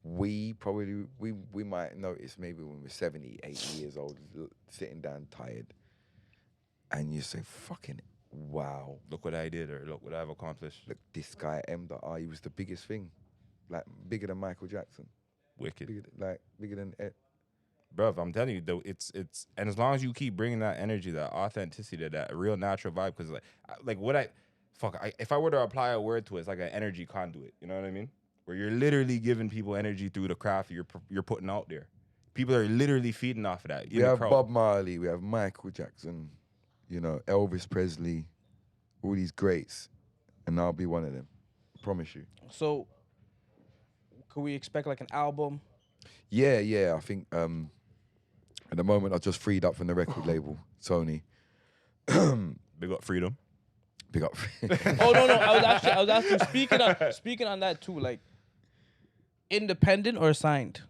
S2: we probably we might notice maybe when we're 70, 80 years old, sitting down tired, and you say, "Fucking wow,
S3: Look what I did, or look what I've accomplished.
S2: look, this guy MdotR, he was the biggest thing, like bigger than Michael Jackson,
S3: Wicked.
S2: bigger than."
S3: Bruv, I'm telling you though, it's and as long as you keep bringing that energy, that authenticity, that real natural vibe, because if I were to apply a word to it, it's like an energy conduit. You know what I mean? Where you're literally giving people energy through the craft you're putting out there. People are literally feeding off of that.
S2: We have Bob Marley, we have Michael Jackson, Elvis Presley, all these greats, and I'll be one of them. Promise you.
S1: So, could we expect like an album?
S2: Yeah. I think at the moment I just freed up from the record label, Sony.
S3: Big up freedom.
S2: Big up.
S1: Oh no, I was actually speaking on that too. Like, independent or signed?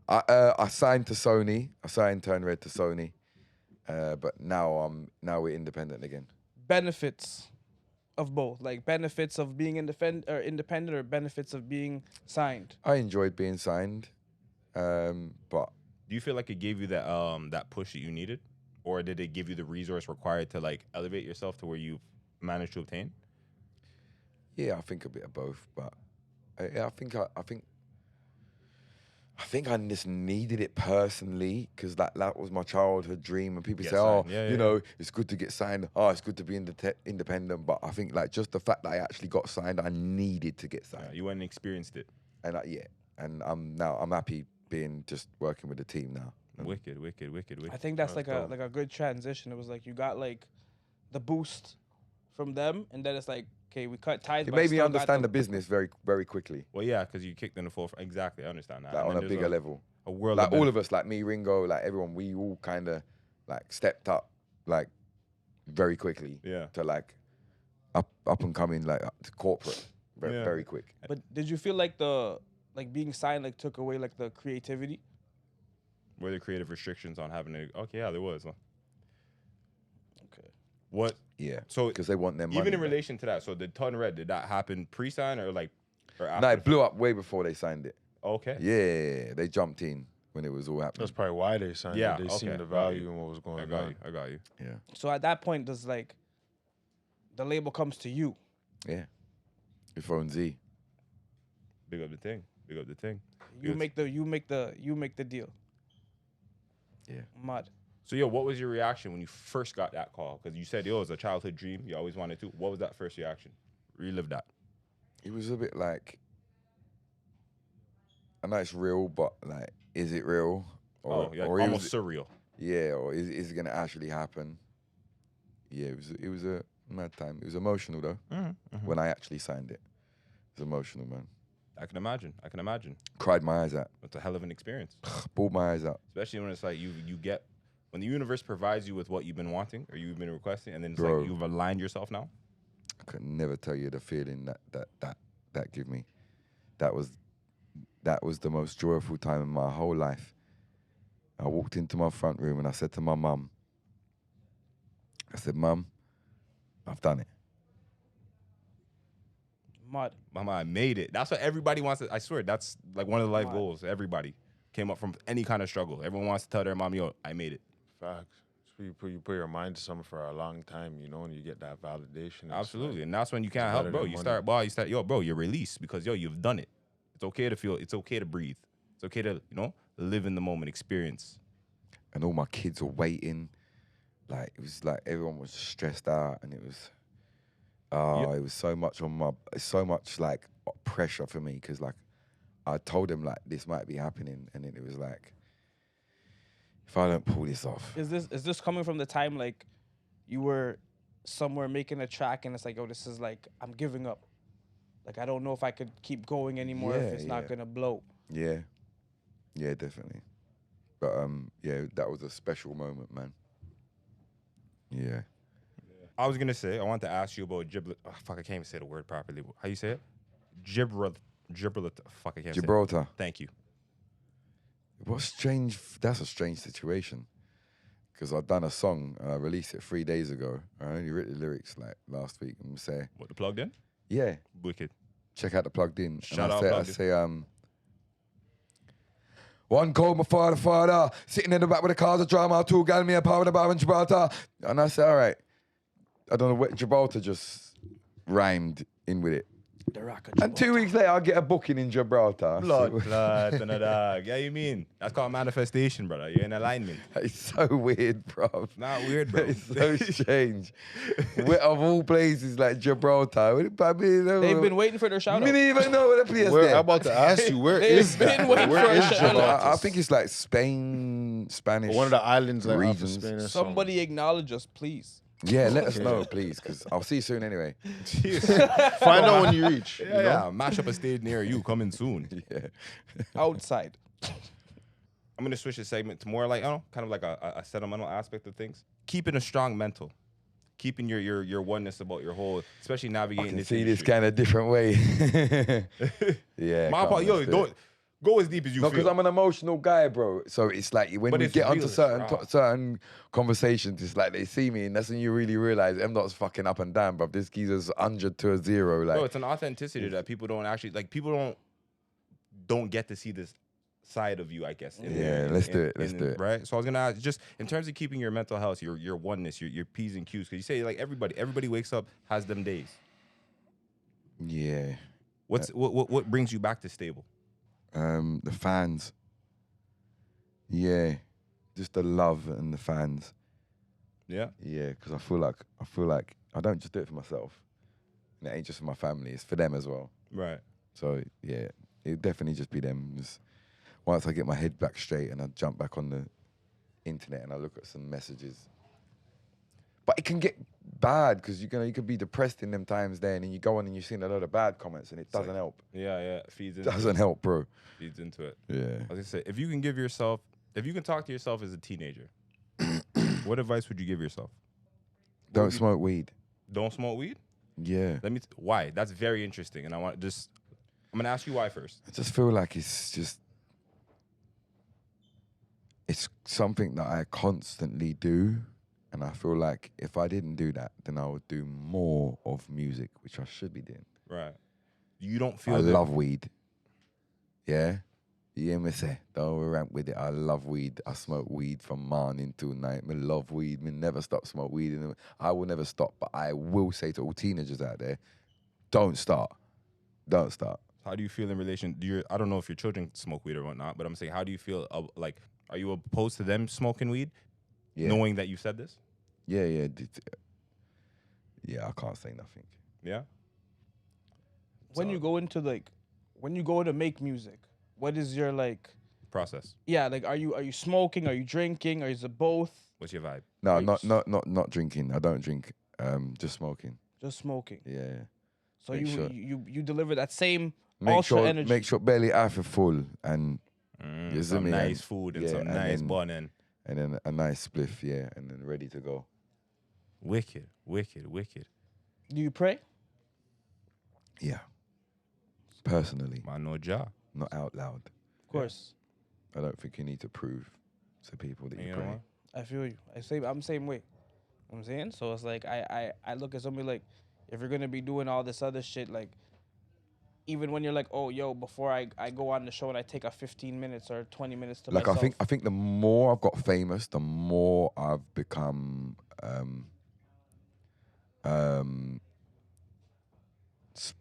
S2: I signed to Sony. I signed Turn Red to Sony, but now we're independent again.
S1: Benefits of both, like benefits of being independent or benefits of being signed.
S2: I enjoyed being signed, but
S3: Do you feel like it gave you that push that you needed, or did it give you the resource required to like elevate yourself to where you managed to obtain?
S2: yeah, I think a bit of both. But I think I just needed it personally because that was my childhood dream. And people
S3: Get
S2: say,
S3: signed.
S2: "Oh,
S3: Yeah.
S2: it's good to get signed. Oh, it's good to be independent." But I think like just the fact that I actually got signed, I needed to get signed.
S3: You went and experienced it.
S2: And and I'm happy being just working with the team now.
S3: Wicked.
S1: I think that's like a good transition. It was like you got like the boost from them, and then it's like, okay, we cut ties.
S2: It
S1: but I
S2: made me
S1: still got
S2: understand the business very, very quickly,
S3: Well, yeah, because you kicked in the forefront. Exactly, I understand that.
S2: like
S3: And
S2: on a
S3: then
S2: bigger
S3: there's
S2: level.
S3: A world
S2: Like
S3: of
S2: all of us, like me, Ringo, like everyone, we all kind of like stepped up, like very quickly.
S3: Yeah.
S2: To like up and coming, like to corporate,
S3: Yeah.
S2: very quick.
S1: But did you feel like being signed like took away like the creativity?
S3: Were there creative restrictions on having to? Okay, yeah, there was. Huh?
S1: Okay.
S3: What?
S2: Yeah.
S3: So
S2: Because they want their money.
S3: even in
S2: back.
S3: relation to that, so the Ton Red, did that happen pre-sign or after?
S2: No, it blew up way before they signed it.
S3: Okay.
S2: Yeah, they jumped in when it was all happening.
S4: that's probably why they signed
S3: Yeah,
S4: it. They
S3: okay,
S4: seen the
S3: got
S4: value
S3: you.
S4: in what was
S3: I
S4: going
S3: got
S4: on.
S3: you. I got you.
S2: Yeah,
S1: So at that point, does like the label comes to you?
S2: yeah. Your phone Z.
S3: Big up the thing. Big up the thing.
S1: You make the deal.
S2: Yeah.
S1: Mad.
S3: So, yo, what was your reaction when you first got that call? Because you said, yo, it was a childhood dream. You always wanted to. What was that first reaction? Relive that.
S2: It was a bit like, I know it's real, but like, is it real?
S3: Or
S2: it
S3: almost
S2: was,
S3: surreal.
S2: yeah, or is it gonna actually happen? Yeah, it was a mad time. It was emotional though. When I actually signed it, it was emotional, man.
S3: I can imagine.
S2: Cried my eyes out,
S3: It's a hell of an experience.
S2: bawled my eyes out.
S3: Especially when it's like you get, when the universe provides you with what you've been wanting or you've been requesting, and then it's
S2: Bro.
S3: like you've aligned yourself now.
S2: I could never tell you the feeling that gave me. That was the most joyful time in my whole life. I walked into my front room and I said to my mum, I said, Mum, I've done it.
S1: Mad.
S3: Mama, I made it. That's what everybody wants to, I swear, that's like one of the life
S1: Right.
S3: goals. Everybody came up from any kind of struggle. Everyone wants to tell their mom, yo, I made it.
S4: Facts. So you put your mind to something for a long time, you know, and you get that validation. It's
S3: Absolutely.
S4: like-
S3: And that's when you can't help,
S4: better
S3: bro.
S4: than
S3: You
S4: money.
S3: start, yo, bro, you're released because, yo, you've done it. It's okay to feel, it's okay to breathe. It's okay to, live in the moment, experience.
S2: And all my kids were waiting. Like, it was like everyone was stressed out and it was, it was so much like pressure for me because like I told them like this might be happening and then it was like, if I don't pull this off.
S1: Is this coming from the time like you were somewhere making a track and it's like, oh, this is like I'm giving up. Like I don't know if I could keep going anymore if it's not gonna blow.
S2: Yeah. Yeah, definitely. But yeah, that was a special moment, man. Yeah.
S3: I was going to say, I want to ask you about Gibraltar. Oh, fuck, I can't even say the word properly. How you say it? Gibraltar. Fuck, I can't say it.
S2: Gibraltar.
S3: Thank you.
S2: What's strange? That's a strange situation. Because I've done a song and I released it 3 days ago. I only wrote the lyrics like last week and say,
S3: What, the plugged in?
S2: yeah,
S3: Wicked.
S2: check out the plugged in.
S3: Shout
S2: and
S3: out Plugged In.
S2: I say, one called my father, sitting in the back with the cars of drama, two gal me a power the bar in Gibraltar. And I said, all right, I don't know what Gibraltar just rhymed in with it.
S1: The rock.
S2: And 2 weeks later, I get a booking in Gibraltar.
S3: Blood and a dog. Yeah, you mean? That's called manifestation, brother. You're in alignment.
S2: It's so weird, bro.
S3: Not weird, bro.
S2: It's so strange. Of all places, like Gibraltar.
S1: They've been waiting for their shout
S2: Me
S1: out.
S2: didn't even know what the place
S4: I'm
S2: there.
S4: about to ask you, where
S1: They've
S4: is
S1: been
S4: that?
S1: waiting
S4: Where
S1: for a
S4: is
S1: shout out.
S4: Gibraltar?
S2: I think it's like Spain, Spanish.
S4: One of the islands like off of
S2: regions.
S4: Spain or something.
S1: Somebody acknowledge us, please.
S2: Yeah, let us know, please, because I'll see you soon anyway.
S4: Find out when you reach. you know?
S3: Yeah, mash up a stage near you coming soon.
S2: Yeah.
S1: Outside.
S3: I'm going to switch the segment to more like, kind of like a sentimental aspect of things. Keeping a strong mental. Keeping your oneness about your whole, especially
S2: I
S3: navigating
S2: can
S3: this
S2: see this
S3: industry.
S2: kind of different way. Yeah.
S3: My
S2: come
S3: part,
S2: on,
S3: yo,
S2: let's do
S3: don't
S2: it.
S3: go as deep as you
S2: No,
S3: feel.
S2: because I'm an emotional guy, bro. So it's like when
S3: But
S2: we
S3: it's
S2: get onto
S3: real,
S2: certain
S3: it's raw.
S2: certain conversations, it's like they see me, and that's when you really realize Mdot's fucking up and down, bro. This geezer's 100 to a 0. Like,
S3: No, it's an authenticity that people don't actually like. People don't get to see this side of you, I guess.
S2: Let's do it. Let's do it.
S3: Right. So I was gonna ask, just in terms of keeping your mental health, your oneness, your P's and Q's, because you say like everybody wakes up, has them days.
S2: yeah.
S3: What brings you back to stable?
S2: The fans. Yeah, just the love and the fans.
S3: Yeah.
S2: Yeah, because I feel like I don't just do it for myself. And it ain't just for my family; it's for them as well.
S3: Right.
S2: So yeah, it'd definitely just be them. Just once I get my head back straight and I jump back on the internet and I look at some messages. But it can get bad because you could be depressed in them times there, and then you go on and you've seen a lot of bad comments and it doesn't help.
S3: Yeah. Feeds into
S2: Doesn't help, bro.
S3: feeds into it.
S2: Yeah.
S3: I was gonna say, if you can talk to yourself as a teenager, what advice would you give yourself?
S2: Don't smoke weed.
S3: Don't smoke weed?
S2: Yeah.
S3: Why? That's very interesting. And I'm gonna ask you why first.
S2: I just feel like it's something that I constantly do. And I feel like if I didn't do that, then I would do more of music, which I should be doing.
S3: Right. You don't feel
S2: I
S3: that-
S2: love weed. Yeah? You hear me say? Don't ramp with it. I love weed. I smoke weed from morning till night. Me love weed. Me never stop smoke weed. And I will never stop. But I will say to all teenagers out there, don't start. Don't start.
S3: How do you feel in relation? I don't know if your children smoke weed or whatnot, but I'm saying, how do you feel? Like, are you opposed to them smoking weed, knowing that you said this?
S2: Yeah. Yeah, I can't say nothing.
S3: Yeah.
S1: When you go into when you go to make music, what is your
S3: Process.
S1: Yeah, like are you smoking? Are you drinking? Or is it both?
S3: What's your vibe?
S2: No,
S1: Like,
S2: not drinking. I don't drink. Just smoking.
S1: Just smoking.
S2: Yeah.
S1: So
S2: Make sure.
S1: you deliver that same
S2: Make
S1: ultra
S2: sure
S1: energy.
S2: make sure belly half full and you see
S3: Some
S2: me,
S3: nice
S2: and-
S3: food and
S2: yeah,
S3: some
S2: and
S3: nice
S2: then-
S3: bun and
S2: then a nice spliff, yeah, and then ready to go.
S3: wicked.
S1: Do you pray?
S2: Yeah. Personally,
S3: Man, no job.
S2: not out loud.
S1: Of course.
S2: I don't think you need to prove to people that you
S3: You know
S2: pray.
S3: what?
S1: I feel you. I'm the same way. You know what I'm saying? So it's like I look at somebody like, if you're gonna be doing all this other shit, like even when you're like, oh yo, before I go on the show and I take a 15 minutes or 20 minutes to
S2: Like
S1: myself.
S2: I think the more I've got famous, the more I've become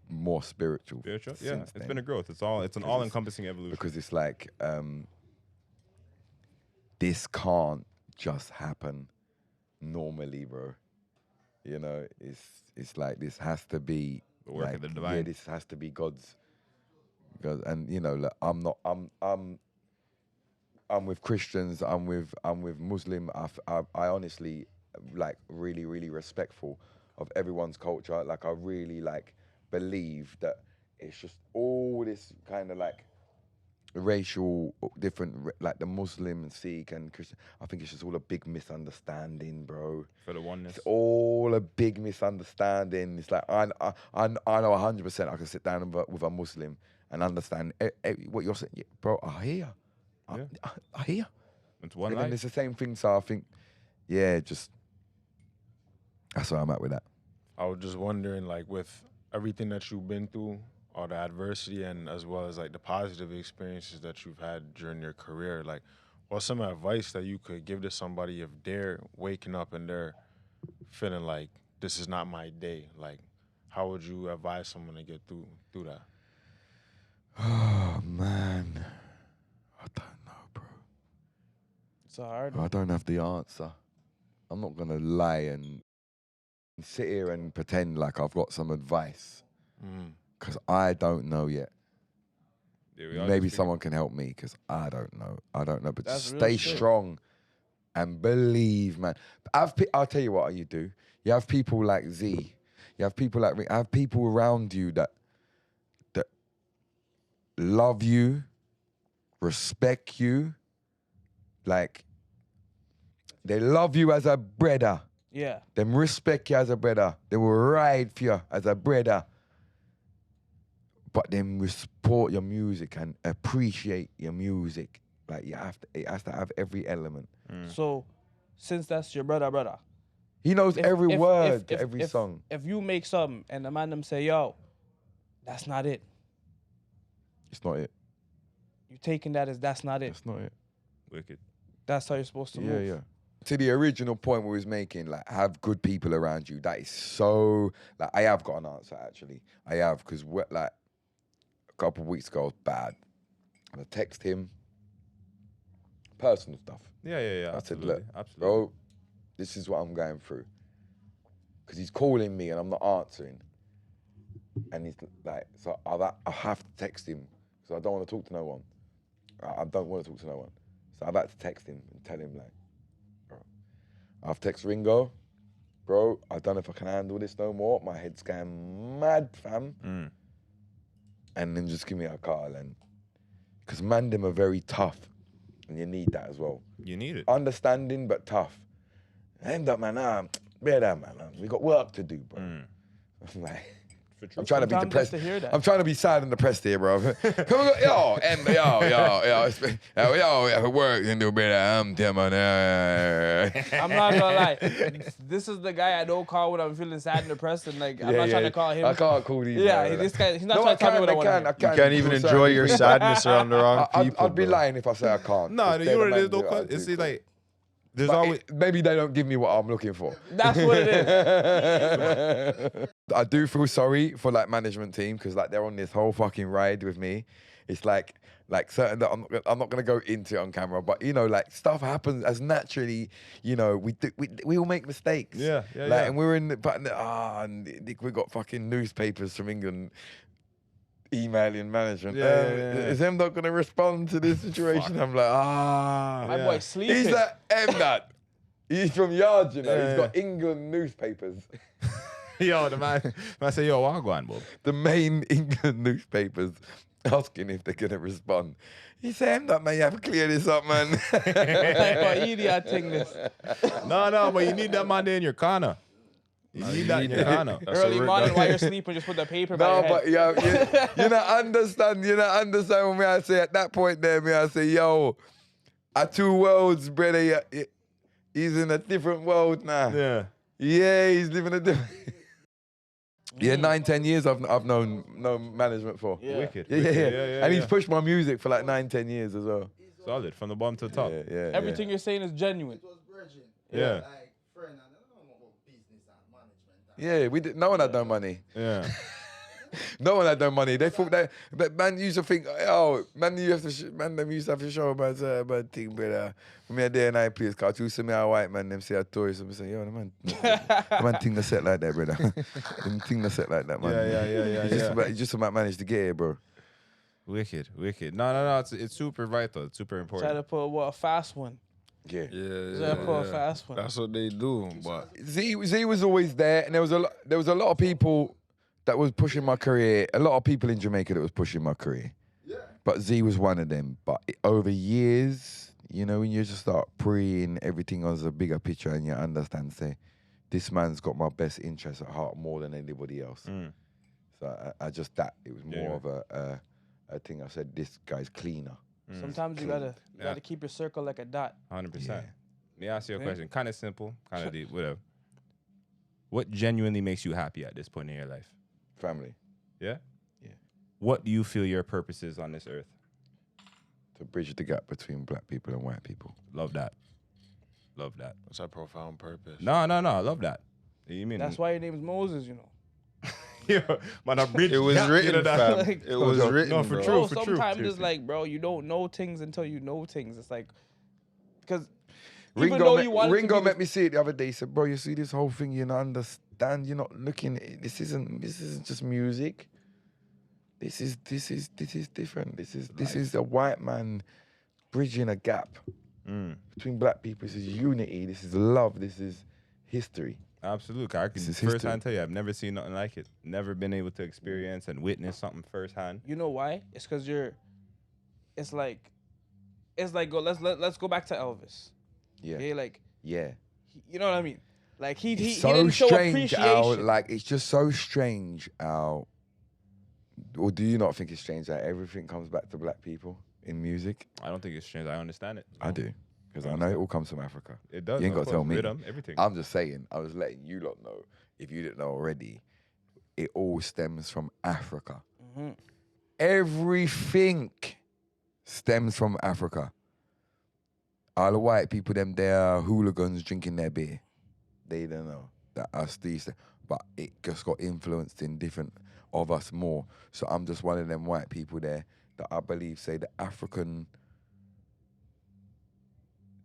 S2: more spiritual.
S3: Spiritual? Yeah,
S2: since
S3: it's
S2: then.
S3: been a growth. It's an
S2: Because
S3: all-encompassing evolution.
S2: Because it's like this can't just happen normally, bro. You know, it's like this has to be
S3: The work of
S2: like,
S3: the divine.
S2: Yeah, this has to be God's. And you know, like, I'm with Christians. I'm with Muslim. I honestly like really respectful of everyone's culture. Like I really believe that it's just all this kind of like racial different, like the Muslim and Sikh and Christian. I think it's just all a big misunderstanding, bro.
S3: For the oneness.
S2: It's all a big misunderstanding. It's like I know 100% I can sit down with a Muslim and understand what you're saying, yeah, bro. I hear, I hear.
S3: It's one
S2: And then
S3: life.
S2: it's the same thing. So I think, yeah, just that's where I'm at with that.
S4: I was just wondering, like, with everything that you've been through, all the adversity, and as well as like the positive experiences that you've had during your career, like, what's some advice that you could give to somebody if they're waking up and they're feeling like this is not my day? Like, how would you advise someone to get through that?
S2: Oh man, I don't know, bro.
S1: It's a hard one.
S2: I don't have the answer. I'm not gonna lie and sit here and pretend like I've got some advice because I don't know yet.
S3: Yeah, we all
S2: Maybe
S3: just
S2: someone can help me because I don't know. But
S1: That's
S2: just
S1: real
S2: stay
S1: shit.
S2: strong and believe, man. I'll tell you what you do. You have people like Z. You have people like Rick. I have people around you that love you, respect you. Like, they love you as a brother.
S1: Yeah.
S2: Them respect you as a brother. They will ride for you as a brother. But then we support your music and appreciate your music. Like it has to have every element.
S1: So since that's your brother,
S2: He knows every word to every song.
S1: If you make something and the man them say, yo, that's not it.
S2: It's not it.
S1: You taking that as that's not it.
S2: That's not it.
S3: wicked.
S1: That's how you're supposed to move.
S2: Yeah. To the original point we was making, like, have good people around you. That is so, like, I have got an answer, actually. I have, because, like, a couple of weeks ago, I was bad. And I text him, personal stuff.
S3: Yeah.
S2: I said, look,
S3: absolutely.
S2: bro, this is what I'm going through. Because he's calling me and I'm not answering. And he's like, so I have to text him because I don't want to talk to no one. I don't want to talk to no one. So I've had to text him and tell him, like, bro, I've texted Ringo, bro, I don't know if I can handle this no more. My head's going mad, fam. And then just give me a call. And because man, them are very tough. And you need that as well.
S3: You need it.
S2: Understanding, but tough. End up, man, better, man. We got work to do, bro. I'm like, I'm trying to be
S1: Sometimes
S2: depressed.
S1: just to hear that.
S2: I'm trying to be sad and depressed here, bro. Come on, yo, if it works, and do better. I'm telling you,
S1: I'm not gonna lie. This is the guy I don't call when I'm feeling sad and depressed, and like I'm not trying to call him.
S2: I can't call these.
S1: Yeah,
S2: man.
S1: this guy. He's not
S2: No,
S1: trying to tell me what I want to hear.
S4: You can't even enjoy your sadness around the wrong people.
S2: I'd be
S4: bro.
S2: lying if I say I can't.
S3: No,
S2: If
S3: you
S2: they're
S3: know
S2: the
S3: what it is
S2: man
S3: though,
S2: that I
S3: cuz? It's
S2: do,
S3: like There's
S2: But
S3: always
S2: maybe they don't give me what I'm looking for.
S1: That's what it is.
S2: I do feel sorry for like management team because like they're on this whole fucking ride with me. It's like certain that I'm not gonna go into it on camera, but you know, like stuff happens as naturally. You know, we all make mistakes.
S3: Yeah.
S2: And we're in, and we got fucking newspapers from England emailing management. Is Mdot gonna respond to this situation? I'm like,
S1: My boy sleeping.
S2: He's like Mdot. He's from Yard, you know. He's got England newspapers.
S3: yo, the man say, yo, I'll go on, Bob.
S2: The main England newspapers asking if they're gonna respond. He said, Mdot, man, you have to clear this up, man.
S1: Like, oh, idiot thing this.
S3: No, but you need that man there in your corner. You need that in your corner.
S1: Early morning while you're sleeping, just put the paper by your head.
S2: But you not understand when I say at that point there, me I say, yo, are two worlds, brother. He's in a different world now. Yeah, he's living a different. 9-10 years I've known management for.
S1: Yeah.
S3: Wicked.
S2: Yeah. And he's pushed my music for like 9-10 years as well.
S3: Solid from the bottom to the top.
S2: Yeah.
S1: Everything you're saying is genuine.
S3: Yeah.
S6: Like, friend, I don't know about business and management.
S2: Yeah, we did. No one had no money.
S3: Yeah.
S2: No one had no money. They thought that, but man used to think, oh, man, you have to, them used to have to show about thing, but when me there and I place, cause you see me a white man, them say a tourist, and me say, yo, the man thing the set like that, brother. Them thing the set like that, man.
S3: Yeah.
S2: It's just about manage to get here, bro.
S3: Wicked. No. It's super vital. It's super important.
S1: Try to put a fast one.
S2: Yeah.
S1: Try to put a fast one.
S4: That's what they do. But
S2: Z was always there, and there was a lot of people that was pushing my career. A lot of people in Jamaica that was pushing my career. Yeah. But Z was one of them. But over years, you know, when you just start preying everything as a bigger picture and you understand, say, this man's got my best interest at heart more than anybody else. So I just, it was more of a thing. I said, this guy's cleaner.
S1: Sometimes you gotta keep your circle like a dot.
S3: 100%. Let me ask you a question. Kind of simple, kind of deep, whatever. What genuinely makes you happy at this point in your life?
S2: Family.
S3: Yeah?
S2: Yeah.
S3: What do you feel your purpose is on this earth?
S2: To bridge the gap between black people and white people.
S3: Love that.
S4: that's a profound purpose.
S3: No. I love that. You mean
S1: That's why your name's Moses, you know.
S3: yeah, man, I bridge
S4: It was
S3: gap,
S4: written,
S3: you know that?
S4: fam.
S1: Like-
S4: It was written,
S3: No, for
S4: bro.
S3: true.
S1: Bro, sometimes it's like, bro, you don't know things until you know things. It's like, because even though you want
S2: Ringo
S1: to be
S2: met me see it the other day. He said, bro, you see this whole thing, you don't understand, you're not looking, this isn't just music. This is different. This is a white man bridging a gap between black people. This is unity, this is love, this is history.
S3: Absolutely. I can
S2: This is
S3: firsthand tell you, I've never seen nothing like it. Never been able to experience and witness something firsthand.
S1: You know why? It's because it's like let's go back to Elvis.
S2: Yeah.
S1: Okay, like,
S2: Yeah.
S1: you know what I mean? Like he
S2: It's so
S1: didn't show
S2: strange how,
S1: appreciation.
S2: like, it's just so strange how, or do you not think it's strange that everything comes back to black people in music?
S3: I don't think it's strange. I understand it.
S2: I do. Because I know it all comes from Africa.
S3: It does.
S2: You ain't
S3: of
S2: got to tell
S3: course.
S2: me.
S3: Rhythm, everything.
S2: I'm just saying, I was letting you lot know, if you didn't know already, it all stems from Africa. Everything stems from Africa. All the white people, they are hooligans drinking their beer. They don't know that us these, but it just got influenced in different of us more. So I'm just one of them white people there that I believe say the African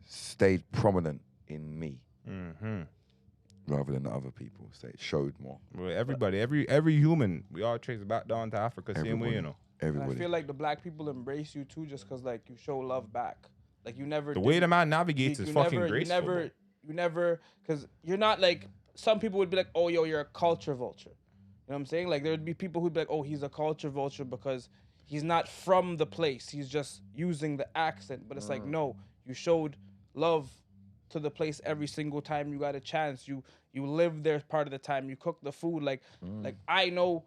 S2: stayed prominent in me rather than the other people. So it showed more.
S3: Well, everybody, every human, we all trace back down to Africa, same way, you know.
S1: And
S2: Everybody.
S1: I feel like the black people embrace you too, just because like you show love back. Like you never.
S3: The way the man navigates
S1: you
S3: is fucking
S1: never,
S3: graceful.
S1: You never, because you're not like some people would be like, oh yo, you're a culture vulture. You know what I'm saying? Like there would be people who'd be like, oh, he's a culture vulture because he's not from the place. He's just using the accent. But it's like, no, you showed love to the place every single time you got a chance. You live there part of the time. You cook the food. Like I know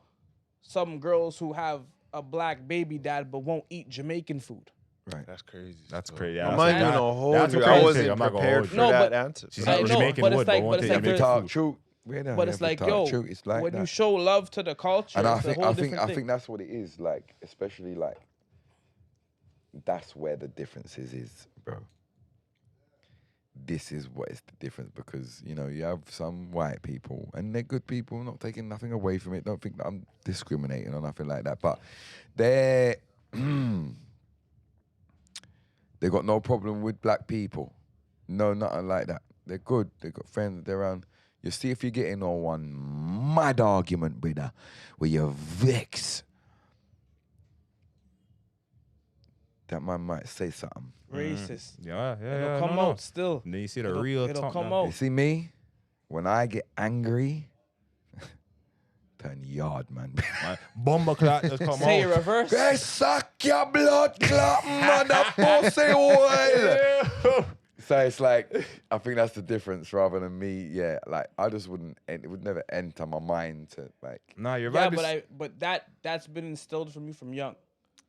S1: some girls who have a black baby dad but won't eat Jamaican food.
S2: Right.
S4: That's crazy.
S3: That's
S4: So-
S3: crazy.
S4: I'm not even gonna hold
S3: that's
S4: you.
S3: a
S4: I
S3: crazy
S4: wasn't
S3: thing. I'm not gonna
S4: prepared
S3: hold
S4: for
S3: you.
S1: No,
S4: that
S1: but-
S4: answer.
S3: She's
S1: I
S3: not
S1: know,
S3: Jamaican
S1: but it's
S3: wood,
S1: like-
S3: but
S1: but
S3: won't
S1: it's
S3: take
S1: like
S2: Every
S1: there's-
S3: Jamaican
S2: talk
S3: food.
S2: truth.
S1: But it's like, yo,
S2: it's like
S1: when
S2: that.
S1: you show love to the culture,
S2: And
S1: it's a whole different
S2: I
S1: thing.
S2: think that's what it is. Like, especially like, that's where the difference is, bro. this is what is the difference, because you know you have some white people and they're good people, not taking nothing away from it. Don't think that I'm discriminating or nothing like that, but they're they got no problem with black people, no, nothing like that. They're good. They got friends. They're around. You see if you're getting on one mad argument, brother, where you vex, that man might say something.
S1: Racist.
S3: Yeah.
S1: It'll come
S3: no.
S1: out still.
S3: And then you see the
S1: It'll-
S3: real
S1: it'll
S3: top
S1: come
S3: now.
S1: out.
S2: You see me, when I get angry, turn yard, man.
S3: Bomber clot just come
S1: Say it
S3: out.
S1: reverse.
S2: Hey, suck your blood clot, mother pussy oil. So it's like, I think that's the difference rather than me. Yeah, like I just wouldn't. It would never enter my mind to like.
S3: Nah, your
S1: Yeah,
S3: vibe is...
S1: but that's been instilled from you from young.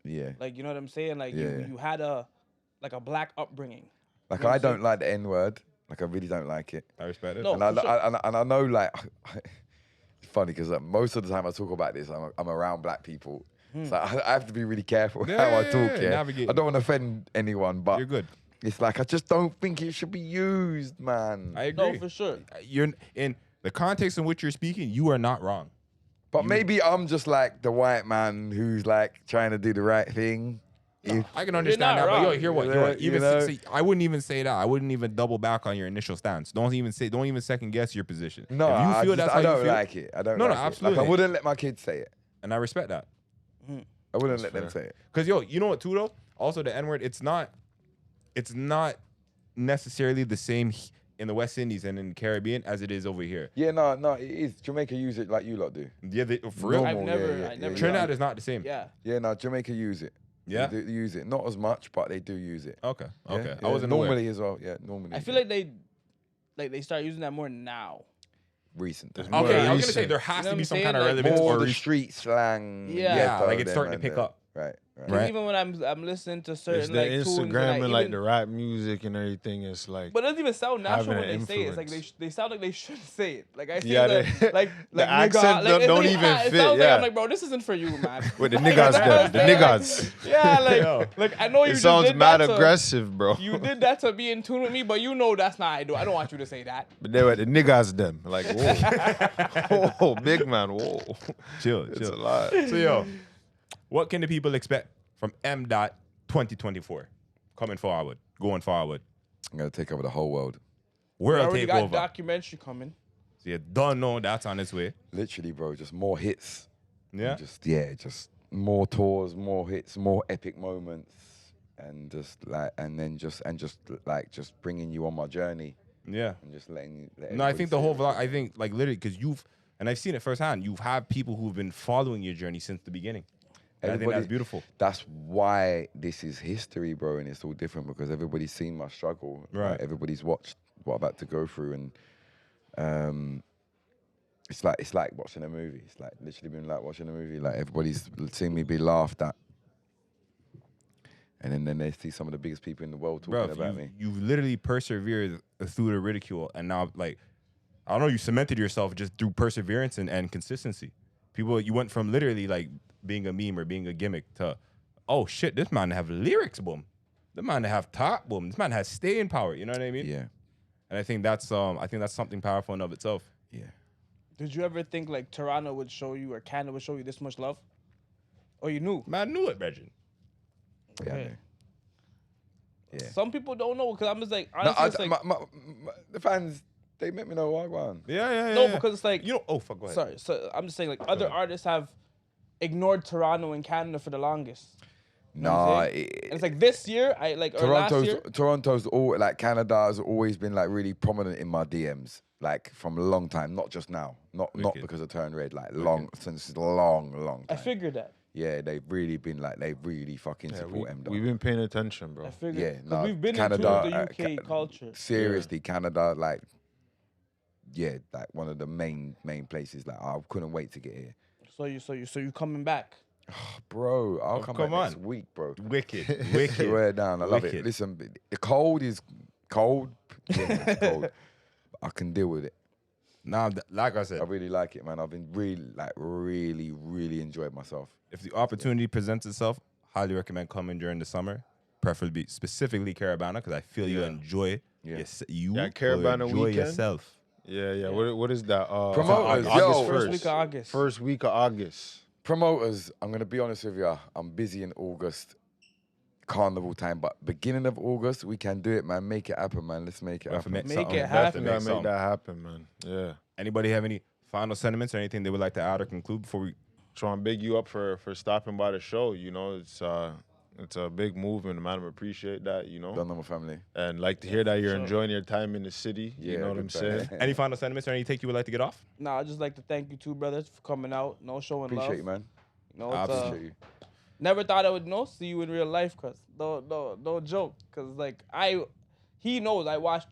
S2: Yeah,
S1: Like, you know what I'm saying? Like
S2: Yeah.
S1: you had a black upbringing.
S2: like
S1: You know what
S2: I
S1: I'm
S2: don't
S1: saying?
S2: like the N word. Like I really don't like it.
S3: I respect it.
S1: No.
S2: And I,
S1: for sure.
S2: and I know, like, it's funny because most of the time I talk about this, I'm around black people. So I have to be really careful how I talk. Yeah,
S3: navigate.
S2: I don't want to offend anyone, but
S3: You're good.
S2: it's like I just don't think it should be used, man.
S3: I agree.
S1: No, for sure.
S3: You're in the context in which you're speaking. You are not wrong.
S2: But maybe I'm just like the white man who's like trying to do the right thing.
S3: I can understand
S1: not
S3: that, but yo,
S1: wrong.
S3: hear what?
S2: You
S3: Hear
S2: know,
S3: what? Even
S2: you know?
S3: see, I wouldn't even say that. I wouldn't even double back on your initial stance. Don't even second guess your position.
S2: No,
S3: if you
S2: I,
S3: feel
S2: just,
S3: that's
S2: I
S3: how
S2: don't
S3: you feel,
S2: like it. I don't
S3: No,
S2: like
S3: no,
S2: it.
S3: absolutely.
S2: Like, I wouldn't let my kids say it.
S3: and I respect that.
S2: I wouldn't let them
S4: fair.
S2: say it.
S3: Cause yo, you know what too though? Also the N word, it's not necessarily the same in the West Indies and in the Caribbean as it is over here.
S2: Yeah, no, it is. Jamaica use it like you lot do.
S3: Yeah, for real.
S2: Normal,
S1: I never
S3: Trinidad is not the same.
S1: Yeah.
S2: Yeah, no, Jamaica use it.
S3: Yeah?
S2: They do use it. Not as much, but they do use it.
S3: Okay.
S2: Yeah,
S3: Okay.
S2: yeah.
S3: I wasn't aware.
S2: normally as well. Yeah, normally.
S1: I feel like they start using that more now.
S2: recent.
S4: There's
S3: Okay,
S4: more
S3: I was gonna
S4: recent.
S3: say there has
S1: You know
S3: to
S1: what
S3: be
S1: I'm
S3: some
S1: saying?
S3: kind of
S1: Like,
S3: relevance
S2: More
S3: or
S2: the
S3: re-
S2: street slang.
S1: Yeah.
S3: Yeah, like
S2: ghetto
S3: it's
S2: them
S3: starting to
S2: and
S3: pick
S2: that.
S3: up.
S2: Right.
S3: Right.
S1: Even when I'm listening to certain
S4: It's the
S1: like tunes
S4: Instagram and like
S1: even-
S4: the rap music and everything. It's like,
S1: But it doesn't even sound natural
S4: having
S1: when
S4: an
S1: they say it. It's like
S4: influence.
S1: they sound like they shouldn't say it. Like I say
S4: Yeah,
S1: the,
S4: they-
S1: like
S4: the
S1: nigga,
S4: accent
S1: like, it's
S4: don't
S1: like,
S4: even
S1: it
S4: fit,
S1: sounds like
S4: yeah.
S1: I'm like, bro, this isn't for you, man.
S4: with the niggas them, the niggas.
S1: Yeah,
S3: Yo.
S1: like I know you
S4: It
S1: just
S4: sounds
S1: did
S4: mad
S1: that to-
S4: aggressive, bro.
S1: You did that to be in tune with me, but you know that's not I do. I don't want you to say that.
S4: But they were the niggas them. Like, whoa. Whoa, big man, whoa.
S3: Chill,
S4: It's
S3: chill.
S4: a lot.
S3: So yo, what can the people expect from MdotR 2024 coming forward, going forward?
S2: I'm gonna take over the whole world.
S1: We
S3: World
S1: already got
S3: takeover.
S1: documentary coming.
S3: So you don't know that's on its way.
S2: Literally, bro, just more hits.
S3: Yeah.
S2: Just more tours, more hits, more epic moments, and just bringing you on my journey
S3: Yeah.
S2: and just letting you.
S3: No, I think the whole vlog. I think like literally because and I've seen it firsthand. You've had people who've been following your journey since the beginning. And I think that's
S2: Everybody-
S3: beautiful.
S2: That's why this is history, bro, and it's all different because everybody's seen my struggle.
S3: Right.
S2: Everybody's watched what I'm about to go through, and it's like watching a movie. It's like literally been like watching a movie. Like everybody's seen me be laughed at, and then they see some of the biggest people in the world talking about me.
S3: You've literally persevered through the ridicule, and now like I don't know, you cemented yourself just through perseverance and consistency. People, you went from literally like being a meme or being a gimmick to, oh shit, this man have lyrics, boom. This man have top, boom. This man has staying power. You know what I mean?
S2: Yeah,
S3: And I think that's something powerful in of itself.
S2: yeah.
S1: Did you ever think like Toronto would show you or Canada would show you this much love? Or you knew?
S3: Man knew it, Bregin.
S2: Yeah, I
S1: Okay.
S2: know. Yeah.
S1: Some people don't know because I'm just like
S2: No,
S1: honestly, it's like
S2: the fans, they make me know what I want.
S3: Yeah.
S1: no, because it's like
S3: you know. Oh fuck, go ahead.
S1: sorry. So I'm just saying like other artists have ignored Toronto and Canada for the longest. You know what I'm
S2: Nah,
S1: saying? And it's like this year, or last year.
S2: Toronto's all like Canada has always been like really prominent in my DMs, like from a long time, not just now, not
S3: Wicked.
S2: because I turned red, like long since a long
S1: I
S2: time.
S1: figured that.
S2: Yeah, they've really been like they really fucking support MdotR.
S4: We've been paying attention, bro.
S1: I figured.
S2: Yeah,
S1: because
S2: nah,
S1: we've been
S2: Canada,
S1: into the UK culture.
S2: Seriously, Canada, like yeah, like one of the main places. Like I couldn't wait to get here,
S1: So you coming back?
S2: bro. I'll come back
S3: come
S2: next
S3: on.
S2: week, bro.
S3: Wicked, wicked.
S2: Swear down, I love it.
S3: Wicked.
S2: Listen, the cold is cold. Yeah, it's cold. I can deal with it.
S3: Now, like I said,
S2: I really like it, man. I've been really enjoyed myself.
S3: if the opportunity presents itself, highly recommend coming during the summer, preferably specifically Carabana, because I feel you enjoy
S2: Yeah.
S3: Yes, you
S4: Yeah,
S3: will
S4: Caravan
S3: enjoy
S4: weekend.
S3: yourself.
S4: Yeah. What is that?
S2: Promoters,
S4: August
S2: yo.
S1: First week of August.
S4: First week of August.
S2: Promoters, I'm gonna be honest with you. I'm busy in August, carnival time, but beginning of August we can do it, man. Make it happen, man. Let's make it
S3: We have to
S2: happen.
S1: Make
S3: something.
S1: it
S3: We have to
S1: happen.
S4: We gotta make
S3: something.
S4: that happen, man. Yeah.
S3: Anybody have any final sentiments or anything they would like to add or conclude before we?
S4: Just want to big you up for stopping by the show. You know, it's a big movement, man. I appreciate that. You know,
S2: Don't know my family.
S4: and like to hear that you're
S1: sure.
S4: enjoying your time in the city.
S2: Yeah,
S4: You know what I'm
S2: good
S4: saying?
S2: time.
S3: Any final sentiments or any take you would like to get off?
S1: Nah, I'd just like to thank you two brothers for coming out. No showing love.
S2: Appreciate you, man.
S1: You know,
S2: I
S1: it's,
S2: appreciate you.
S1: never thought I would see you in real life, cause no joke, cause like he knows I watched.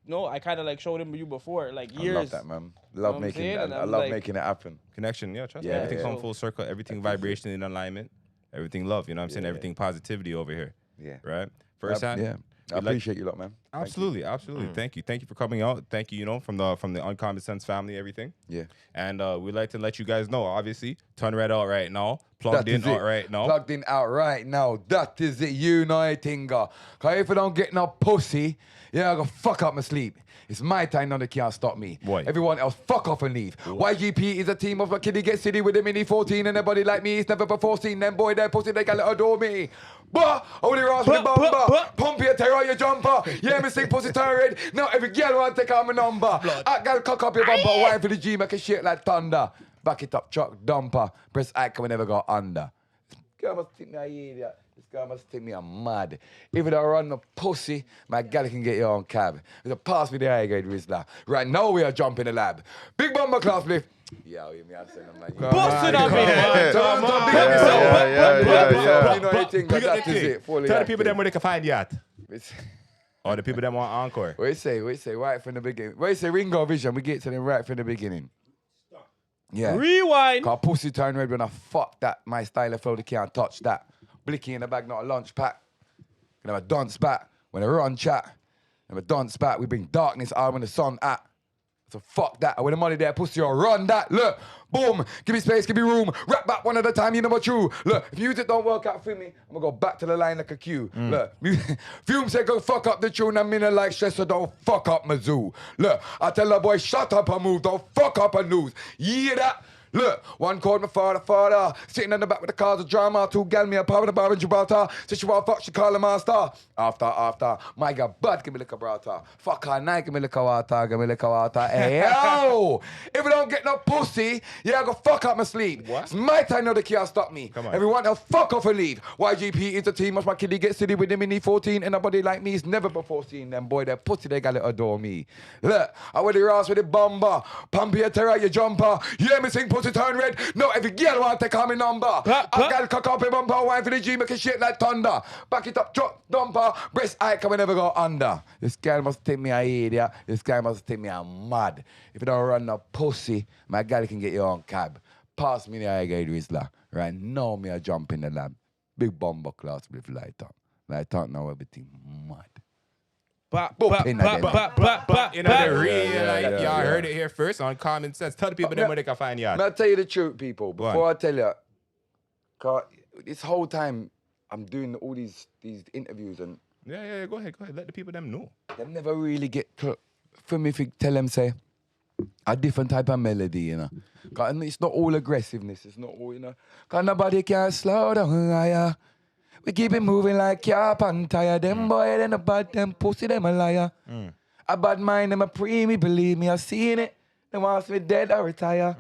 S1: I kind of like showed him you before, like years.
S2: I love that, man.
S1: what
S2: Love
S1: I'm
S2: making
S1: saying?
S2: that.
S1: And
S2: I
S1: I'm
S2: love
S1: like-
S2: making it happen.
S3: Connection, yeah, trust me.
S2: Yeah,
S3: Everything
S2: yeah.
S3: come full circle, everything vibration in alignment, everything love, you know what I'm saying?
S2: Yeah.
S3: Everything positivity over here,
S2: Yeah.
S3: right? First hand,
S2: Yeah. I
S3: we'd like-
S2: appreciate you, lot, man. Thank you.
S3: absolutely. Thank you for coming out. Thank you, from the Uncommon Sense family, everything.
S2: Yeah.
S3: And we'd like to let you guys know, obviously, turn red out right now, plugged
S2: That
S3: in
S2: is
S3: out
S2: it.
S3: right now.
S2: Plugged in out right now. That is it, uniting. Cause if I don't get no pussy, yeah, I go fuck up my sleep. It's my time now, they can't stop me.
S3: Boy.
S2: Everyone else, fuck off and leave. YGP is a team of a kiddie get city with a mini 14 and nobody like me. It's never before seen them boy, their pussy, they can adore me. But only Ross with the bumper. Pump your terror, your jumper. Yeah, me sing pussy turn red. Now every girl want to take out my number. I gotta cock up your bumper. Wine for the G, make a shit like thunder. Back it up, truck dumper. Press icon, we never go under. This girl must think me a idiot. This girl must think me a mad. If it don't run the pussy, my gal can get your own cab. It's a pass me the high grade Rizla. Right now we are jumping the lab. Big bumper class lift. Yeah, you me I say them like.
S1: Bust it up, man.
S4: Yeah.
S2: You know anything,
S3: Pick up
S2: that
S3: the
S2: is
S3: thing.
S2: it. Fully
S3: Tell the people
S2: active.
S3: them where they can find you at.
S2: It's-
S3: Or the people that want encore.
S2: What you say, right from the beginning. What you say, Ringo Vision, we get to them right from the beginning. Yeah.
S1: Rewind.
S2: Cause pussy turn red when I fuck that. My style of flow, they can't touch that. Blicky in the bag, not a lunch pack. Can have a dunce back. When I run chat, have a dunce back. We bring darkness out when the sun at. So fuck that. When the money there, pussy, or run that. Look, boom. Give me space, give me room. Rap back one at a time, you know what you. Look, if music don't work out for me, I'm gonna go back to the line like a cue. Look, Fume said go fuck up the tune. I'm in a like stress, so don't fuck up my zoo. Look, I tell the boy, shut up and move. Don't fuck up and lose. Yeah, that. Look, one called my father, sitting in the back with the cars of drama, two gal me a pub in the bar in Gibraltar, said she want fuck, she call him master. After, my God, bud, give me liquor brata. Fuck her night, give me liquor water, Hey, yo! If I don't get no pussy, yeah, I go fuck up my sleep.
S3: What?
S2: It's my time now, they can't stop me.
S3: Come on.
S2: Everyone else, fuck off and leave. YGP is the team, watch my kiddie get city with them in 14, and nobody like me is never before seen them. Boy, that pussy, they gotta adore me. Look, I wear the ass with the bomber, pump your terror, your jumper. Yeah, me sing pussy turn red. No, every girl want to call me number. I gotta cock up a bumper, wine for the G, make a shit like thunder. Back it up, drop, dumper, breast icon, we never go under. This guy must think me a idiot. This guy must think me a mad. If you don't run no pussy, my gal can get your own cab. Pass me the high grade Rizla. Right now, me a jump in the lab. Big bomber class with light up. Light up now, everything mad.
S3: In the real,
S2: yeah.
S3: y'all heard it here first on Common Sense. Tell the people them where they can find you at.
S2: I'll tell you the truth, people.
S3: Go on.
S2: Before I tell you, 'cause this whole time I'm doing all these interviews and
S3: Yeah. Go ahead. Let the people them know.
S2: they never really get for me to tell them say a different type of melody, you know. 'Cause it's not all aggressiveness. It's not all, you know. 'Cause nobody can slow down, yeah. We keep it moving like cap and tire. Them boy, them a bad, them pussy, them a liar. A bad mind, them a preemie, believe me, I seen it. Them wants me dead or retire.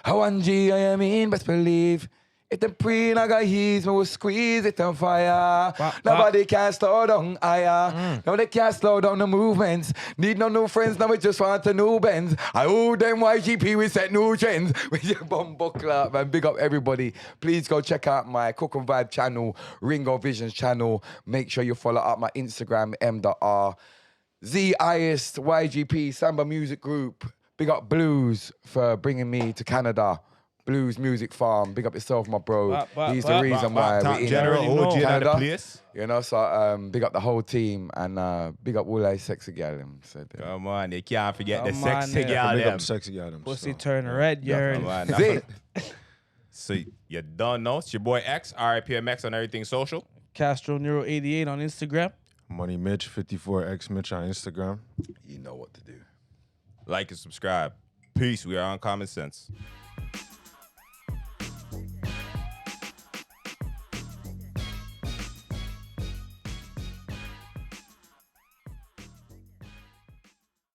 S2: How one G, I mean, best believe. If them pre, I got heat, me will squeeze it on fire. Nobody can slow down higher. No, they can't slow down the movements. Need no new friends, now we just want a new Benz. I owe them YGP, we set new trends. With your bumbo club, man. Big up everybody. Please go check out my Cook and Vibe channel, Ringo Visions channel. Make sure you follow up my Instagram, MdotR. ZIS, YGP, Samba Music Group. Big up Blues for bringing me to Canada. Blues Music Farm. Big up yourself, my bro. He's the reason why
S3: Top
S2: we're in
S3: General OG in the
S2: Canada.
S3: place.
S2: You know, so big up the whole team and big up all those sexy gal. So,
S3: Come on, you can't forget the
S1: Come
S3: sexy
S1: on,
S3: gal
S4: Big
S3: them.
S4: up sexy Adams.
S1: Pussy turn red, you heard?
S3: Come on,
S2: Is it?
S3: So you done know. It's your boy X, RIPMX on everything social.
S1: Castro Neuro 88 on Instagram.
S4: Money Mitch 54X Mitch on Instagram.
S2: You know what to do.
S3: Like and subscribe. Peace. We are on Common Sense.